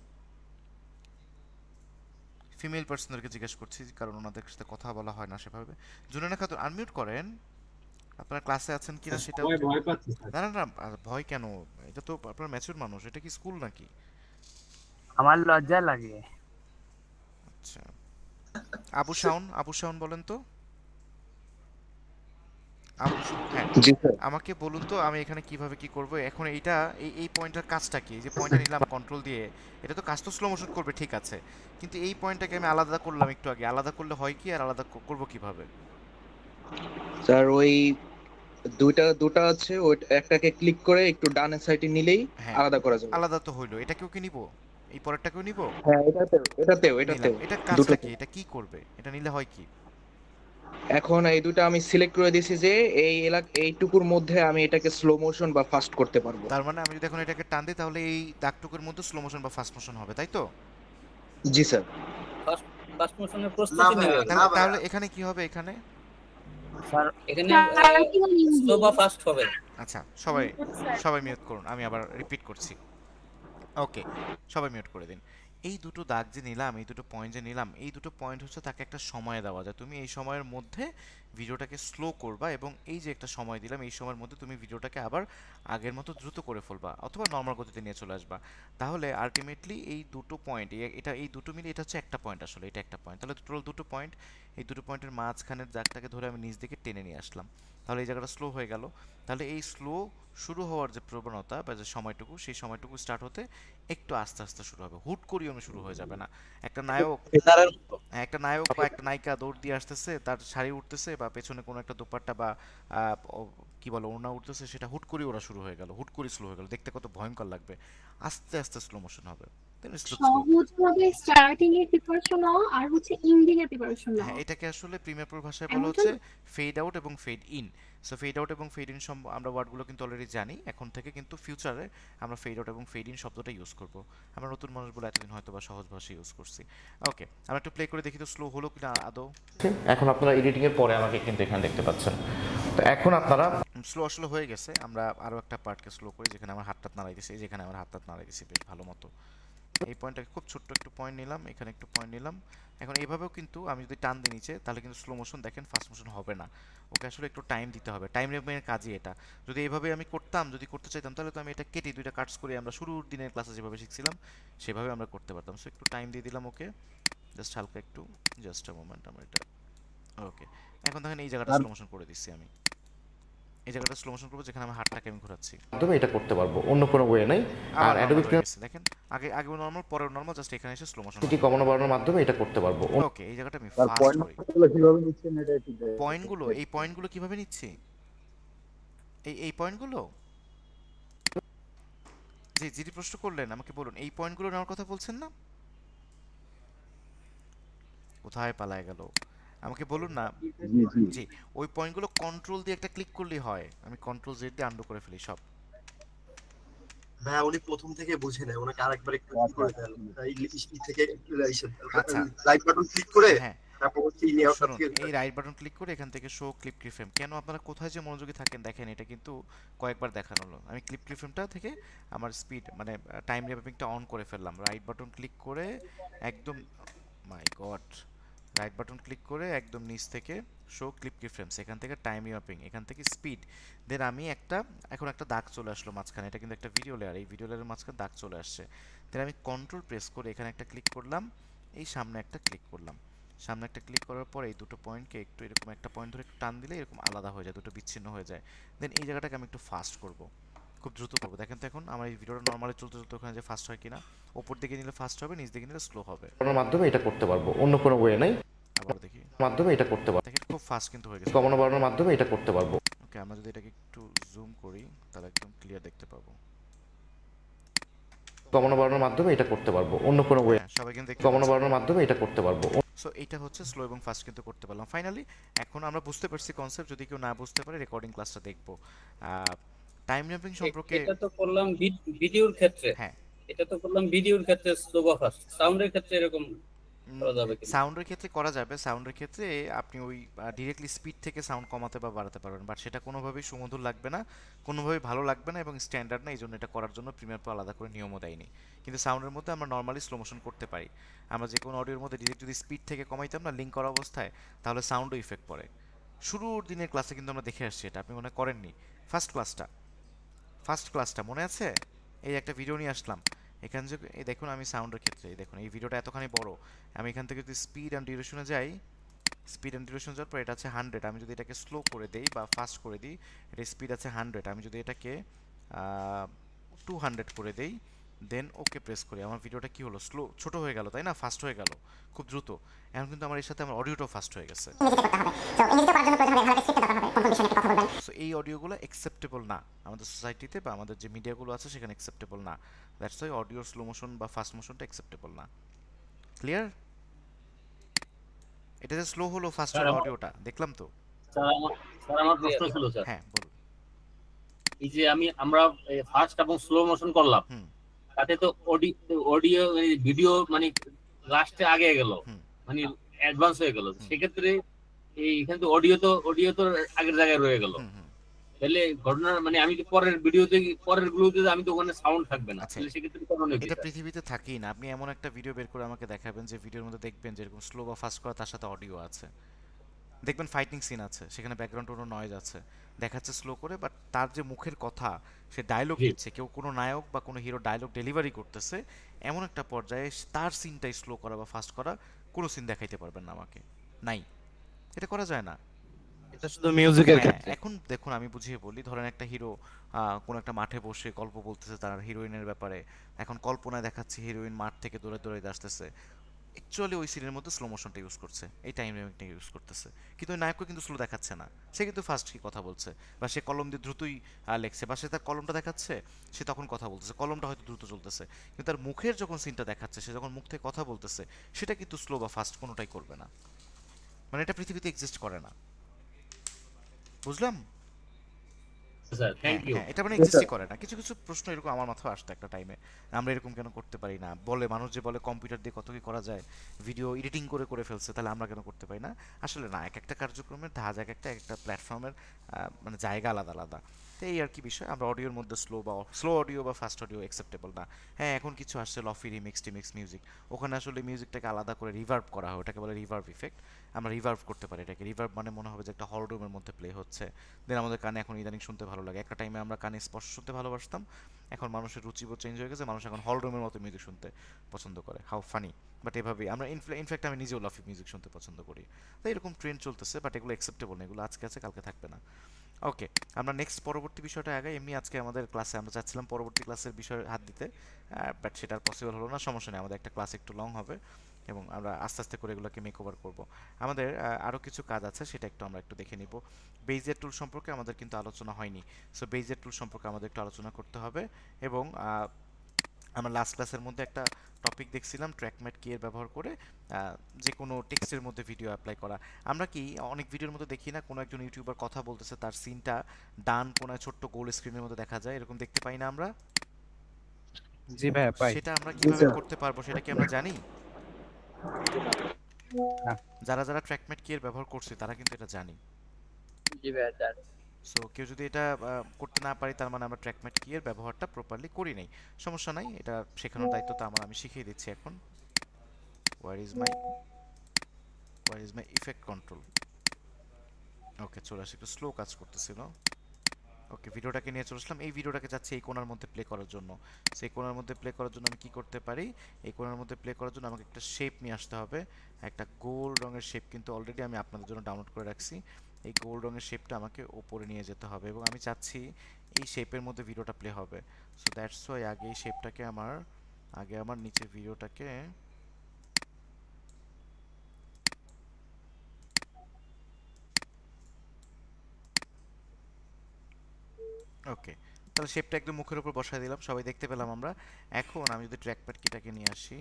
ফিমেল পার্সনদেরকে জিজ্ঞেস করছি কারণ ওনাদের সাথে কথা বলা হয় না সেভাবে। জুনায়না খাতুন আনমিউট করেন, আপনারা ক্লাসে আছেন কিনা সেটা। না ভয় কেন? এটা তো আপনার ম্যাচুর মানুষ, এটা কি স্কুল নাকি? আমার লজ্জা লাগে। আচ্ছা আবু শাওন বলেন তো। হ্যাঁ আমাকে বলুন তো আমি এখানে কিভাবে কি করব এখন। এইটা এই পয়েন্টের কাজটা কি? যে পয়েন্টটা নিলাম কন্ট্রোল দিয়ে, এটা তো কাজ তো স্লো মোশন করবে ঠিক আছে, কিন্তু এই পয়েন্টটাকে আমি আলাদা করলাম একটু আগে। আলাদা করলে হয় কি, আর আলাদা করব কিভাবে? স্যার ওই দুটা আছে, ওই একটাকে ক্লিক করে একটু ডান সাইডে নিলেই আলাদা করা যাবে। আলাদা তো হইলো, এটাকেও কি নিব? এই পরেরটাকেও নিব? হ্যাঁ এটাতেও এটা কাজটা কি? এটা কি করবে? এটা নিলে হয় কি? এখন এই দুটো আমি সিলেক্ট করে দিয়েছি যে এইটুকুর মধ্যে আমি এটাকে স্লো মোশন বা ফাস্ট করতে পারবো। তার মানে আমি যদি এখন এটাকে টান দিই তাহলে এই দাগটুকুর মধ্যে স্লো মোশন বা ফাস্ট মোশন হবে, তাই তো? জি স্যার। ফাস্ট মোশনের প্রস্তুতি নেবে। তাহলে এখানে কি হবে? এখানে স্যার এখানে স্লো বা ফাস্ট হবে। আচ্ছা সবাই মিউট করুন, আমি আবার রিপিট করছি। ওকে সবাই মিউট করে দিন। এই দুটো দাগ যে নিলাম, এই দুটো পয়েন্ট যে নিলাম, এই দুটো পয়েন্ট হচ্ছে তাকে একটা সময় দেওয়া যায়। তুমি এই সময়ের মধ্যে ভিডিওটাকে স্লো করবা, এবং এই যে একটা সময় দিলাম এই সময়ের মধ্যে তুমি ভিডিওটাকে আবার আগের মতো দ্রুত করে ফেলবা, অথবা নর্মাল গতিতে নিয়ে চলে আসবা। তাহলে আলটিমেটলি এই দুটো পয়েন্ট, এই দুটো মিলে এটা হচ্ছে একটা পয়েন্ট, আসলে এটা একটা পয়েন্ট। তাহলে টোটাল দুটো পয়েন্ট, এই দুটো পয়েন্টের মাঝখানের দাগটাকে ধরে আমি নিচ দিকে টেনে নিয়ে আসলাম, তাহলে এই জায়গাটা স্লো হয়ে গেল। তাহলে এই স্লো শুরু হওয়ার যে প্রবণতা বা যে সময়টুকু, সেই সময়টুকু স্টার্ট হতে একটু আস্তে আস্তে শুরু হবে, হুট করিও শুরু হয়ে যাবে না। একটা নায়ক বা একটা নায়িকা দৌড় দিয়ে আসতেছে, তার শাড়ি উঠতেছে বা পেছনে কোনো একটা দোপাট্টা বা কি বলে ওড়না উঠতেছে, সেটা হুট করে ওরা শুরু হয়ে গেল, হুট করে স্লো হয়ে গেল, দেখতে কত ভয়ঙ্কর লাগবে। আস্তে আস্তে স্লো মোশন হবে। সহজভাবে স্টার্টিং এর প্রিপারেশন নাও আর হচ্ছে এন্ডিং এর প্রিপারেশন নাও। হ্যাঁ এটাকে আসলে প্রিমিয়ার প্রো ভাষায় বলা হচ্ছে ফেড আউট এবং fade in. So fade out এবং ফেড ইন আমরা ওয়ার্ডগুলো কিন্তু অলরেডি জানি, এখন থেকে কিন্তু ফিউচারে আমরা ফেড আউট এবং ফেড ইন শব্দটা ইউজ করব। আমরা নতুন মানুষগুলো এতদিন হয়তো বা সহজ ভাষায় ইউজ করছি। ওকে আমরা একটু প্লে করে দেখি তো স্লো হলো কিনা আদৌ। এখন আপনারা এডিটিং এর পরে আমাকে কিন্তু এখানে দেখতে পাচ্ছেন। তো এখন আপনারা স্লো আসলে হয়ে গেছে। আমরা আরো একটা পার্টকে স্লো করি, যেখানে আমার হাতটা নাড়াই দিছি, যেখানে আমার হাতটা নাড়াই দিছি বেশ ভালো মতো। এই পয়েন্টটাকে খুব ছোট্ট একটু পয়েন্ট নিলাম, এখানে একটু পয়েন্ট নিলাম। এখন এইভাবেও কিন্তু আমি যদি টান দিই নিচে, তাহলে কিন্তু স্লো মোশন দেখেন ফাস্ট মোশন হবে না। ওকে আসলে একটু টাইম দিতে হবে, টাইম রেমের কাজই এটা। যদি এইভাবে আমি করতাম, যদি করতে চাইতাম, তাহলে তো আমি এটা কেটে দুইটা কাটস করে আমরা শুরুর দিনের ক্লাসে যেভাবে শিখছিলাম সেভাবে আমরা করতে পারতাম। সো একটু টাইম দিয়ে দিলাম ওকে, জাস্ট হালকা একটু, জাস্ট আ মোমেন্ট আমার এটা। ওকে এখন দেখেন এই জায়গাটা স্লো মোশন করে দিচ্ছি আমি, এই জায়গাটা স্লো মোশন করব যেখানে আমার হাতটাকে আমি ঘোরাচ্ছি। তবে এটা করতে পারবো, অন্য কোনো ওয়ে নাই। আর অ্যাডোবি প্রিমিয়ার দেখেন আগে নরমাল পরে নরমাল, জাস্ট এখানে এসে স্লো মোশন সিটি কমানো বাড়ানোর মাধ্যমে এটা করতে পারবো। ওকে এই জায়গাটা আমি ফাস্ট করি। কিভাবে নিচ্ছেন এটা একটু পয়েন্টগুলো, এই পয়েন্টগুলো কিভাবে নিচ্ছি, এই পয়েন্টগুলো জি যেটি প্রশ্ন করলেন আমাকে বলুন, এই পয়েন্টগুলো নেওয়ার কথা বলছেন না? কোথায় পালায় গেল আমাকে বলুন না। জি ওই পয়েন্টগুলো কন্ট্রোল দিয়ে একটা ক্লিক করলেই হয়, আমি কন্ট্রোল জেড দিয়ে আন্ডু করে ফেলি সব। ভাইয়া উনি প্রথম থেকে বুঝে নেয়, ওনাকে আরেকবার একটু কি করে দেন এই থেকে আচ্ছা রাইট বাটন ক্লিক করে হ্যাঁ তারপর হচ্ছে ইন আউট শুনুন, এই রাইট বাটন ক্লিক করে এখান থেকে শো ক্লিপ কিফ্রেম, কেন আপনারা কোথায় যে মনোযোগী থাকেন দেখেন, এটা কিন্তু কয়েকবার দেখানো হলো। আমি ক্লিপ কিফ্রেমটা থেকে আমার স্পিড মানে টাইম র্যাপিংটা অন করে ফেললাম, রাইট বাটন ক্লিক করে একদম, মাই গড, রাইট বাটন ক্লিক করে একদম নিচ থেকে শো ক্লিপ কিফ্রেমস, এখান থেকে টাইম র্যাপিং, এখান থেকে স্পিড, দেন আমি এখন একটা দাগ চলে আসলো মাঝখানে, এটা কিন্তু একটা ভিডিও লেয়ার, এই ভিডিও লেয়ারের মাঝখানে দাগ চলে আসছে। দেন আমি কন্ট্রোল প্রেস করে এখানে একটা ক্লিক করলাম, এই সামনে একটা ক্লিক করলাম, সামনে একটা ক্লিক করার পর এই দুটো পয়েন্টকে একটু এরকম একটা পয়েন্ট ধরে একটু টান দিলে এরকম আলাদা হয়ে যায়, দুটো বিচ্ছিন্ন হয়ে যায়। দেন এই জায়গাটাকে আমি একটু ফাস্ট করব, খুব দ্রুত করবো। দেখেন তো এখন আমার এই ভিডিওটা নর্মালি চলতে চলতে ওখানে যে ফাস্ট হয় কিনা, ওপর দিকে নিলে ফাস্ট হবে, নিচ দিকে নিলে স্লো হবে। কমানোর মাধ্যমে এটা করতে পারবো, অন্য কোনো ওয়ে নাই। আবার দেখি মাধ্যমে এটা করতে পারবো, দেখেন খুব ফাস্ট কিন্তু হয়ে গেছে। কমানো বাড়ানোর মাধ্যমে এটা করতে পারবো। ওকে আমরা যদি এটাকে একটু জুম করি তাহলে একদম ক্লিয়ার দেখতে পাবো। কমানো বাড়ানোর মাধ্যমে এটা করতে পারবো, অন্য কোনো ওয়ে সবাই কিন্তু কমানো বাড়ানোর মাধ্যমে এটা করতে পারবো। সো এটা হচ্ছে স্লো এবং ফাস্ট কিন্তু করতে পারলাম ফাইনালি। এখন আমরা বুঝতে পারছি কনসেপ্ট, যদি কেউ না বুঝতে পারে রেকর্ডিং ক্লাসটা দেখবো। টাইম র্যাপিং সম্পর্কে এটা তো করলাম ভিডিওর ক্ষেত্রে, হ্যাঁ এটা তো করলাম ভিডিওর ক্ষেত্রে স্লো বা ফাস্ট, সাউন্ডের ক্ষেত্রে এরকম করা যাবে কি? সাউন্ডের ক্ষেত্রে করা যাবে, সাউন্ডের ক্ষেত্রে আপনি ওই ডিরেক্টলি স্পিড থেকে সাউন্ড কমাতে বা বাড়াতে পারবেন, বাট সেটা কোনোভাবেই সুমধুর লাগবে না, কোনোভাবেই ভালো লাগবে না এবং স্ট্যান্ডার্ড না, এই জন্য এটা করার জন্য প্রিমিয়ার প্রো আলাদা করে নিয়মও দেয়নি। কিন্তু সাউন্ডের মধ্যে আমরা নর্মালি স্লো মোশন করতে পারি, আমরা যে কোনো অডিওর মধ্যে ডিরেক্ট যদি স্পিড থেকে কমাইতাম না লিঙ্ক করা অবস্থায়, তাহলে সাউন্ডও ইফেক্ট পড়ে। শুরুর দিনের ক্লাসে কিন্তু আমরা দেখে আসছি, এটা আপনি মনে করেননি? ফার্স্ট ক্লাসটা মনে আছে? এই একটা ভিডিও নিয়ে আসলাম, এখানে যে এই দেখুন আমি সাউন্ডের ক্ষেত্রে এই দেখুন এই ভিডিওটা এতখানি বড়, আমি এখান থেকে যদি স্পিড অ্যান্ড ডিউরেশনে যাই, স্পিড অ্যান্ড ডিউরেশন যাওয়ার পর এটা আছে 100, আমি যদি এটাকে স্লো করে দেই বা ফাস্ট করে দিই, এটা স্পিড আছে 100, আমি যদি এটাকে 200 করে দেই, দেন ওকে প্রেস করি, আমার ভিডিওটা কি হলো? স্লো ছোট হয়ে গেল তাই না, ফাস্ট হয়ে গেল খুব দ্রুত। এখন কিন্তু আমার এর সাথে আমার অডিওটাও ফাস্ট হয়ে গেছে। সো এই অডিওগুলো অ্যাকসেপ্টেবল না আমাদের সোসাইটিতে বা আমাদের যে মিডিয়াগুলো আছে সেখানে অ্যাকসেপ্টেবল না, that's why audio slow motion বা ফাস্ট মোশনটা অ্যাকসেপ্টেবল না। ক্লিয়ার? এটা যে স্লো হলো ফাস্ট হলো অডিওটা দেখলাম তো। স্যার আমার প্রশ্ন ছিল স্যার, হ্যাঁ বলুন। এই যে আমরা ফাস্ট এবং স্লো মোশন করলাম, তাতে তো অডিও ভিডিও মানে লাস্টে আগে গেল, মানে অ্যাডভান্স হয়ে গেল, সেক্ষেত্রে এইখানে তো অডিও তো আগের জায়গায় রয়ে গেল, তাহলে ঘটনা মানে আমি তো পরের গুলোতে আমি তো ওখানে সাউন্ড থাকবে না, তাহলে সেক্ষেত্রে কারণে এটা পৃথিবীতে থাকেই না। আপনি এমন একটা ভিডিও বের করে আমাকে দেখাবেন যে ভিডিওর মধ্যে দেখবেন যেরকম স্লো বা ফাস্ট করা তার সাথে অডিও আছে, দেখবেন ফাইটিং সিন আছে সেখানে ব্যাকগ্রাউন্ড কোনো নয়েজ আছে, দেখাচ্ছে স্লো করে, বাট তার যে মুখের কথা সে ডায়লগ দিচ্ছে, কেউ কোনো নায়ক বা কোনো হিরো ডায়লগ ডেলিভারি করতেছে, এমন একটা পর্যায়ে তার সিনটাই স্লো করা বা ফাস্ট করা কোনো সিন দেখাইতে পারবেন না আমাকে, নাই, এটা করা যায় না। এটা শুধু মিউজিকের ক্ষেত্রে। এখন দেখুন আমি বুঝিয়ে বলি, ধরেন একটা হিরো কোন একটা মাঠে বসে গল্প বলতেছে তার হিরোইনের ব্যাপারে, এখন কল্পনায় দেখাচ্ছে হিরোইন মাঠ থেকে দৌড়ে দৌড়ে আসতেছে, অ্যাকচুয়ালি ওই সিনের মধ্যে স্লো মোশনটা ইউজ করছে, এই টাইম র্যাপিংটা ইউজ করতেছে, কিন্তু ওই নায়ককে কিন্তু স্লো দেখাচ্ছে না, সে কিন্তু ফাস্ট কি কথা বলছে, বা সে কলম দিয়ে দ্রুতই লেখছে, বা সে তার কলমটা দেখাচ্ছে সে তখন কথা বলতেছে, কলমটা হয়তো দ্রুত চলতেছে, কিন্তু তার মুখের যখন সিনটা দেখাচ্ছে সে যখন মুখ থেকে কথা বলতেছে সেটা কিন্তু স্লো বা ফাস্ট কোনোটাই করবে না, মানে এটা পৃথিবীতে এক্সিস্ট করে না, বুঝলাম? এটা মানে এক্সিস্টই করে না। কিছু কিছু প্রশ্ন এরকম আমার মাথায় আসতো একটা টাইমে, আমরা এরকম কেন করতে পারি না, বলে মানুষ যে বলে কম্পিউটার দিয়ে কত কি করা যায়, ভিডিও এডিটিং করে ফেলছে, তাহলে আমরা কেন করতে পারি না? আসলে না, এক একটা কার্যক্রমের ধাজ এক একটা প্ল্যাটফর্মের মানে জায়গা আলাদা আলাদা, তো এই আর কি বিষয়। আমরা অডিওর মধ্যে স্লো অডিও বা ফাস্ট অডিও অ্যাকসেপ্টেবল না। হ্যাঁ এখন কিছু আসছে লফি রিমিক্স মিউজিক, ওখানে আসলে মিউজিকটাকে আলাদা করে রিভার্ব করা হয়, ওটাকে বলে রিভার্ব ইফেক্ট, আমরা রিভার্ব করতে পারি এটাকে, রিভার্ব মানে মনে হবে যে একটা হল রুমের মধ্যে প্লে হচ্ছে, দেন আমাদের কানে এখন ইদানিং শুনতে ভালো লাগে, একটা টাইমে আমরা কানে স্পর্শ শুনতে ভালোবাসতাম, এখন মানুষের রুচিবোধ চেঞ্জ হয়ে গেছে, মানুষ এখন হল রুমের মতো মিউজিক শুনতে পছন্দ করে, হাউ ফানি, বাট এভাবেই আমরা ইনফ্যাক্ট আমি নিজেও লফি মিউজিক শুনতে পছন্দ করি, তো এরকম ট্রেন্ড চলতেছে, বাট এগুলো অ্যাকসেপ্টেবল না, এগুলো আজকে আছে কালকে থাকবে না। ওকে আমরা নেক্সট পরবর্তী বিষয়টা আগাই। এমনি আজকে আমাদের ক্লাসে আমরা চাচ্ছিলাম পরবর্তী ক্লাসের বিষয়ে হাত দিতে, বাট সেটা পসিবল হলো না, সমস্যা নেই, আমাদের একটা ক্লাস একটু লং হবে এবং আমরা আস্তে আস্তে করে এগুলোকে মেক ওভার করবো। আমাদের আরও কিছু কাজ আছে, সেটা আমরা একটু দেখে নিব। বেইজের টুল সম্পর্কে আমাদের কিন্তু আলোচনা হয়নি, সো বেইজের টুল সম্পর্কে আমাদের একটু আলোচনা করতে হবে, এবং আমরা লাস্ট ক্লাসের মধ্যে একটা টপিক দেখছিলাম ট্র্যাকম্যাট কি এর ব্যবহার করে যে কোনো টেক্সটের মধ্যে ভিডিও অ্যাপ্লাই করা। আমরা কি অনেক ভিডিওর মধ্যে দেখি না কোনো একজন ইউটিউবার কথা বলতেছে, তার সিনটা ডান কোনায় ছোট্ট গোল স্ক্রিনের মধ্যে দেখা যায়, এরকম দেখতে পাই না আমরা? জি ভাই পাই। সেটা আমরা কিভাবে করতে পারবো সেটা কি আমরা জানি? যারা যারা ট্র্যাকম্যাট কি এর ব্যবহার করছে তারা কিন্তু এটা জানি। জি ভাই জানি। সো কেউ যদি এটা করতে না পারি তার মানে আমরা ট্র্যাকম্যাট কি এর ব্যবহারটা প্রপারলি করি নাই। সমস্যা নাই, এটা শেখানোর দায়িত্ব তো আমি শিখিয়ে দিচ্ছি এখন। where is my effect control? ওকে চলে আসে, একটু স্লো কাজ করতেছিল। ওকে ভিডিওটাকে নিয়ে চলে আসলাম, এই ভিডিওটাকে যাচ্ছে এই কোণার মধ্যে প্লে করার জন্য। সেই কোণার মধ্যে প্লে করার জন্য আমি কি করতে পারি, এই কোণার মধ্যে প্লে করার জন্য আমাকে একটা শেপ নিয়ে আসতে হবে। একটা গোল রঙের শেপ কিন্তু অলরেডি আমি আপনাদের জন্য ডাউনলোড করে রাখছি। এই গোল রঙের শেপটা আমাকে উপরে নিয়ে যেতে হবে এবং আমি চাচ্ছি এই শেপের মধ্যে ভিডিওটা প্লে হবে। সো দ্যাটস ওয়াই আগে এই শেপটাকে আমার নিচে ভিডিওটাকে ওকে, তাহলে শেপটা একদম মুখের উপর বসায় দিলাম, সবাই দেখতে পেলাম আমরা। এখন আমি যদি ট্র্যাকপ্যাড কিটাকে নিয়ে আসি,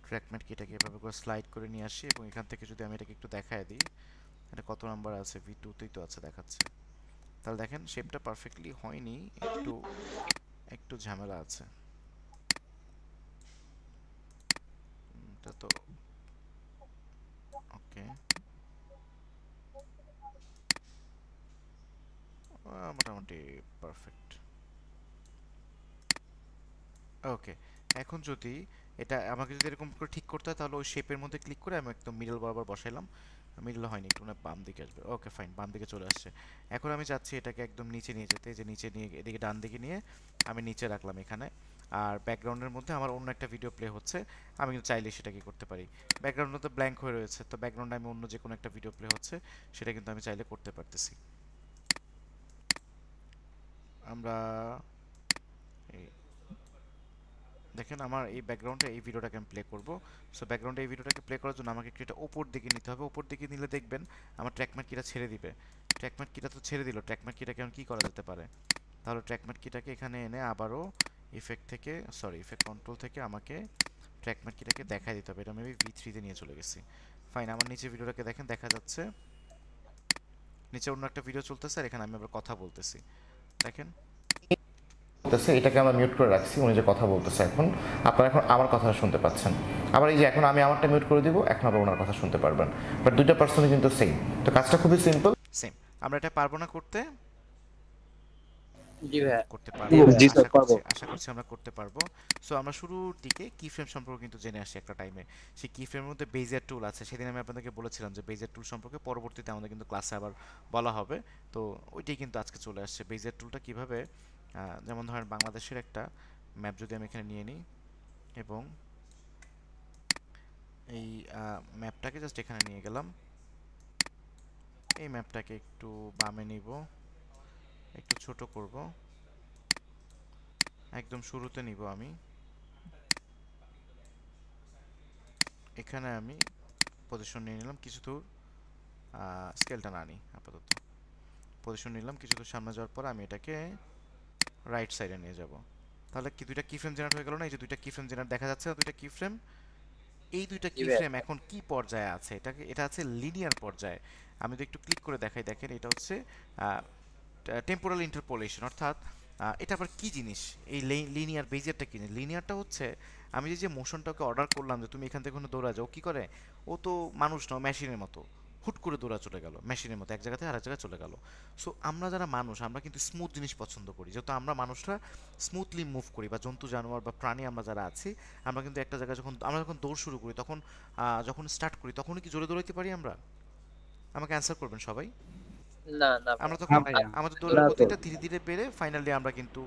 ট্র্যাকপ্যাড কিটাকে এভাবে করে স্লাইড করে নিয়ে আসি এবং এখান থেকে যদি আমি এটাকে একটু দেখায় দিই, এটা কত নাম্বার আছে, V2 তেই তো আছে দেখাচ্ছে। তাহলে দেখেন শেপটা পারফেক্টলি হয়নি, একটু ঝামেলা আছে। এটা তো ওকে, মোটামুটি পারফেক্ট। ওকে, এখন যদি এটা আমাকে যদি এরকম করে ঠিক করতে হয় তাহলে ওই শেপের মধ্যে ক্লিক করে আমি একদম মিডল বরাবর বসাইলাম। মিডল হয়নি, একটু না বাম দিকে আসবে। ওকে ফাইন, বাম দিকে চলে আসছে। এখন আমি চাচ্ছি এটাকে একদম নিচে নিয়ে যেতে, যে নিচে নিয়ে এদিকে ডান দিকে নিয়ে আমি নিচে রাখলাম এখানে। আর ব্যাকগ্রাউন্ডের মধ্যে আমার অন্য একটা ভিডিও প্লে হচ্ছে, আমি কিন্তু চাইলে সেটা কি করতে পারি, ব্যাকগ্রাউন্ডে তো ব্ল্যাঙ্ক হয়ে রয়েছে, তো ব্যাকগ্রাউন্ডে আমি অন্য যে কোনো একটা ভিডিও প্লে হচ্ছে সেটা কিন্তু আমি চাইলে করতে পারতেছি। আমরা দেখেন আমার এই ব্যাকগ্রাউন্ডে এই ভিডিওটাকে আমি প্লে করব। সো ব্যাকগ্রাউন্ডে এই ভিডিওটাকে প্লে করার জন্য আমাকে এটা উপর দিকে নিতে হবে। উপর দিকে নিলে দেখবেন আমার ট্র্যাকম্যাট কিটা ছেড়ে দিবে। ট্র্যাকম্যাট কিটা তো ছেড়ে দিল, ট্র্যাকম্যাট কিটাকে এখন কি করা যেতে পারে, তাহলে ট্র্যাকম্যাট কিটাকে এখানে এনে আবারও ইফেক্ট কন্ট্রোল থেকে আমাকে ট্র্যাকম্যাট কিটাকে দেখাই দিতে হবে। এটা আমি V3 তে নিয়ে চলে গেছি। ফাইন, আমার নিচে ভিডিওটাকে দেখেন, দেখা যাচ্ছে নিচে অন্য একটা ভিডিও চলতেছে আর এখানে আমি আবার কথা বলতেছি। দেখেন এটাকে আমরা মিউট করে রাখছি, উনি যে কথা বলতেছে এখন আপনারা এখন আমার কথা শুনতে পাচ্ছেন। আবার এই যে এখন আমি আমারটা মিউট করে দিব, এখন আবার ওনার কথা শুনতে পারবেন, বাট দুইটা পার্সনই কিন্তু সেম। তো কাজটা খুবই সিম্পল। আমরা এটা পারবো না করতে? জি ভাই করতে পারবো, জি স্যার পারবো। আশা করছি আমরা করতে পারবো। সো আমরা শুরুর দিকে কি ফ্রেম সম্পর্কে কিন্তু জেনে আসি একটা টাইমে। সেই কি ফ্রেমের মধ্যে বেজিয়ার টুল আছে, সেদিন আমি আপনাদেরকে বলেছিলাম যে বেজিয়ার টুল সম্পর্কে পরবর্তীতে আমাদের কিন্তু ক্লাসে আবার বলা হবে। তো ওইটাই কিন্তু আজকে চলে আসছে, বেজিয়ার টুলটা কিভাবে, যেমন ধরেন বাংলাদেশের একটা ম্যাপ যদি আমি এখানে নিয়ে নিই এবং এই ম্যাপটাকে জাস্ট এখানে নিয়ে গেলাম, এই ম্যাপটাকে একটু বামে নিব, একটু ছোট করব, একদম শুরুতে নিব আমি, এখানে আমি পজিশন নিয়ে নিলাম কিছু দূর, স্কেলটা না নিই আপাতত, পজিশন নিলাম কিছু দূর সামনে যাওয়ার পর আমি এটাকে রাইট সাইডে নিয়ে যাব। তাহলে কি দুইটা কি ফ্রেম জেনারেট হয়ে গেল না? এই যে দুইটা কি ফ্রেম জেনারেট দেখা যাচ্ছে না, দুইটা কি ফ্রেম, এই দুইটা কি ফ্রেম এখন কি পর্যায়ে আছে, এটা আছে লিনিয়ার পর্যায়ে। আমি যদি একটু ক্লিক করে দেখাই, দেখেন এটা হচ্ছে টেম্পোরাল ইন্টারপোলেশন, অর্থাৎ এটা আবার কি জিনিস, এই লিনিয়ার বেজিয়ারটা কি জিনিস? লিনিয়ারটা হচ্ছে আমি যে মোশনটাকে অর্ডার করলাম যে তুমি এখান থেকে কোনো দৌড়া যাও, কি করে ও তো মানুষ না, মেশিনের মতো হুট করে দৌড়া চলে গেল, মেশিনের মতো এক জায়গা থেকে আরেক জায়গায় চলে গেল। সো আমরা যারা মানুষ আমরা কিন্তু স্মুথ জিনিস পছন্দ করি, যেহেতু আমরা মানুষরা স্মুথলি মুভ করি, বা জন্তু জানোয়ার বা প্রাণী আমরা যারা আছি আমরা কিন্তু একটা জায়গায় আমরা যখন দৌড় শুরু করি তখন যখন স্টার্ট করি তখনই কি জোরে দৌড়াইতে পারি আমরা? আমাকে অ্যান্সার করবেন সবাই। না না আমরা তখন আমাদের দৌড়ের গতিটা ধীরে ধীরে বেড়ে ফাইনালি আমরা কিন্তু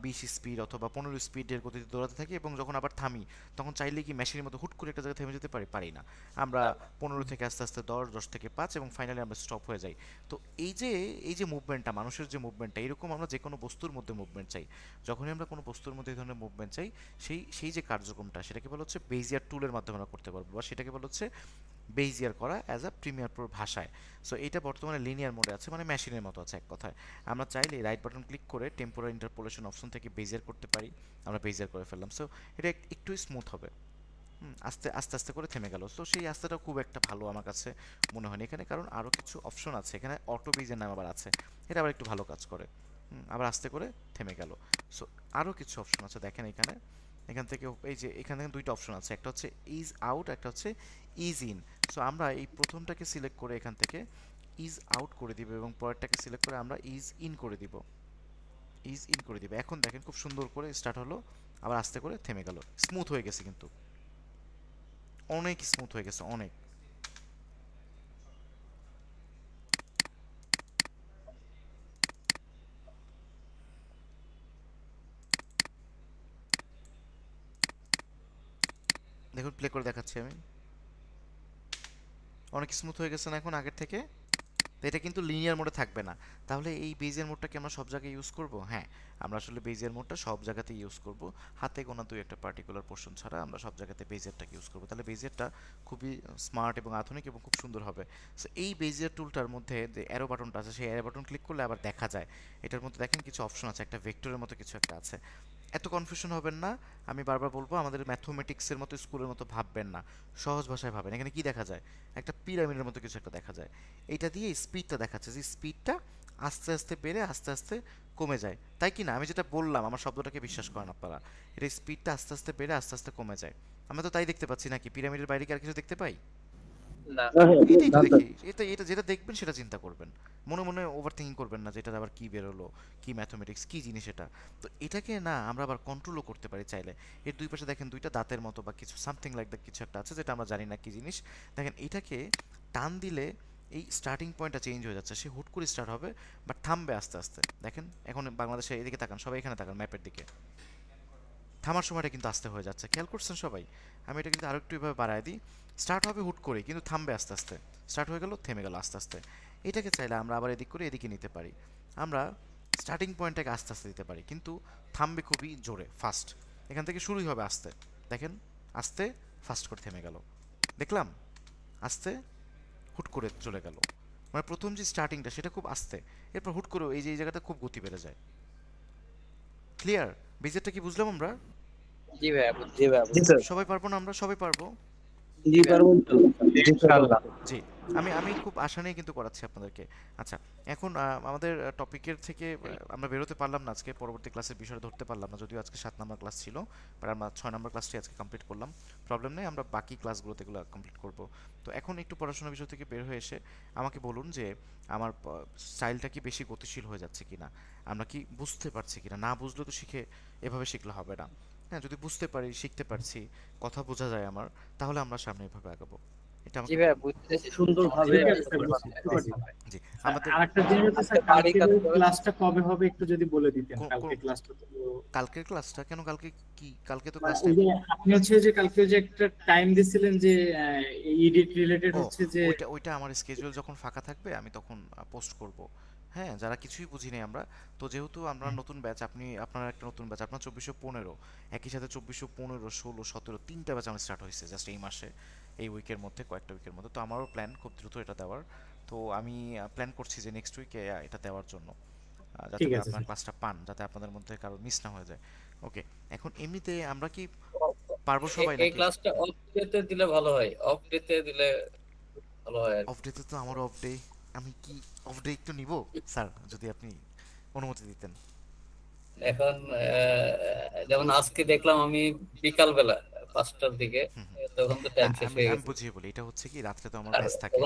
20 স্পিড অথবা 15 স্পিডের গতিতে দৌড়াতে থাকি এবং যখন আবার থামি তখন চাইলে কি মেশিনের মতো হুট করে একটা জায়গায় থেমে যেতে পারি না। আমরা 15 থেকে আস্তে আস্তে 10 থেকে 5 এবং ফাইনালি আমরা স্টপ হয়ে যাই। তো এই যে মুভমেন্টটা, মানুষের যে মুভমেন্টটা, এরকম আমরা যে কোনো বস্তুর মধ্যে মুভমেন্ট চাই। যখনই আমরা কোনো বস্তুর মধ্যে এই ধরনের মুভমেন্ট চাই, সেই যে কার্যক্রমটা সেটাকে বলা হচ্ছে বেজিয়ার টুলের মাধ্যমে আমরা করতে পারবো, বা সেটাকে বলা হচ্ছে বেজিয়ার করা অ্যাজ আ প্রিমিয়ার প্রো ভাষায়। সো এটা বর্তমানে লিনিয়ার মোডে আছে, মানে মেশিনের মতো আছে এক কথায়। আমরা চাইলে রাইট বাটন ক্লিক করে টেম্পোরারি ইন্টারপোলেশন অপশন থেকে বেজিয়ার করতে পারি, আমরা বেজিয়ার করে ফেললাম। সো এটা একটু স্মুথ হবে, আস্তে আস্তে আস্তে করে থেমে গেল। তো সেই আস্তেটা খুব একটা ভালো আমার কাছে মনে হয়নি এখানে, কারণ আরও কিছু অপশন আছে এখানে, অটো বেজের নাম আবার আছে, এটা আবার একটু ভালো কাজ করে। আবার আস্তে করে থেমে গেল। সো আরও কিছু অপশন আছে দেখেন এখানে, এখান থেকে এই যে এখানে দুইটা অপশন আছে, একটা হচ্ছে ইজ আউট, একটা হচ্ছে ইজ ইন। সো আমরা এই প্রথমটাকে সিলেক্ট করে এখান থেকে ইজ আউট করে দিব এবং পরেরটাকে সিলেক্ট করে আমরা ইজ ইন করে দিব, ইজ ইন করে দিব। এখন দেখেন খুব সুন্দর করে স্টার্ট হলো, আবার আস্তে করে থেমে গেল। স্মুথ হয়ে গেছে, কিন্তু অনেক স্মুথ হয়ে গেছে, অনেক। দেখুন প্লে করে দেখাচ্ছি আমি, অনেক স্মুথ হয়ে গেছে না এখন আগের থেকে। তো এটা কিন্তু লিনিয়ার মোডে থাকবে না। তাহলে এই বেজিয়ার মোডটাকে আমরা সব জায়গায় ইউজ করব? হ্যাঁ, আমরা আসলে বেজিয়ার মোডটা সব জায়গাতে ইউজ করব, হাতে গোনা দুই একটা পার্টিকুলার পোর্শন ছাড়া আমরা সব জায়গাতে বেজিয়ারটাকে ইউজ করব। তাহলে বেজিয়ারটা খুবই স্মার্ট এবং আধুনিক এবং খুব সুন্দর হবে। সো এই বেজিয়ার টুলটার মধ্যে যে অ্যারো বাটনটা আছে, সেই অ্যারো বাটন ক্লিক করলে আবার দেখা যায় এটার মধ্যে দেখেন কিছু অপশন আছে, একটা ভেক্টরের মতো কিছু একটা আছে। এত কনফিউশন হবেন না, আমি বারবার বলবো আমাদের ম্যাথমেটিক্সের মতো স্কুলের মতো ভাববেন না, সহজ ভাষায় ভাবেন। এখানে কি দেখা যায়? একটা পিরামিডের মতো কিছু একটা দেখা যায়, এটা দিয়ে স্পিডটা দেখাচ্ছে যে স্পিডটা আস্তে আস্তে বেড়ে আস্তে আস্তে কমে যায়, তাই কি না? আমি যেটা বললাম আমার শব্দটাকে বিশ্বাস করেন আপনারা, এটা স্পিডটা আস্তে আস্তে বেড়ে আস্তে আস্তে কমে যায়। আমরা তো তাই দেখতে পাচ্ছি নাকি? পিরামিডের বাইরে কি আর কিছু দেখতে পাই? এটাই তো দেখি, এটা এটা যেটা দেখবেন সেটা চিন্তা করবেন, মনে মনে ওভার থিঙ্কিং করবেন না যেটা আবার কি বেরোলো, কি ম্যাথমেটিক্স, কি জিনিস এটা। তো এটাকে না আমরা আবার কন্ট্রোলও করতে পারি চাইলে। এর দুই পাশে দেখেন দুইটা দাঁতের মতো বা কিছু সামথিং লাইক দ্যাট কিছু একটা আছে, যেটা আমরা জানি না কি জিনিস। দেখেন এটাকে টান দিলে এই স্টার্টিং পয়েন্টটা চেঞ্জ হয়ে যাচ্ছে, সে হুট করে স্টার্ট হবে বাট থামবে আস্তে আস্তে। দেখেন এখন বাংলাদেশের এদিকে তাকান, সবাই এখানে তাকান ম্যাপের দিকে, থামার সময়টা কিন্তু আস্তে হয়ে যাচ্ছে, খেয়াল করছেন সবাই? আমি এটা কিন্তু আরেকটু এভাবে বাড়ায় দিই, স্টার্ট হবে হুট করে কিন্তু থামবে আস্তে আস্তে, স্টার্ট হয়ে গেল থেমে গেল আস্তে আস্তে। এটাকে চাইলে আমরা আবার এদিক করে এদিকে নিতে পারি, আমরা স্টার্টিং পয়েন্টটাকে আস্তে আস্তে দিতে পারি কিন্তু থামবে খুবই জোরে, ফাস্ট। এখান থেকে শুরুই হবে আস্তে, দেখেন আস্তে ফাস্ট করে থেমে গেল, দেখলাম আস্তে হুট করে চলে গেল। মানে প্রথম যে স্টার্টিংটা সেটা খুব আস্তে, এরপর হুট করে এই যে এই জায়গাটা খুব গতি বেড়ে যায়। ক্লিয়ার? বেজেটটা কি বুঝলাম আমরা? জি ভাই, জি ভাই, সবাই পারবো না? আমরা সবাই পারবো? জি পারবো ইনশাআল্লাহ। জি, আমি খুব আশা নিয়ে কিন্তু করাচ্ছি আপনাদেরকে। আচ্ছা, এখন আমাদের টপিকের থেকে আমরা বেরোতে পারলাম না আজকে, পরবর্তী ক্লাসের বিষয় ধরতে পারলাম না, যদিও আজকে 7 নম্বর ক্লাস ছিল, বাট আমরা 6 নম্বর ক্লাসটি আজকে কমপ্লিট করলাম। প্রবলেম নেই, আমরা বাকি ক্লাসগুলোতে এগুলো কমপ্লিট করব। তো এখন একটু পড়াশোনার বিষয় থেকে বের হয়ে এসে আমাকে বলুন যে আমার স্টাইলটা কি বেশি গতিশীল হয়ে যাচ্ছে কিনা, আমরা কি বুঝতে পারছি কিনা। না বুঝলে তো শিখে এভাবে শিখলে হবে না। হ্যাঁ, যদি বুঝতে পারি, শিখতে পারছি, কথা বোঝা যায় আমার, তাহলে আমরা সামনে এভাবে আগাবো। এটা জি ভাই, বুঝতেছি সুন্দরভাবে। জি, আমাদের আরেকটা জিনিস হচ্ছে স্যার, কালকের ক্লাসটা কবে হবে একটু যদি বলে দিতেন। কালকের ক্লাসটা তো, কালকের ক্লাসটা কেন? কালকে কি? কালকে তো ক্লাস আপনি হচ্ছে যে কালকে যে একটা টাইম দিছিলেন যে এডিট রিলেটেড হচ্ছে যে, ওইটা আমার স্কেজুয়াল যখন ফাঁকা থাকবে আমি তখন পোস্ট করব। হ্যাঁ, যারা কিছুই বুঝি নাই আমরা, তো যেহেতু আমরা নতুন ব্যাচ, আপনারা একটা নতুন ব্যাচ, আপনার 2415, একই সাথে 2415, 16, 17 তিনটা ব্যাচ আমার স্টার্ট হয়েছে জাস্ট এই মাসে, এই উইকের মধ্যে, কয়েকটা উইকের মধ্যে। তো আমারও প্ল্যান খুব দ্রুত এটা দেওয়ার, তো আমি প্ল্যান করছি যে নেক্সট উইকে এটা দেওয়ার জন্য, যাতে আপনারা ক্লাসটা পান, যাতে আপনাদের মধ্যে কারো মিস না হয়ে যায়। ওকে, এখন এমনিতে আমরা কি পারবো সবাই নাকি? এই ক্লাসটা অফ ডেতে দিলে ভালো হয়, অফ ডেতে দিলে ভালো হয়। অফ ডেতে তো আমারও অফ ডে, আমি কি অফ ডে একটু নিব স্যার, যদি আপনি অনুমতি দিতেন। এখন যেমন আজকে দেখলাম আমি বিকাল বেলা 5টার দিকে, তখন তো টাইম শেষ হয়ে গেছে। আমি বুঝিয়ে বলি, এটা হচ্ছে কি রাতে তো আমার ব্যাচ থাকে,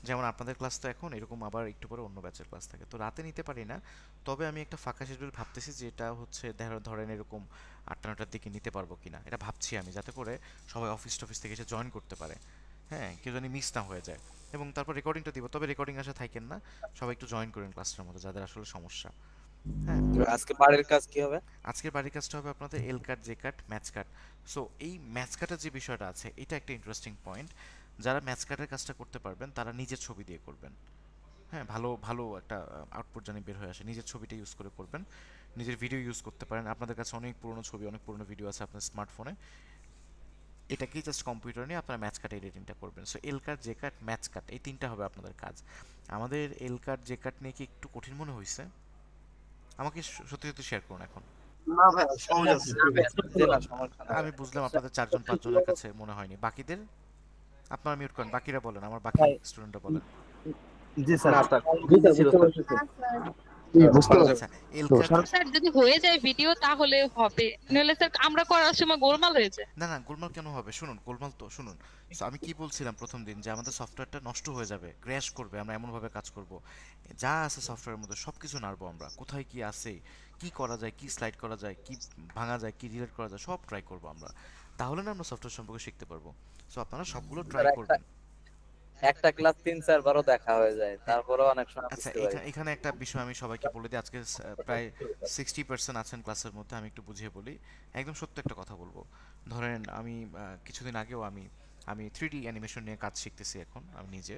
যেমন আপনাদের ক্লাস তো এখন এরকম, আবার একটু পরে অন্য ব্যাচের ক্লাস থাকে, তো রাতে নিতে পারি না। তবে আমি একটা ফাঁকা শিডিউল ভাবতেছি, যেটা হচ্ছে ধরেন এরকম 8টা-9টার দিকে নিতে পারবো কিনা, এটা ভাবছি আমি, যাতে করে সবাই অফিস টফিস থেকে এসে জয়েন করতে পারে। হ্যাঁ, কেউ জানি মিস না হয়ে যায়। এবং তারপর রেকর্ডিংটা দিব, তবে রেকর্ডিং আসা থাকেন না, সবাই একটু জয়েন করেন ক্লাসটার মধ্যে, যাদের আসলে সমস্যা। হ্যাঁ, আজকে বাড়ির কাজ কি হবে? আজকের বাড়ির কাজটা হবে আপনাদের এল কাট, জে কাট, ম্যাচ কাট। সো এই ম্যাচ কাটের যে বিষয়টা আছে, এটা একটা ইন্টারেস্টিং পয়েন্ট। যারা ম্যাচ কাটের কাজটা করতে পারবেন তারা নিজের ছবি দিয়ে করবেন। হ্যাঁ, ভালো ভালো একটা আউটপুট জানি বের হয়ে আসে, নিজের ছবিটা ইউজ করে করবেন, নিজের ভিডিও ইউজ করতে পারেন। আপনাদের কাছে অনেক পুরনো ছবি, অনেক পুরনো ভিডিও আছে আপনার স্মার্টফোনে, এটাকেই জাস্ট কম্পিউটার নিয়ে আপনারা ম্যাচ কাট এডিটিংটা করবেন। সো এল কাট, জে কাট, ম্যাচ কাট, এই তিনটা হবে আপনাদের কাজ। আমাদের এল কাট, জে কাট নিয়ে কি একটু কঠিন মনে হয়েছে? আমাকে সত্যি সত্যি শেয়ার করুন এখন। না ভাই সহজ আছে। আমি বুঝলাম আপনাদের 4-5 জনের কাছে মনে হয়নি। বাকিদের আপনারা মিউট করেন, বাকিরা বলেন, আমার বাকি স্টুডেন্টরা বলেন। জি স্যার। স্যার যদি হয়ে যায় ভিডিও তাহলে হবে, নইলে স্যার আমরা করার সময় গোলমাল হয়ে যায়। না না, গোলমাল কেন হবে? শুনুন, গোলমাল তো শুনুন। আমি কি বলছিলাম প্রথম দিন, যে আমাদের সফটওয়্যারটা নষ্ট হয়ে যাবে, ক্র্যাশ করবে, আমরা এমনভাবে কাজ করব, যা আছে সফটওয়্যারের মধ্যে সব কিছু নাড়বো আমরা, কোথায় কি আছে, কি করা যায়, কি স্লাইড করা যায়, কি ভাঙা যায়, কি ডিলিট করা যায়, সব ট্রাই করবো আমরা। তাহলে না আমরা সফটওয়্যার সম্পর্কে শিখতে পারবো। সো আপনারা সবগুলো ট্রাই করবেন। একটা ক্লাস 3-4 বারও দেখা হয়ে যায়, তারপরেও অনেক সময় আচ্ছা, বুঝতে পারি। এখানে একটা বিষয় আমি সবাইকে বলে দিই, আজকে প্রায় 60% আছেন ক্লাসের মধ্যে, আমি একটু বুঝিয়ে বলি। একদম সত্য একটা কথা বলবো। ধরেন আমি কিছুদিন আগেও আমি 3D অ্যানিমেশন নিয়ে কাজ শিখতেছি এখন। আমি নিজে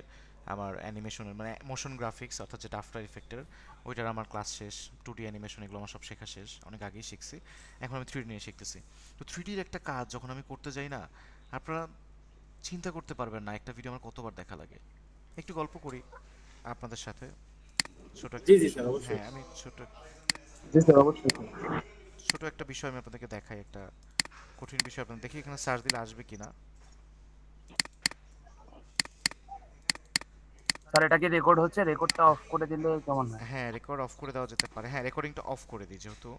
আমার অ্যানিমেশনের মানে মোশন গ্রাফিক্স অর্থাৎ যেটা আফটার ইফেক্টের, ওইটার আমার ক্লাস শেষ। 2D অ্যানিমেশন এগুলো আমার সব শেখা শেষ, অনেক আগেই শিখছি। এখন আমি 3D নিয়ে শিখতেছি। তো 3Dর একটা কাজ যখন আমি করতে যাই না, আপনারা চিন্তা করতে পারবেন না একটা ভিডিও আমার কতবার দেখা লাগে। একটু গল্প করি আপনাদের সাথে, ছোট একটা হ্যাঁ আমি ছোট একটা বিষয় আমি আপনাদেরকে দেখাই, একটা কঠিন বিষয় আপনাদের দেখি এখানে সার্চ দিলে আসবে কিনা। স্যার এটা কি রেকর্ড হচ্ছে? রেকর্ডটা অফ করে দিলে কেমন হয়? হ্যাঁ রেকর্ড অফ করে দেওয়া যেতে পারে। হ্যাঁ রেকর্ডিংটা অফ করে দিই, যেহেতু